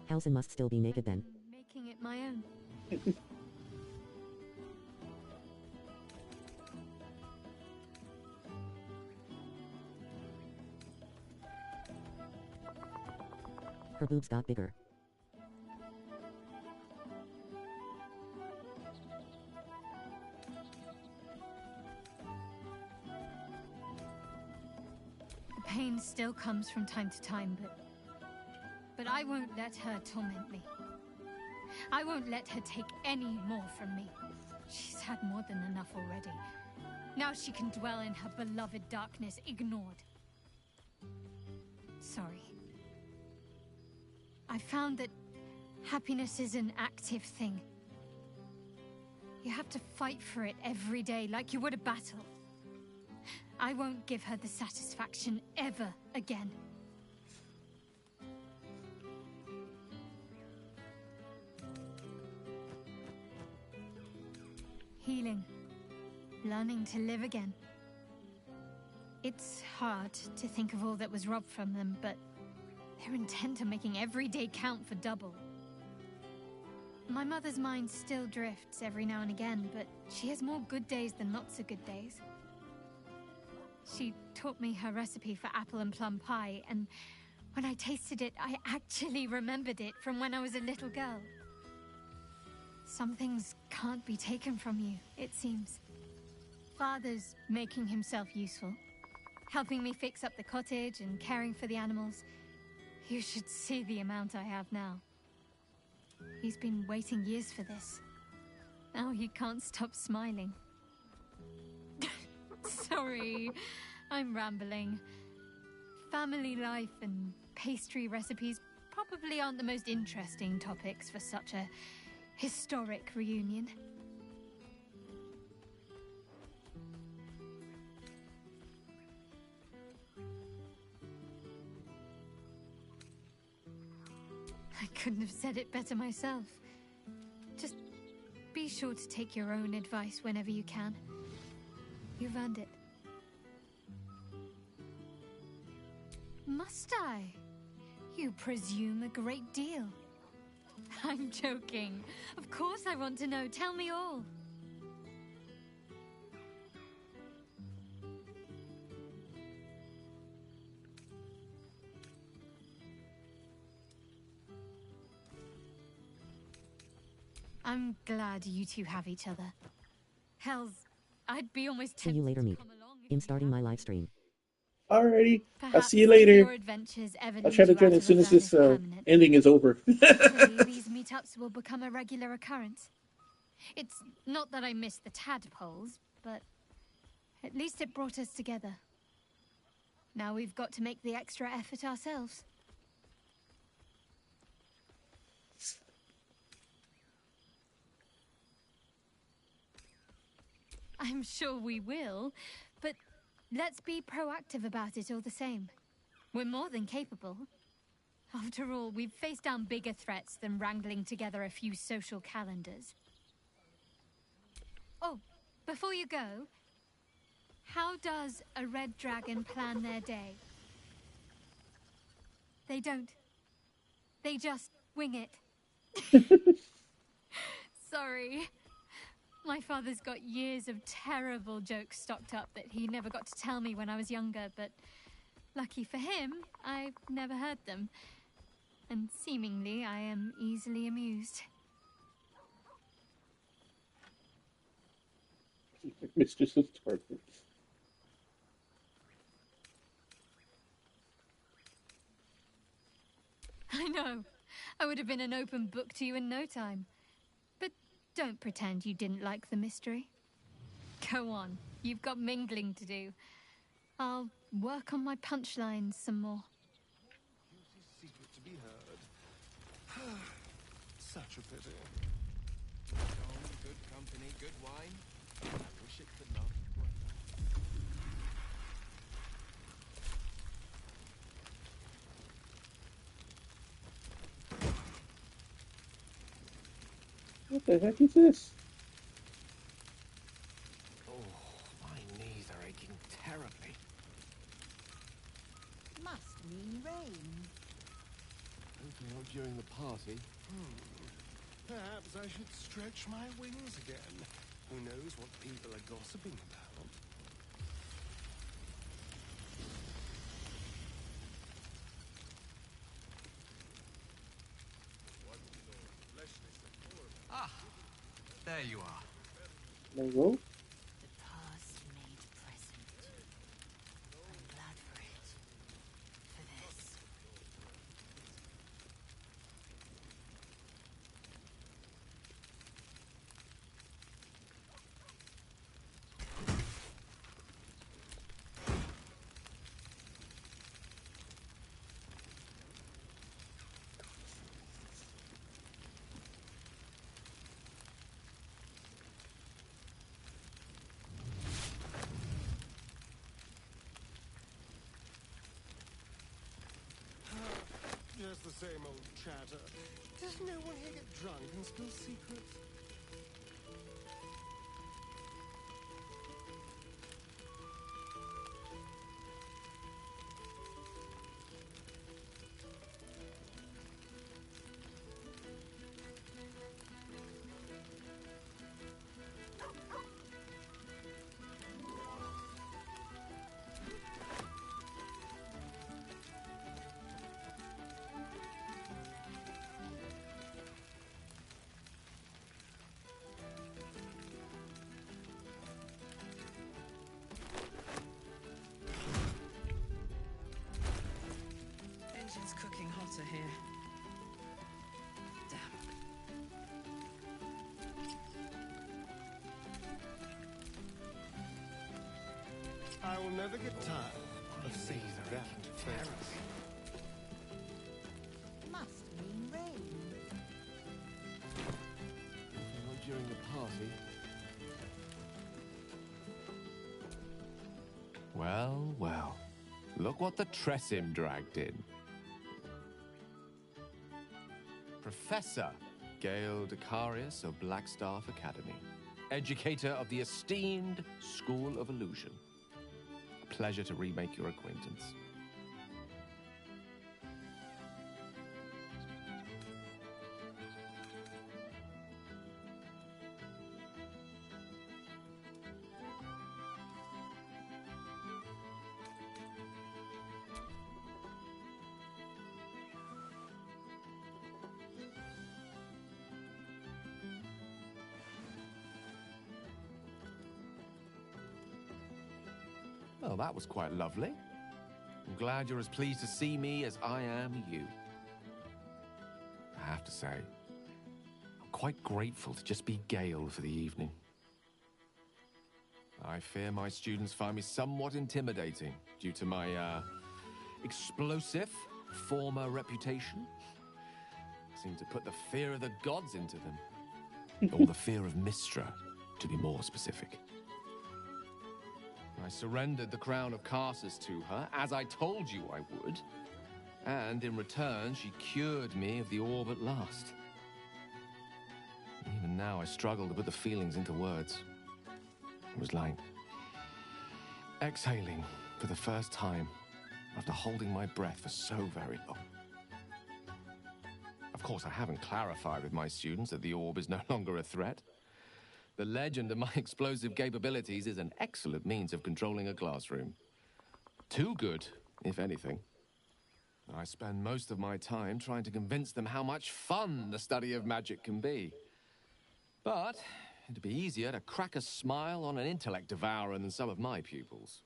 Halsin must still be naked then. Making it my own. Her boobs got bigger. The pain still comes from time to time, but I won't let her torment me. I won't let her take any more from me. She's had more than enough already. Now she can dwell in her beloved darkness, ignored. Sorry. I found that happiness is an active thing. You have to fight for it every day, like you would a battle. I won't give her the satisfaction ever again. Healing. Learning to live again. It's hard to think of all that was robbed from them, but they're intent on making every day count for double. My mother's mind still drifts every now and again, but she has more good days than not so good days. She taught me her recipe for apple and plum pie, and when I tasted it, I actually remembered it from when I was a little girl. Some things can't be taken from you, it seems. Father's making himself useful, helping me fix up the cottage and caring for the animals. You should see the amount I have now. He's been waiting years for this. Now he can't stop smiling. Sorry, I'm rambling. Family life and pastry recipes probably aren't the most interesting topics for such a historic reunion. I couldn't have said it better myself. Just be sure to take your own advice whenever you can. You've earned it. Must I? You presume a great deal. I'm joking. Of course I want to know. Tell me all. I'm glad you two have each other. Hells, I'd be almost See you later, meet. I'm starting my live stream. Alrighty, I'll see you Perhaps if later. your adventures ever I'll lead try to you join out as of soon as this Avernus permanent. ending is over. Hopefully, these meetups will become a regular occurrence. It's not that I miss the tadpoles, but at least it brought us together. Now we've got to make the extra effort ourselves. I'm sure we will, but let's be proactive about it all the same. We're more than capable. After all, we've faced down bigger threats than wrangling together a few social calendars. Oh, before you go, how does a red dragon plan their day? They don't. They just Wing it. Sorry. My father's got years of terrible jokes stocked up that he never got to tell me when I was younger, but lucky for him, I've never heard them. And seemingly, I am easily amused. Mistress of Tarkins. I know. I would have been an open book to you in no time. But don't pretend you didn't like the mystery. Go on. You've got mingling to do. I'll work on my punchlines some more. Secret to be heard. Such a pity. Good company, good wine. I wish it could not. What the heck is this? Oh, my knees are aching terribly. Must mean rain. Hopefully not during the party. Perhaps I should stretch my wings again. Who knows what people are gossiping about? Ah, there you are. There you go. The past made present. I'm glad for it. For this. Just the same old chatter. Does no one here get drunk and spill secrets? Engine's cooking hotter here. Damn. I will never get tired of seeing that face. Must mean rain. Not during the party. Well, well. Look what the Tressim dragged in. Professor Gale Decarius of Blackstaff Academy. Educator of the esteemed School of Illusion. A pleasure to remake your acquaintance. Well, that was quite lovely. I'm glad you're as pleased to see me as I am you. I have to say, I'm quite grateful to just be Gale for the evening. I fear my students find me somewhat intimidating due to my, explosive former reputation. I seem to put the fear of the gods into them. Or the fear of Mystra, to be more specific. I surrendered the crown of Carsus to her, as I told you I would. And in return, she cured me of the orb at last. Even now, I struggle to put the feelings into words. It was like exhaling for the first time after holding my breath for so very long. A Of course, I haven't clarified with my students that the orb is no longer a threat. The legend of my explosive capabilities is an excellent means of controlling a classroom. Too good, if anything. I spend most of my time trying to convince them how much fun the study of magic can be. But it'd be easier to crack a smile on an intellect devourer than some of my pupils.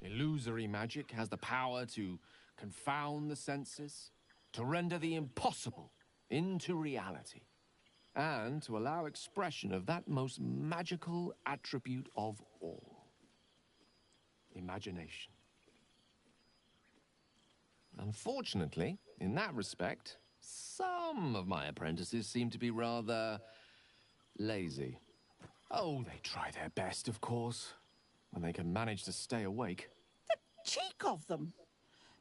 Illusory magic has the power to confound the senses, to render the impossible into reality, and to allow expression of that most magical attribute of all: imagination. Unfortunately, in that respect, some of my apprentices seem to be rather lazy. Oh, they try their best, of course, when they can manage to stay awake. Cheek of them.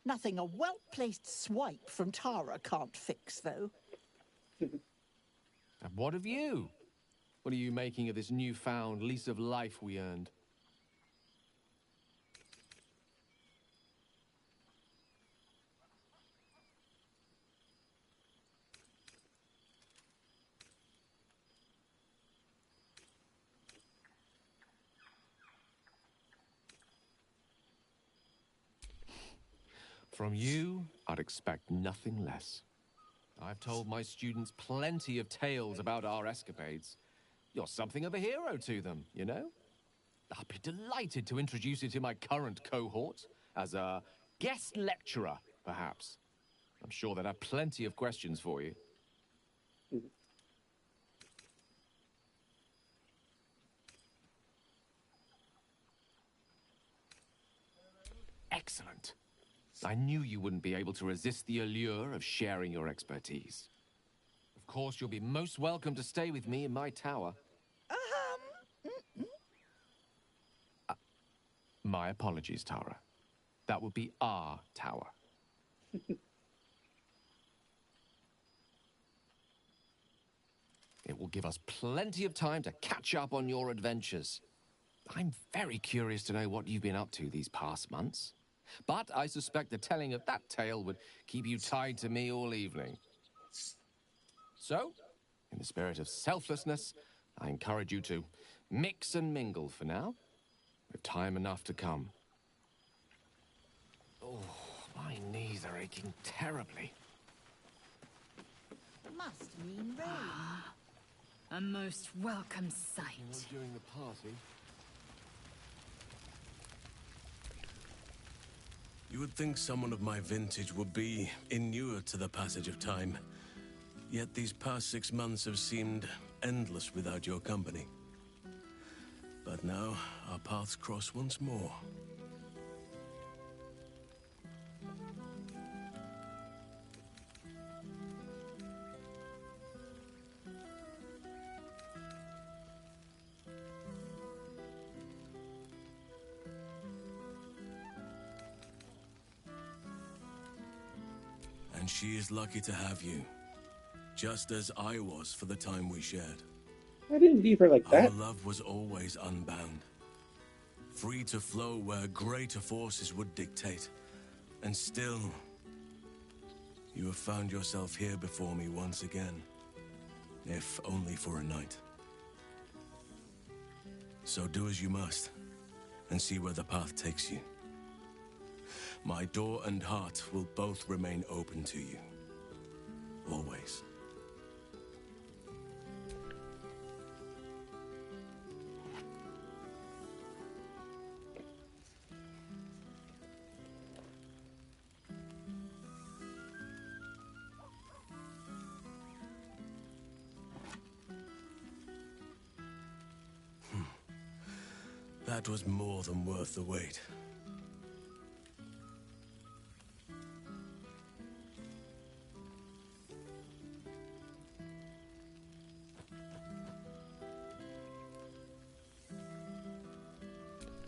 Nothing a well-placed swipe from Tara can't fix, though. And what of you? What are you making of this newfound lease of life we earned? From you, I'd expect nothing less. I've told my students plenty of tales about our escapades. You're something of a hero to them, you know? I'd be delighted to introduce you to my current cohort as a guest lecturer, perhaps. I'm sure they'd have plenty of questions for you. Excellent. I knew you wouldn't be able to resist the allure of sharing your expertise. Of course, you'll be most welcome to stay with me in my tower. My apologies, Tara. That would be our tower. It will give us plenty of time to catch up on your adventures. I'm very curious to know what you've been up to these past months. But I suspect the telling of that tale would keep you tied to me all evening. So, in the spirit of selflessness, I encourage you to mix and mingle for now, with time enough to come. Oh, my knees are aching terribly. Must mean rain. A most welcome sight. During the party. You would think someone of my vintage would be inured to the passage of time. Yet these past 6 months have seemed endless without your company. But now, our paths cross once more. And she is lucky to have you. Just as I was for the time we shared. I didn't leave her like that. Our love was always unbound. Free to flow where greater forces would dictate. And still, you have found yourself here before me once again. If only for a night. So do as you must, and see where the path takes you. My door and heart will both remain open to you. Always. That was more than worth the wait.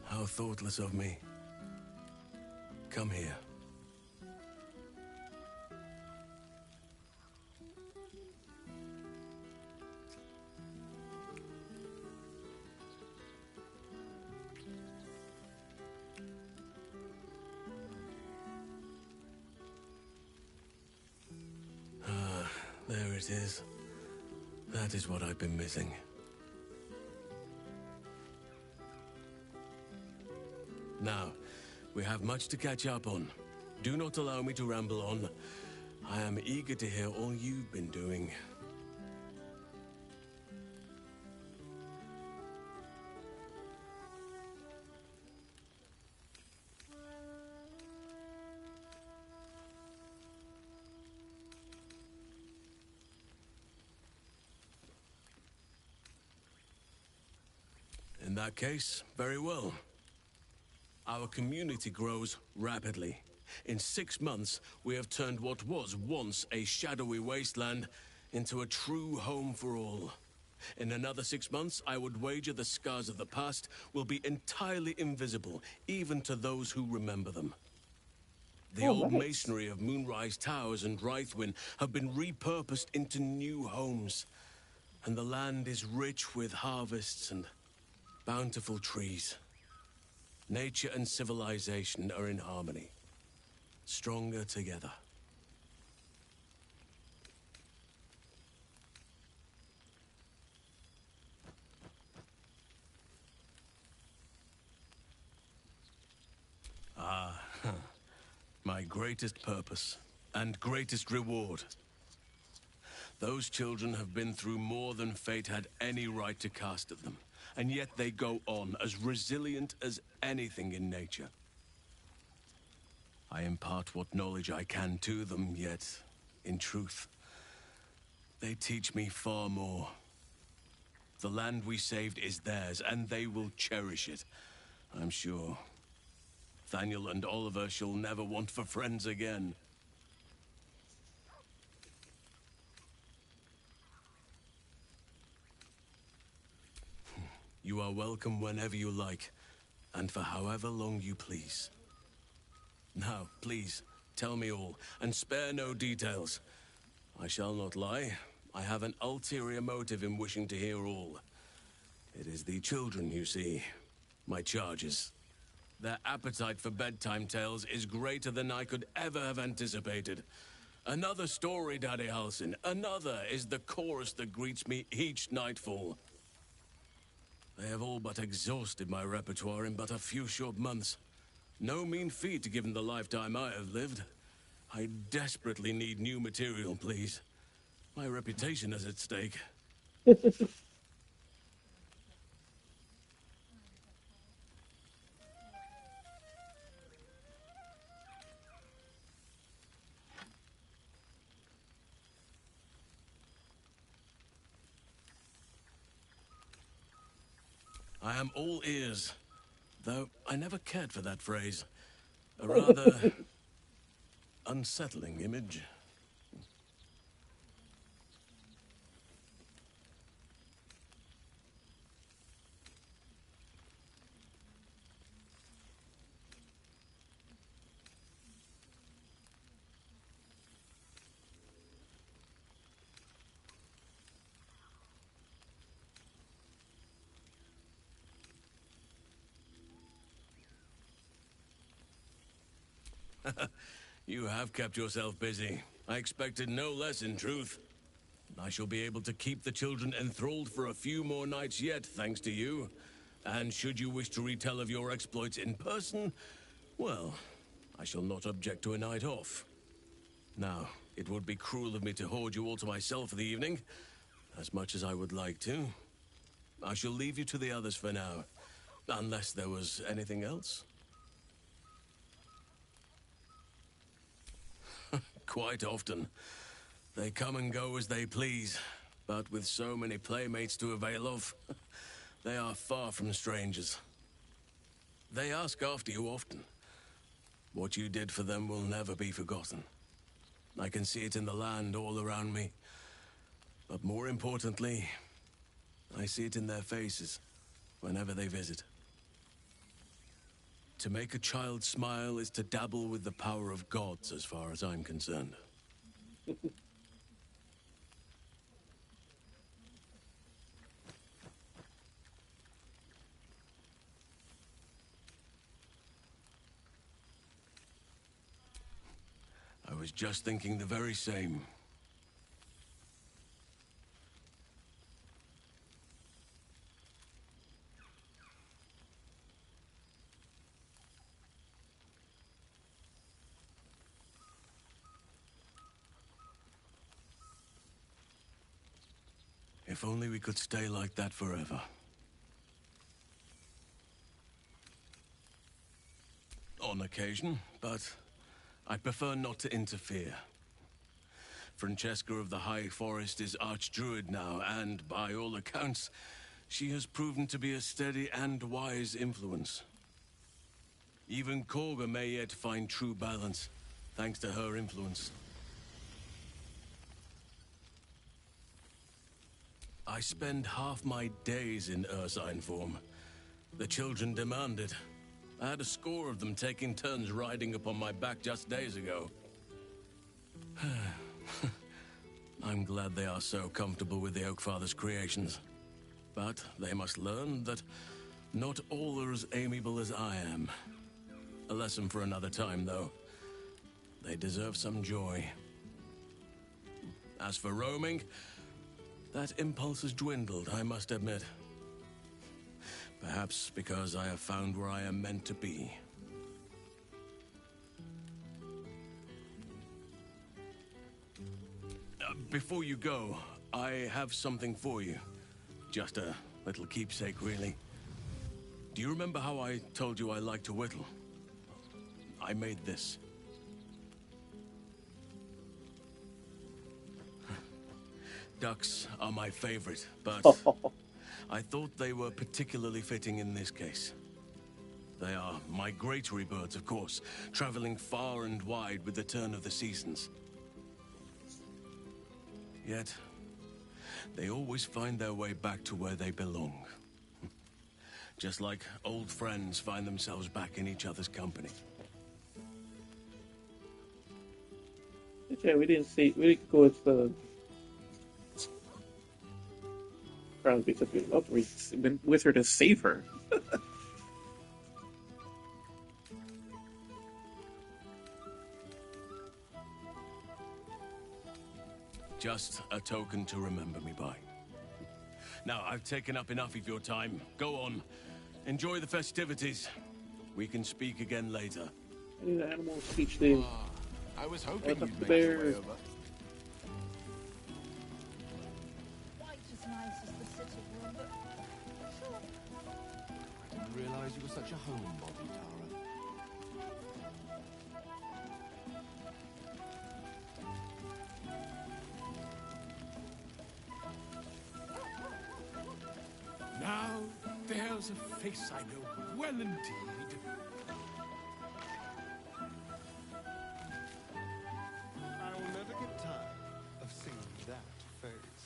How thoughtless of me. Come here. it is. That is what I've been missing. Now, we have much to catch up on. Do not allow me to ramble on. I am eager to hear all you've been doing. In that case, very well. Our community grows rapidly. In 6 months, we have turned what was once a shadowy wasteland into a true home for all. In another 6 months, I would wager the scars of the past will be entirely invisible, even to those who remember them. The old masonry of Moonrise Towers and Rythwin have been repurposed into new homes, and the land is rich with harvests and bountiful trees. Nature and civilization are in harmony, stronger together. Ah, my greatest purpose and greatest reward. Those children have been through more than fate had any right to cast at them, and yet they go on as resilient as anything in nature. I impart what knowledge I can to them, yet, in truth, they teach me far more. The land we saved is theirs, and they will cherish it, I'm sure. Thaniel and Oliver shall never want for friends again. You are welcome whenever you like, and for however long you please. Now, please, tell me all, and spare no details. I shall not lie. I have an ulterior motive in wishing to hear all. It is the children, you see, my charges. Their appetite for bedtime tales is greater than I could ever have anticipated. Another story, Daddy Halsin. Another is the chorus that greets me each nightfall. They have all but exhausted my repertoire in but a few short months. No mean feat given the lifetime I have lived. I desperately need new material, please. My reputation is at stake. I am all ears, though I never cared for that phrase. A rather unsettling image. You have kept yourself busy. I expected no less, in truth. I shall be able to keep the children enthralled for a few more nights yet, thanks to you. And should you wish to retell of your exploits in person, well, I shall not object to a night off. Now, it would be cruel of me to hoard you all to myself for the evening, as much as I would like to. I shall leave you to the others for now, unless there was anything else. Quite often. They come and go as they please, but with so many playmates to avail of, they are far from strangers. They ask after you often. What you did for them will never be forgotten. I can see it in the land all around me. But more importantly, I see it in their faces whenever they visit. To make a child smile is to dabble with the power of gods, as far as I'm concerned. I was just thinking the very same. If only we could stay like that forever. On occasion, but I prefer not to interfere. Francesca of the High Forest is Archdruid now, and by all accounts, she has proven to be a steady and wise influence. Even Korga may yet find true balance, thanks to her influence. I spend half my days in Ursine form. The children demand it. I had a score of them taking turns riding upon my back just days ago. I'm glad they are so comfortable with the Oakfather's creations. But they must learn that not all are as amiable as I am. A lesson for another time, though. They deserve some joy. As for roaming, that impulse has dwindled, I must admit. Perhaps because I have found where I am meant to be. Before you go, I have something for you. Just a little keepsake, really. Do you remember how I told you I like to whittle? I made this. Ducks are my favorite, but I thought they were particularly fitting in this case. They are migratory birds, of course, traveling far and wide with the turn of the seasons. Yet, they always find their way back to where they belong. Just like old friends find themselves back in each other's company. Yeah, we didn't go with the Crowns because we've been with her to save her. Just a token to remember me by. Now, I've taken up enough of your time. Go on. Enjoy the festivities. We can speak again later. I need an animal speech thing. I was hoping you'd make bear. your way over. Quite as nice as the sitting room, but sure. I didn't realize you were such a homebody, Tara. Now, there's a face I know well indeed. I will never get tired of seeing that face.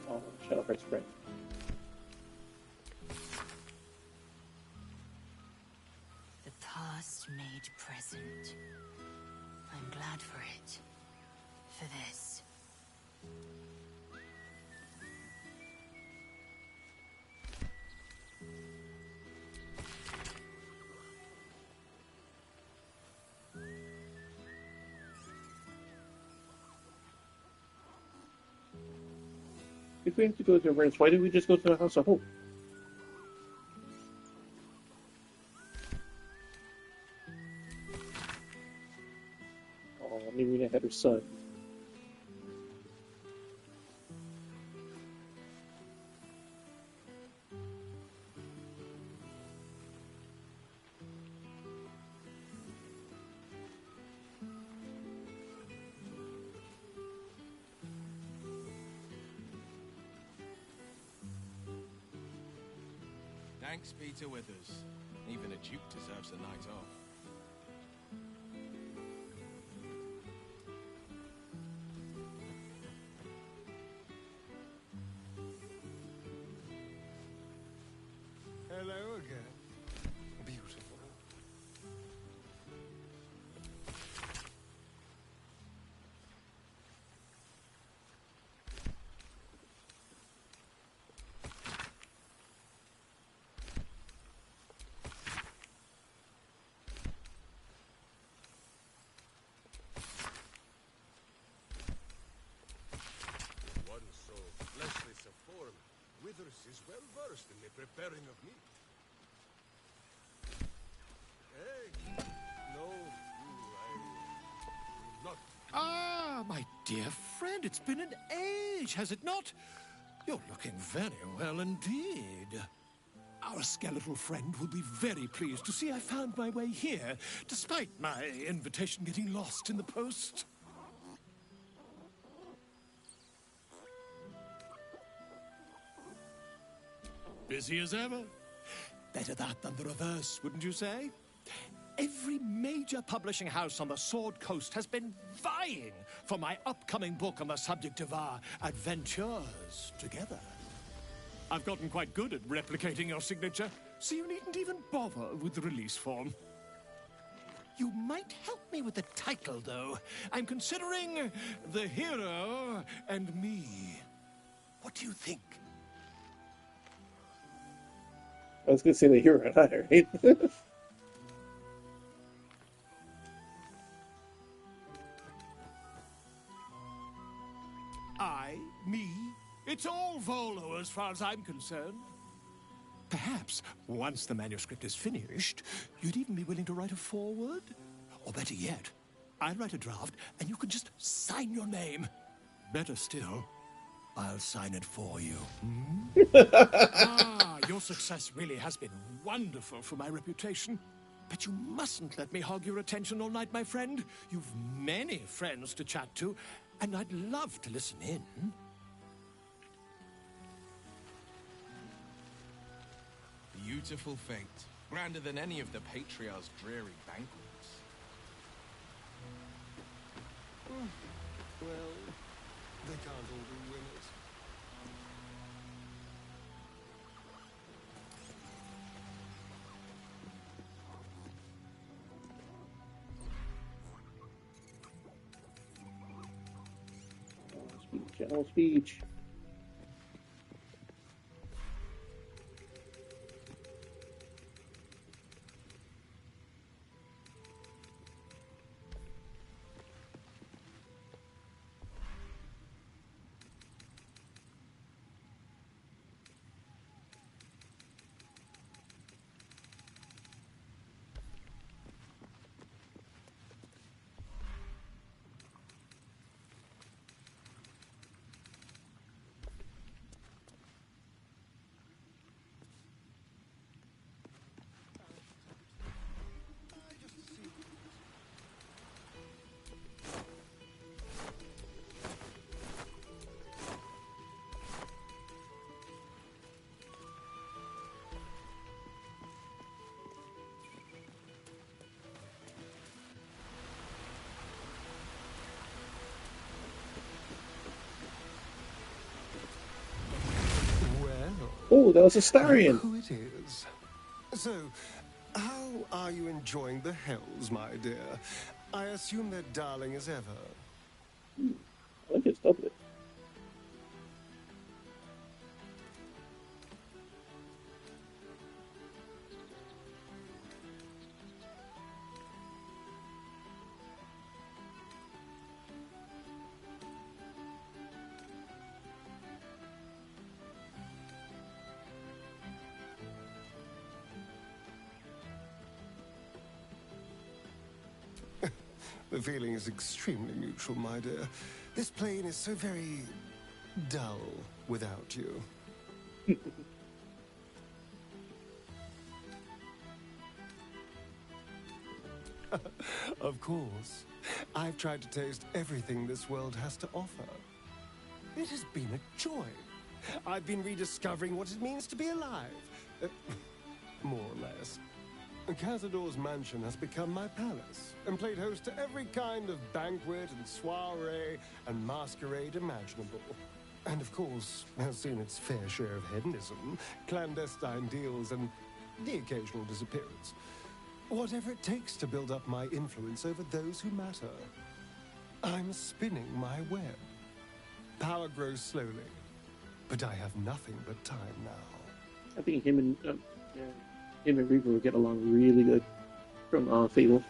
Oh, Shadowheart's friend. The past made present. I'm glad for it. For this. If we have to go to Avernus, why didn't we just go to the House of Hope? Oh, Mirina had her son. Thanks be to Withers. Even a duke deserves a night off. Hello. well versed in the preparing of meat. Hey, no, I'm not. Ah, my dear friend, it's been an age, has it not? You're looking very well indeed. Our skeletal friend will be very pleased to see I found my way here, despite my invitation getting lost in the post. Busy as ever. Better that than the reverse, wouldn't you say? Every major publishing house on the Sword Coast has been vying for my upcoming book on the subject of our adventures together. I've gotten quite good at replicating your signature, so you needn't even bother with the release form. You might help me with the title, though. I'm considering The Hero and Me. What do you think? I was going to say the hero and I, right? I, me, it's all Volo as far as I'm concerned. Perhaps, once the manuscript is finished, you'd even be willing to write a foreword? Or better yet, I'll write a draft and you can just sign your name. Better still, I'll sign it for you. Your success really has been wonderful for my reputation. But you mustn't let me hog your attention all night, my friend. You've many friends to chat to, and I'd love to listen in. Beautiful fate. Grander than any of the Patriarch's dreary banquets. Well, they can't all be winners. General speech. Oh, that was a Starion. Who it is. So, how are you enjoying the Hells, my dear? I assume they're darling as ever. I like his doublet. The feeling is extremely mutual, my dear. This plane is so very dull without you. Of course. I've tried to taste everything this world has to offer. It has been a joy. I've been rediscovering what it means to be alive. More or less. Cazador's mansion has become my palace, and played host to every kind of banquet and soiree and masquerade imaginable. And of course, has seen its fair share of hedonism, clandestine deals, and the occasional disappearance. Whatever it takes to build up my influence over those who matter. I'm spinning my web. Power grows slowly, but I have nothing but time now. I think him and Reaver would get along really good from Fable.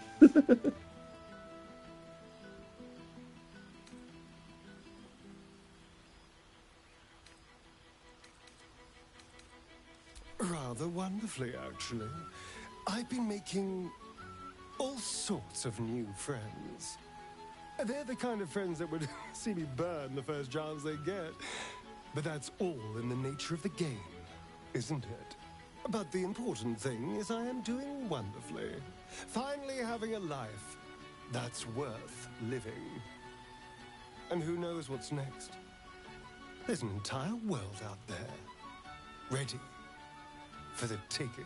rather wonderfully, actually. I've been making all sorts of new friends. They're the kind of friends that would see me burn the first chance they get. But that's all in the nature of the game, isn't it? But the important thing is I am doing wonderfully. Finally having a life that's worth living. And who knows what's next? There's an entire world out there, ready for the taking.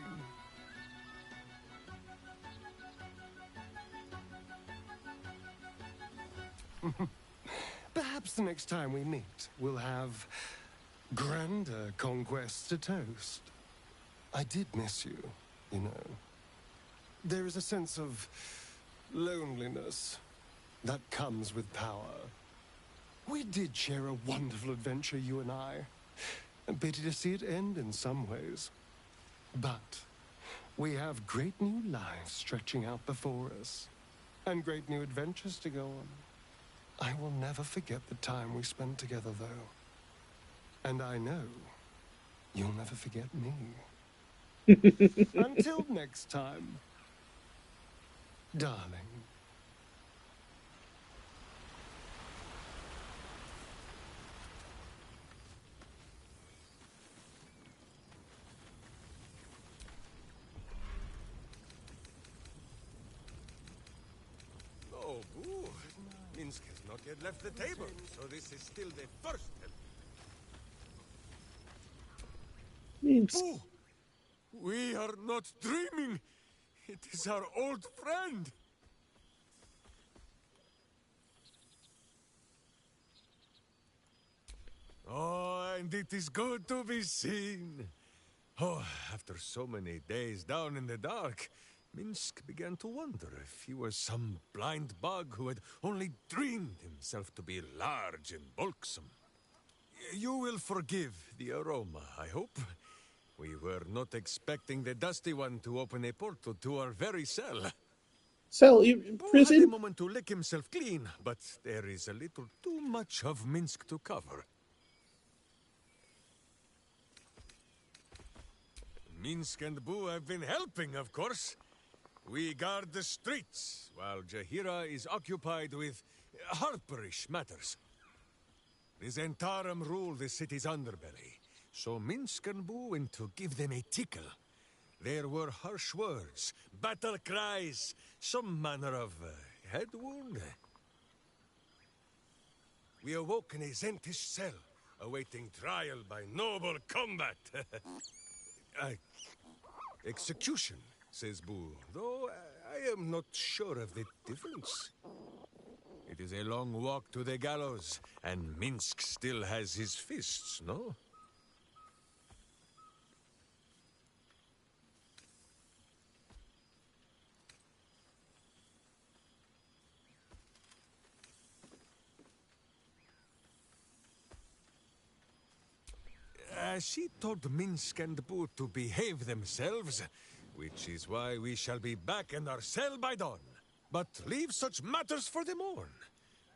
Perhaps the next time we meet, we'll have grander conquests to toast. I did miss you, you know. There is a sense of loneliness that comes with power. We did share a wonderful adventure, you and I. A pity to see it end in some ways. But we have great new lives stretching out before us, and great new adventures to go on. I will never forget the time we spent together, though. And I know you'll never forget me. Until next time, darling. Oh, boo. Minsk has not yet left the table, so this is still the first help. Minsk. Boo! We are not dreaming. It is our old friend. Oh, and it is good to be seen. Oh, after so many days down in the dark, Minsk began to wonder if he was some blind bug who had only dreamed himself to be large and bulksome. You will forgive the aroma, I hope. We were not expecting the Dusty One to open a portal to our very cell. Cell in Boo had a prison? moment to lick himself clean, but there is a little too much of Minsk to cover. Minsk and Boo have been helping, of course. We guard the streets, while Jahira is occupied with harperish matters. The Zentarum rule the city's underbelly, so Minsk and Boo went to give them a tickle. There were harsh words, battle cries, some manner of head wound. We awoke in a Zentish cell, awaiting trial by noble combat. Execution, says Boo, though I am not sure of the difference. It is a long walk to the gallows, and Minsk still has his fists, no? She told Minsk and Boo to behave themselves, which is why we shall be back in our cell by dawn. But leave such matters for the morn.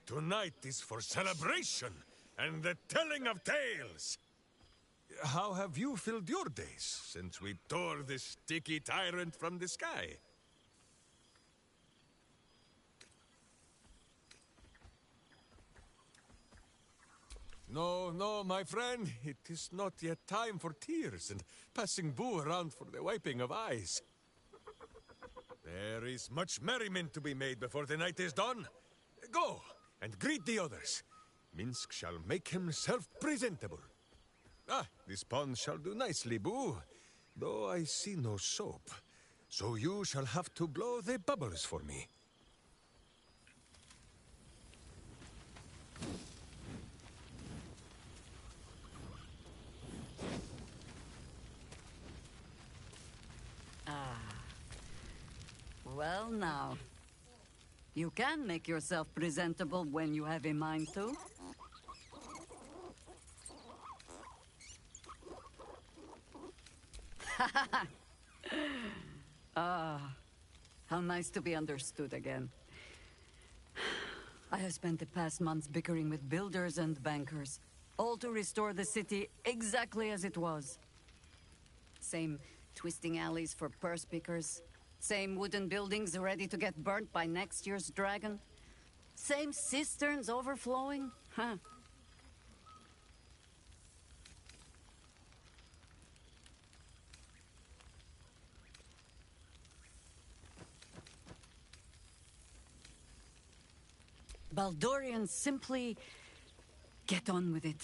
Tonight is for celebration and the telling of tales. How have you filled your days since we tore this sticky tyrant from the sky? No, no, my friend. It is not yet time for tears and passing Boo around for the wiping of eyes. There is much merriment to be made before the night is done. Go and greet the others. Minsk shall make himself presentable. Ah, this pond shall do nicely, Boo. Though I see no soap. So you shall have to blow the bubbles for me. Well now, you can make yourself presentable when you have a mind to. How nice to be understood again. I have spent the past months bickering with builders and bankers, all to restore the city exactly as it was. Same Twisting alleys for purse pickers. Same wooden buildings ready to get burnt by next year's dragon. Same cisterns overflowing. Huh. Baldurians simply get on with it.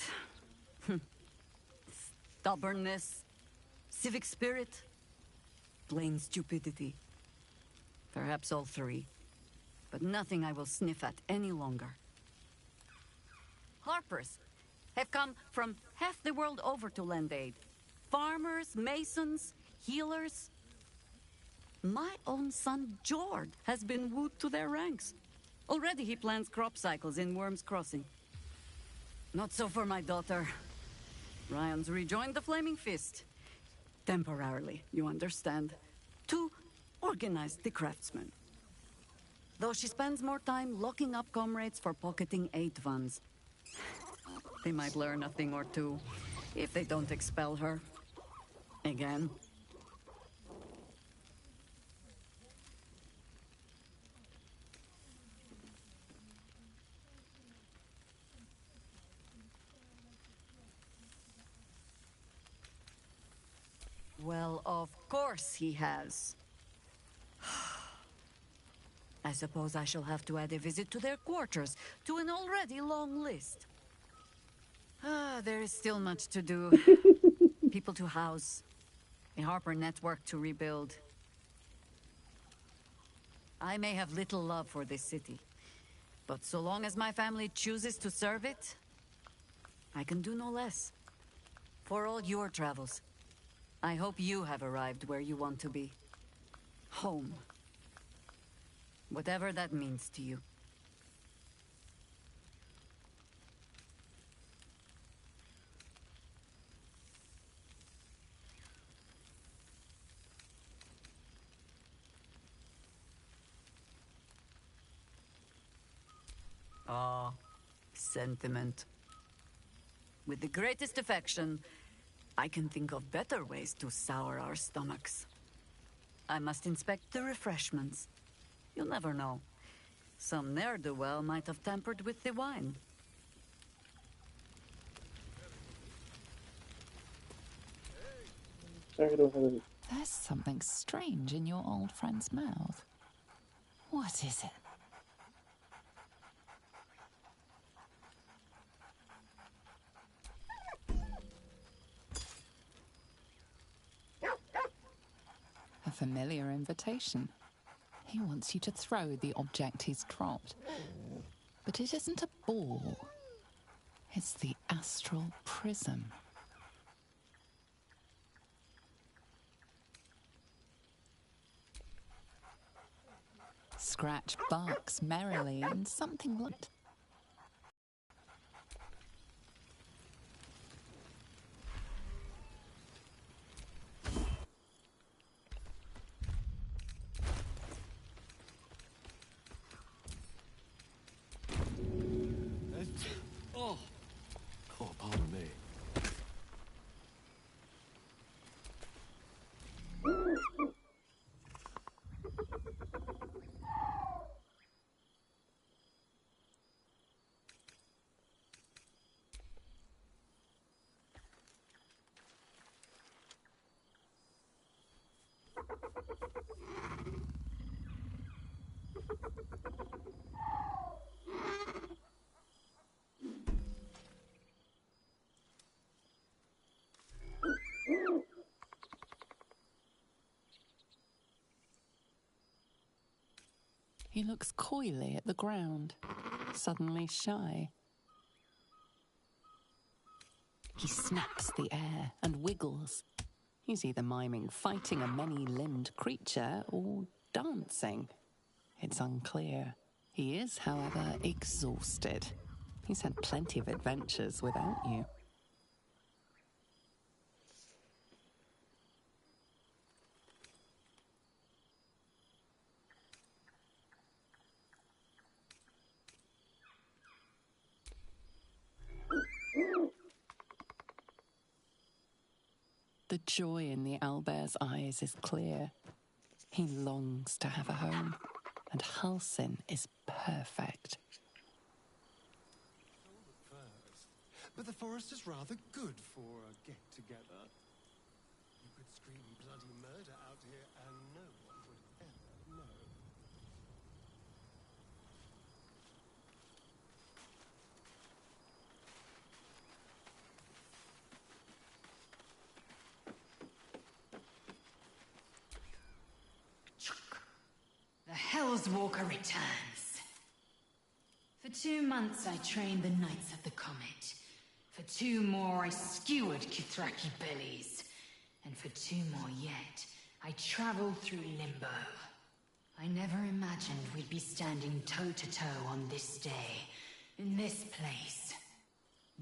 Stubbornness, civic spirit, plain stupidity. Perhaps all three, but nothing I will sniff at any longer. Harpers have come from half the world over to lend aid. Farmers, masons, healers. My own son, Jord, has been wooed to their ranks. Already he plans crop cycles in Worm's Crossing. Not so for my daughter. Ryan's rejoined the Flaming Fist. Temporarily, you understand. To organize the craftsmen. Though she spends more time locking up comrades for pocketing aid funds. They might learn a thing or two, if they don't expel her. Again. Well, of course he has. I suppose I shall have to add a visit to their quarters to an already long list. There is still much to do. People to house. A Harper network to rebuild. I may have little love for this city, but so long as my family chooses to serve it, I can do no less. For all your travels, I hope you have arrived where you want to be. Home. Whatever that means to you. Ah, sentiment. With the greatest affection, I can think of better ways to sour our stomachs. I must inspect the refreshments. You never know. Some ne'er-do-well might have tampered with the wine. Sorry, I don't have any. There's something strange in your old friend's mouth. What is it? A familiar invitation. He wants you to throw the object he's dropped. But it isn't a ball. It's the astral prism. Scratch barks merrily in something like... Oh, pardon me. He looks coyly at the ground, suddenly shy. He snaps the air and wiggles. He's either miming fighting a many-limbed creature or dancing. It's unclear. He is, however, exhausted. He's had plenty of adventures without you. The The joy in the owlbear's eyes is clear. He longs to have a home, and Halsin is perfect. But the forest is rather good for a get-together. You could scream bloody murder out here and no one would ever know. The Hell's Walker returns. For 2 months I trained the Knights of the Comet. For 2 more I skewered Kithraki bellies. And for 2 more yet, I traveled through Limbo. I never imagined we'd be standing toe-to-toe on this day, in this place.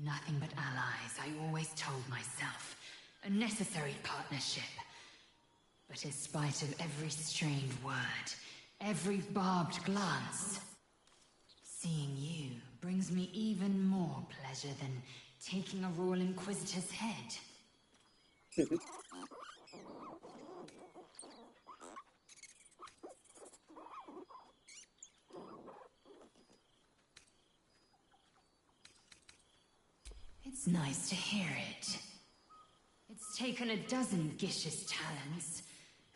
Nothing but allies, I always told myself. A necessary partnership. But in spite of every strained word, every barbed glance, seeing you brings me even more pleasure than taking a Royal Inquisitor's head. It's nice to hear it. It's taken a dozen Gish's talents,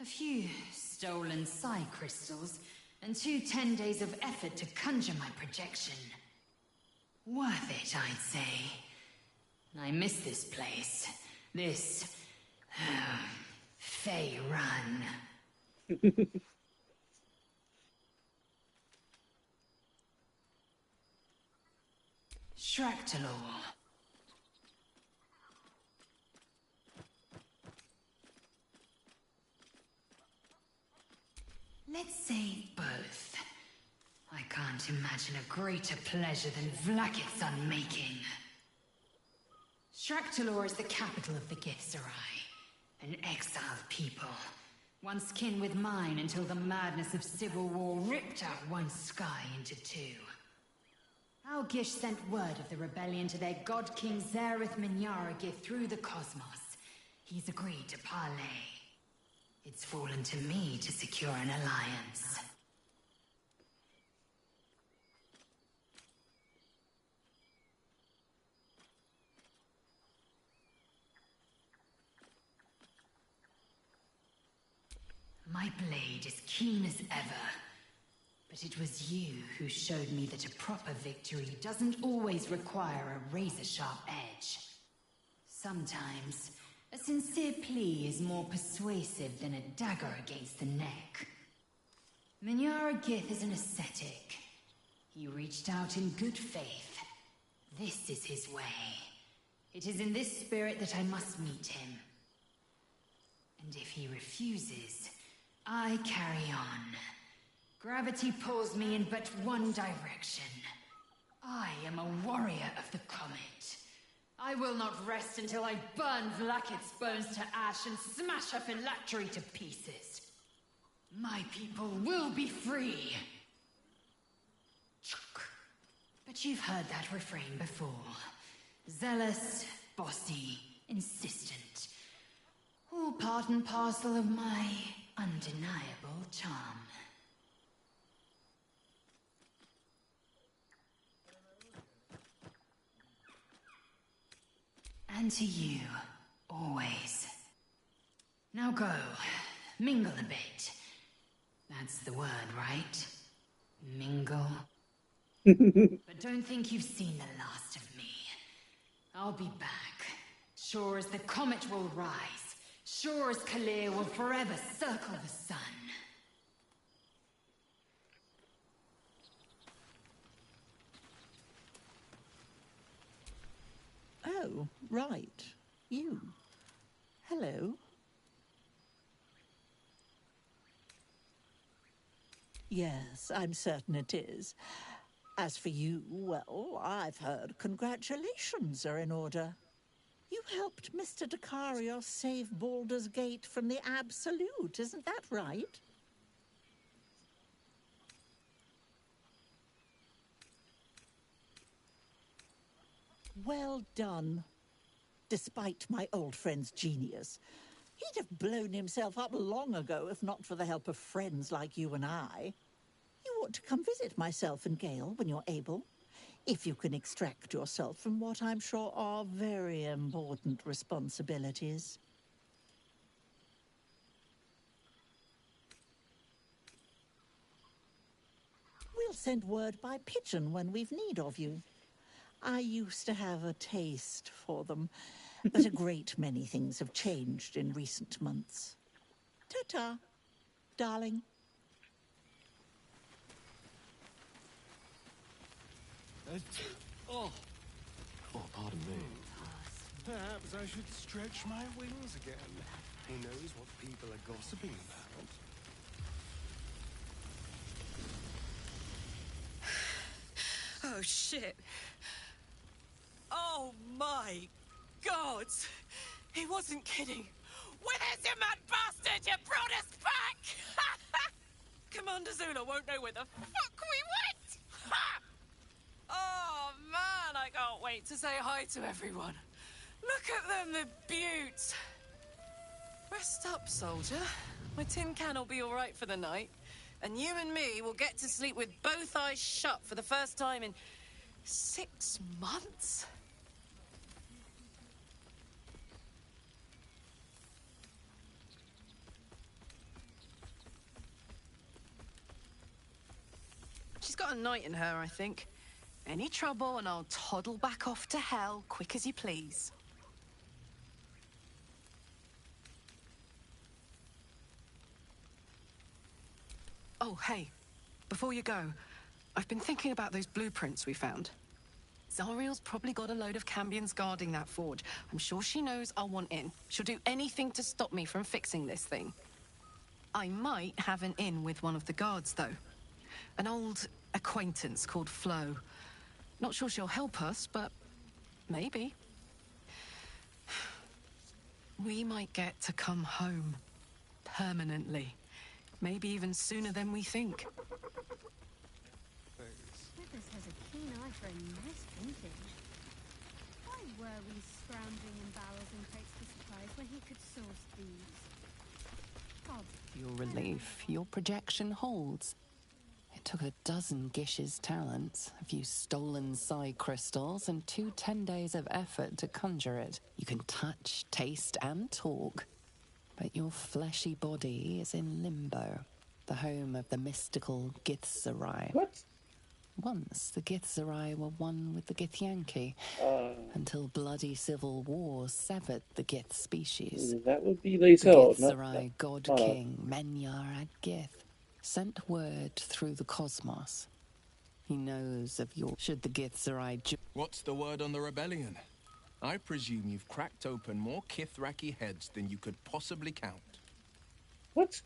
a few stolen psi crystals, and 2 10 days of effort to conjure my projection. Worth it, I'd say. I miss this place. This... Fey Run. Shractalor. Let's say both. I can't imagine a greater pleasure than Vlaakith's unmaking. Shractalor is the capital of the Githzerai, an exiled people, once kin with mine until the madness of civil war ripped out one sky into 2. Our Gish sent word of the rebellion to their god king Zareth Minyaragith through the cosmos. He's agreed to parley. It's fallen to me to secure an alliance. My blade is keen as ever, but it was you who showed me that a proper victory doesn't always require a razor-sharp edge. Sometimes, a sincere plea is more persuasive than a dagger against the neck. Minyaragith is an ascetic. He reached out in good faith. This is his way. It is in this spirit that I must meet him. And if he refuses, I carry on. Gravity pulls me in but one direction. I am a warrior of the comet. I will not rest until I burn Vlaakith's bones to ash and smash her phylactery to pieces. My people will be free. But you've heard that refrain before. Zealous, bossy, insistent. All part and parcel of my undeniable charm. And to you, always. Now go, mingle a bit. That's the word, right? Mingle. But don't think you've seen the last of me. I'll be back. Sure as the comet will rise. Sure as Kalir will forever circle the sun. Oh, right. You. Hello. Yes, I'm certain it is. As for you, well, I've heard congratulations are in order. You helped Mr. Dakarios save Baldur's Gate from the Absolute, isn't that right? Well done. Despite my old friend's genius. He'd have blown himself up long ago if not for the help of friends like you and I. You ought to come visit myself and Gale when you're able, if you can extract yourself from what I'm sure are very important responsibilities. We'll send word by pigeon when we've need of you. I used to have a taste for them, but a great many things have changed in recent months. Ta-ta, darling. Oh, pardon me. Perhaps I should stretch my wings again. Who knows what people are gossiping about? Oh, shit. Oh, my God. He wasn't kidding. Where's your mad bastard? You brought us back! Commander Zula won't know where the fuck we went! Ha! Oh, man, I can't wait to say hi to everyone. Look at them, the beauts. Rest up, soldier. My tin can will be all right for the night. And you and me will get to sleep with both eyes shut for the first time in 6 months? She's got a night in her, I think. Any trouble and I'll toddle back off to hell quick as you please. Oh, hey. Before you go, I've been thinking about those blueprints we found. Zariel's probably got a load of Cambions guarding that forge. I'm sure she knows I'll want in. She'll do anything to stop me from fixing this thing. I might have an in with one of the guards, though. An old acquaintance called Flo. Not sure she'll help us, but maybe. We might get to come home. Permanently. Maybe even sooner than we think. Smithers has a keen eye for a nice vintage. Why were we scrounging in barrels and crates for supplies when he could source these? Odd. Your relief, your projection holds. It took a dozen Gish's talents, a few stolen psi crystals, and 2 10 days of effort to conjure it. You can touch, taste, and talk. But your fleshy body is in limbo, the home of the mystical Githzerai. What? Once, the Githzerai were one with the Githyanki, until bloody civil war severed the Gith species. That would be The Lae'zel, Githzerai God King Menyar Ad Gith sent word through the cosmos. He knows of your... Should the Githzerai... What's the word on the rebellion? I presume you've cracked open more Kithraki heads than you could possibly count. What?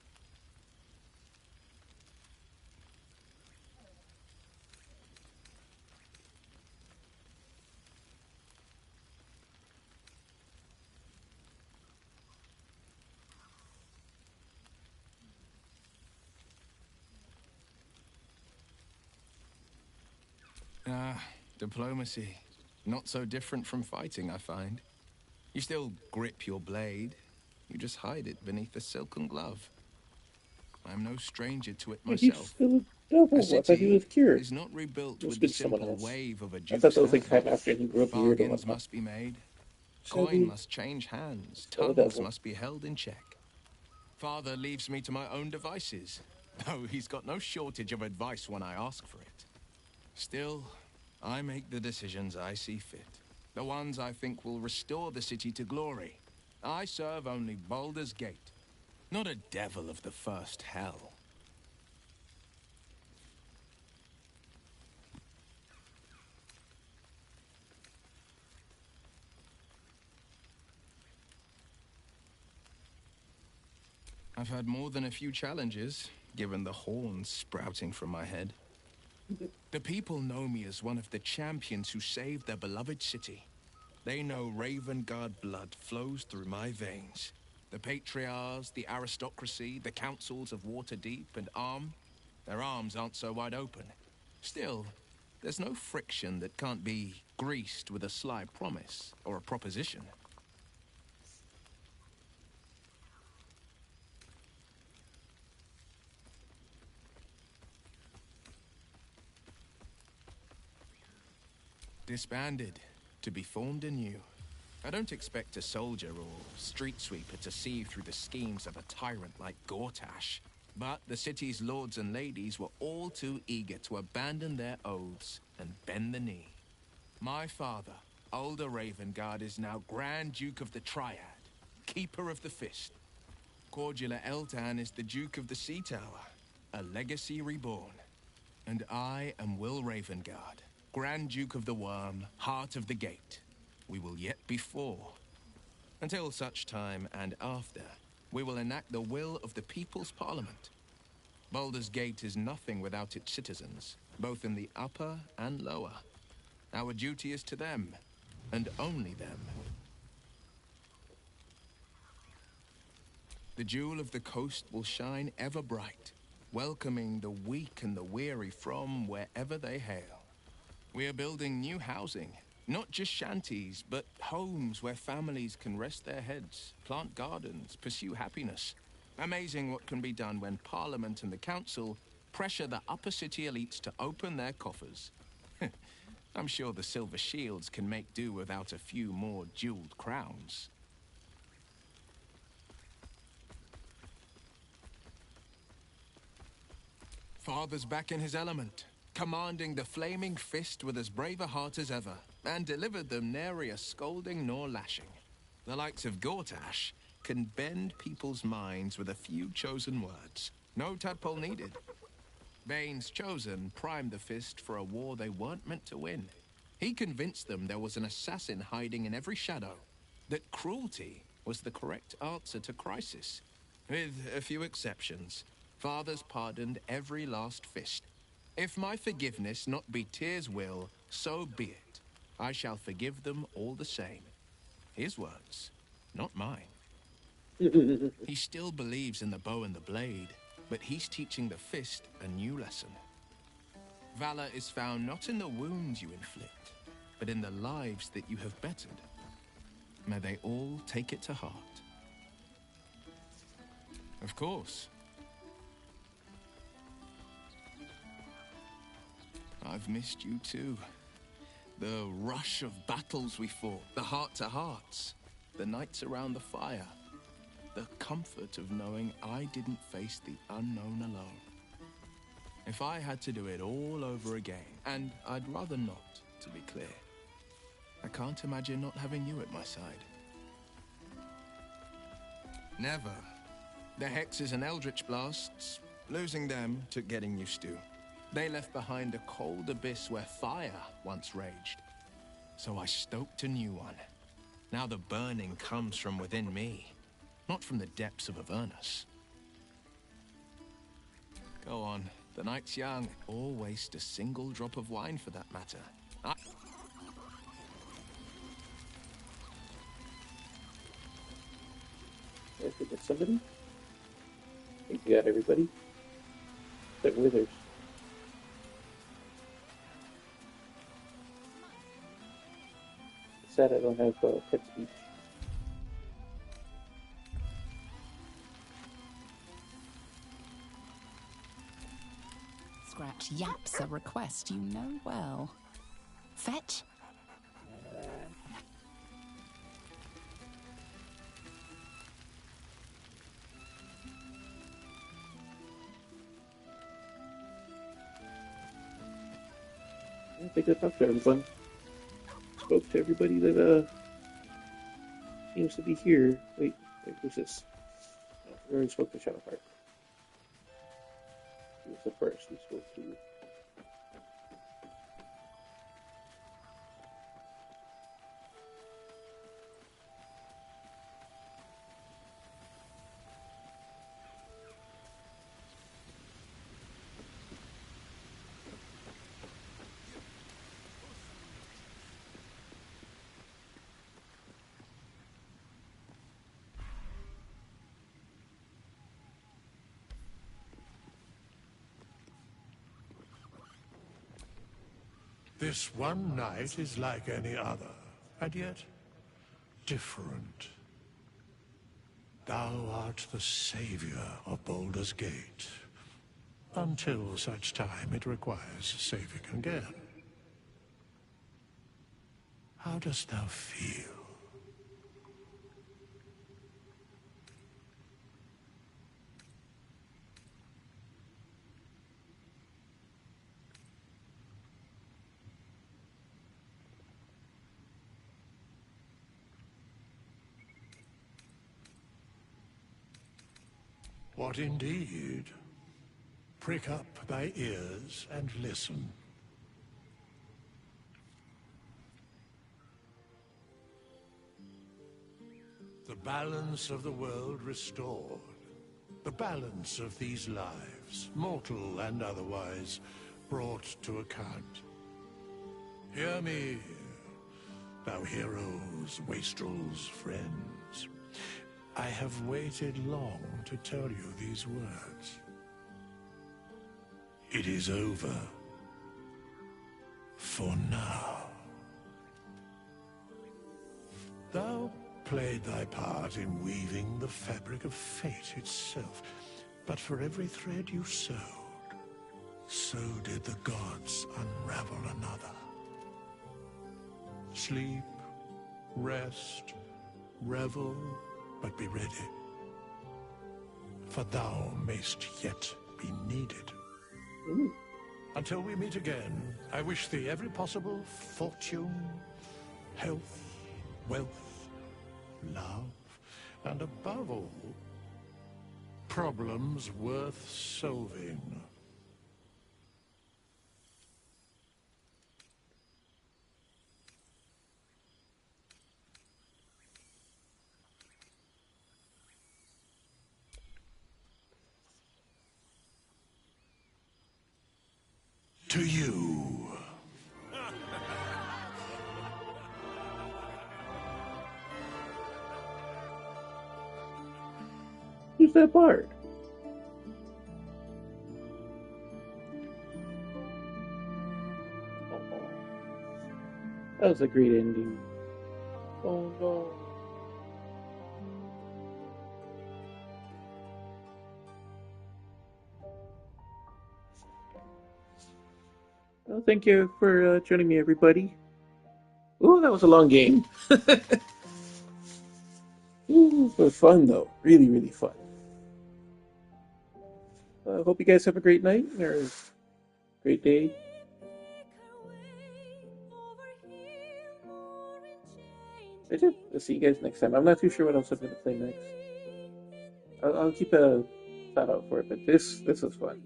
Diplomacy. Not so different from fighting, I find. You still grip your blade. You just hide it beneath a silken glove. I'm no stranger to it Wait, he's myself. still a double. I thought he was cured. Is not rebuilt Must with be the someone simple else. wave of a I duke's thought that was like hand. time after he grew up weird or Bargains whatnot. must be made. So Coin must change hands. Still a Tongues devil. must be held in check. Father leaves me to my own devices, though he's got no shortage of advice when I ask for it. Still, I make the decisions I see fit. The ones I think will restore the city to glory. I serve only Baldur's Gate, not a devil of the first hell. I've had more than a few challenges, given the horns sprouting from my head. The people know me as one of the champions who saved their beloved city. They know Ravenguard blood flows through my veins. The patriarchs, the aristocracy, the councils of Waterdeep and Arm, their arms aren't so wide open. Still, there's no friction that can't be greased with a sly promise or a proposition. Disbanded, to be formed anew. I don't expect a soldier or street sweeper to see through the schemes of a tyrant like Gortash. But the city's lords and ladies were all too eager to abandon their oaths and bend the knee. My father, Ulder Ravengard, is now Grand Duke of the Triad, Keeper of the Fist. Cordula Eltan is the Duke of the Sea Tower, a legacy reborn. And I am Will Ravengard, Grand Duke of the Worm, Heart of the Gate. We will yet be four. Until such time and after, we will enact the will of the People's Parliament. Baldur's Gate is nothing without its citizens, both in the upper and lower. Our duty is to them, and only them. The jewel of the coast will shine ever bright, welcoming the weak and the weary from wherever they hail. We are building new housing, not just shanties, but homes where families can rest their heads, plant gardens, pursue happiness. Amazing what can be done when Parliament and the Council pressure the upper city elites to open their coffers. I'm sure the Silver Shields can make do without a few more jeweled crowns. Father's back in his element, commanding the Flaming Fist with as brave a heart as ever, and delivered them nary a scolding nor lashing. The likes of Gortash can bend people's minds with a few chosen words. No tadpole needed. Bane's Chosen primed the Fist for a war they weren't meant to win. He convinced them there was an assassin hiding in every shadow, that cruelty was the correct answer to crisis. With a few exceptions, Father's pardoned every last Fist. If my forgiveness not be Tyr's will, so be it. I shall forgive them all the same. His words, not mine. He still believes in the bow and the blade, but he's teaching the Fist a new lesson. Valor is found not in the wounds you inflict, but in the lives that you have bettered. May they all take it to heart. Of course. I've missed you too. The rush of battles we fought, the heart-to-hearts, the nights around the fire, the comfort of knowing I didn't face the unknown alone. If I had to do it all over again, and I'd rather not, to be clear, I can't imagine not having you at my side. Never. The hexes and eldritch blasts, losing them took getting used to. They left behind a cold abyss where fire once raged. So I stoked a new one. Now the burning comes from within me, not from the depths of Avernus. Go on, the night's young. Or waste a single drop of wine for that matter. I forget somebody? I think you got everybody. That Withers. It's sad I don't have pet speech. Scratch yaps a request you know well. Fetch. I think I talked to everyone. Spoke to everybody that seems to be here. Wait, who's this? Oh, we already spoke to Shadowheart. He was the first we spoke to. This one night is like any other, and yet different. Thou art the savior of Baldur's Gate, until such time it requires saving again. How dost thou feel? What indeed? Prick up thy ears and listen. The balance of the world restored. The balance of these lives, mortal and otherwise, brought to account. Hear me, thou heroes, wastrels, friends. I have waited long to tell you these words. It is over. For now. Thou played thy part in weaving the fabric of fate itself, but for every thread you sewed, so did the gods unravel another. Sleep, rest, revel, but be ready, for thou mayst yet be needed. Until we meet again, I wish thee every possible fortune, health, wealth, love, and above all, problems worth solving. To you. Who's that bard? Oh, that was a great ending. Oh no. Well, thank you for joining me, everybody. Ooh, that was a long game. Ooh, it was fun, though. Really, really fun. Hope you guys have a great night or a great day. I'll see you guys next time. I'm not too sure what else I'm going to play next. I'll keep a thought out for it, but this was fun.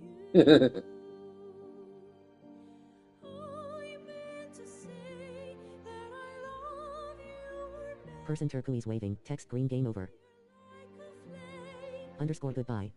Person turquoise waving. Text green game over. _ goodbye.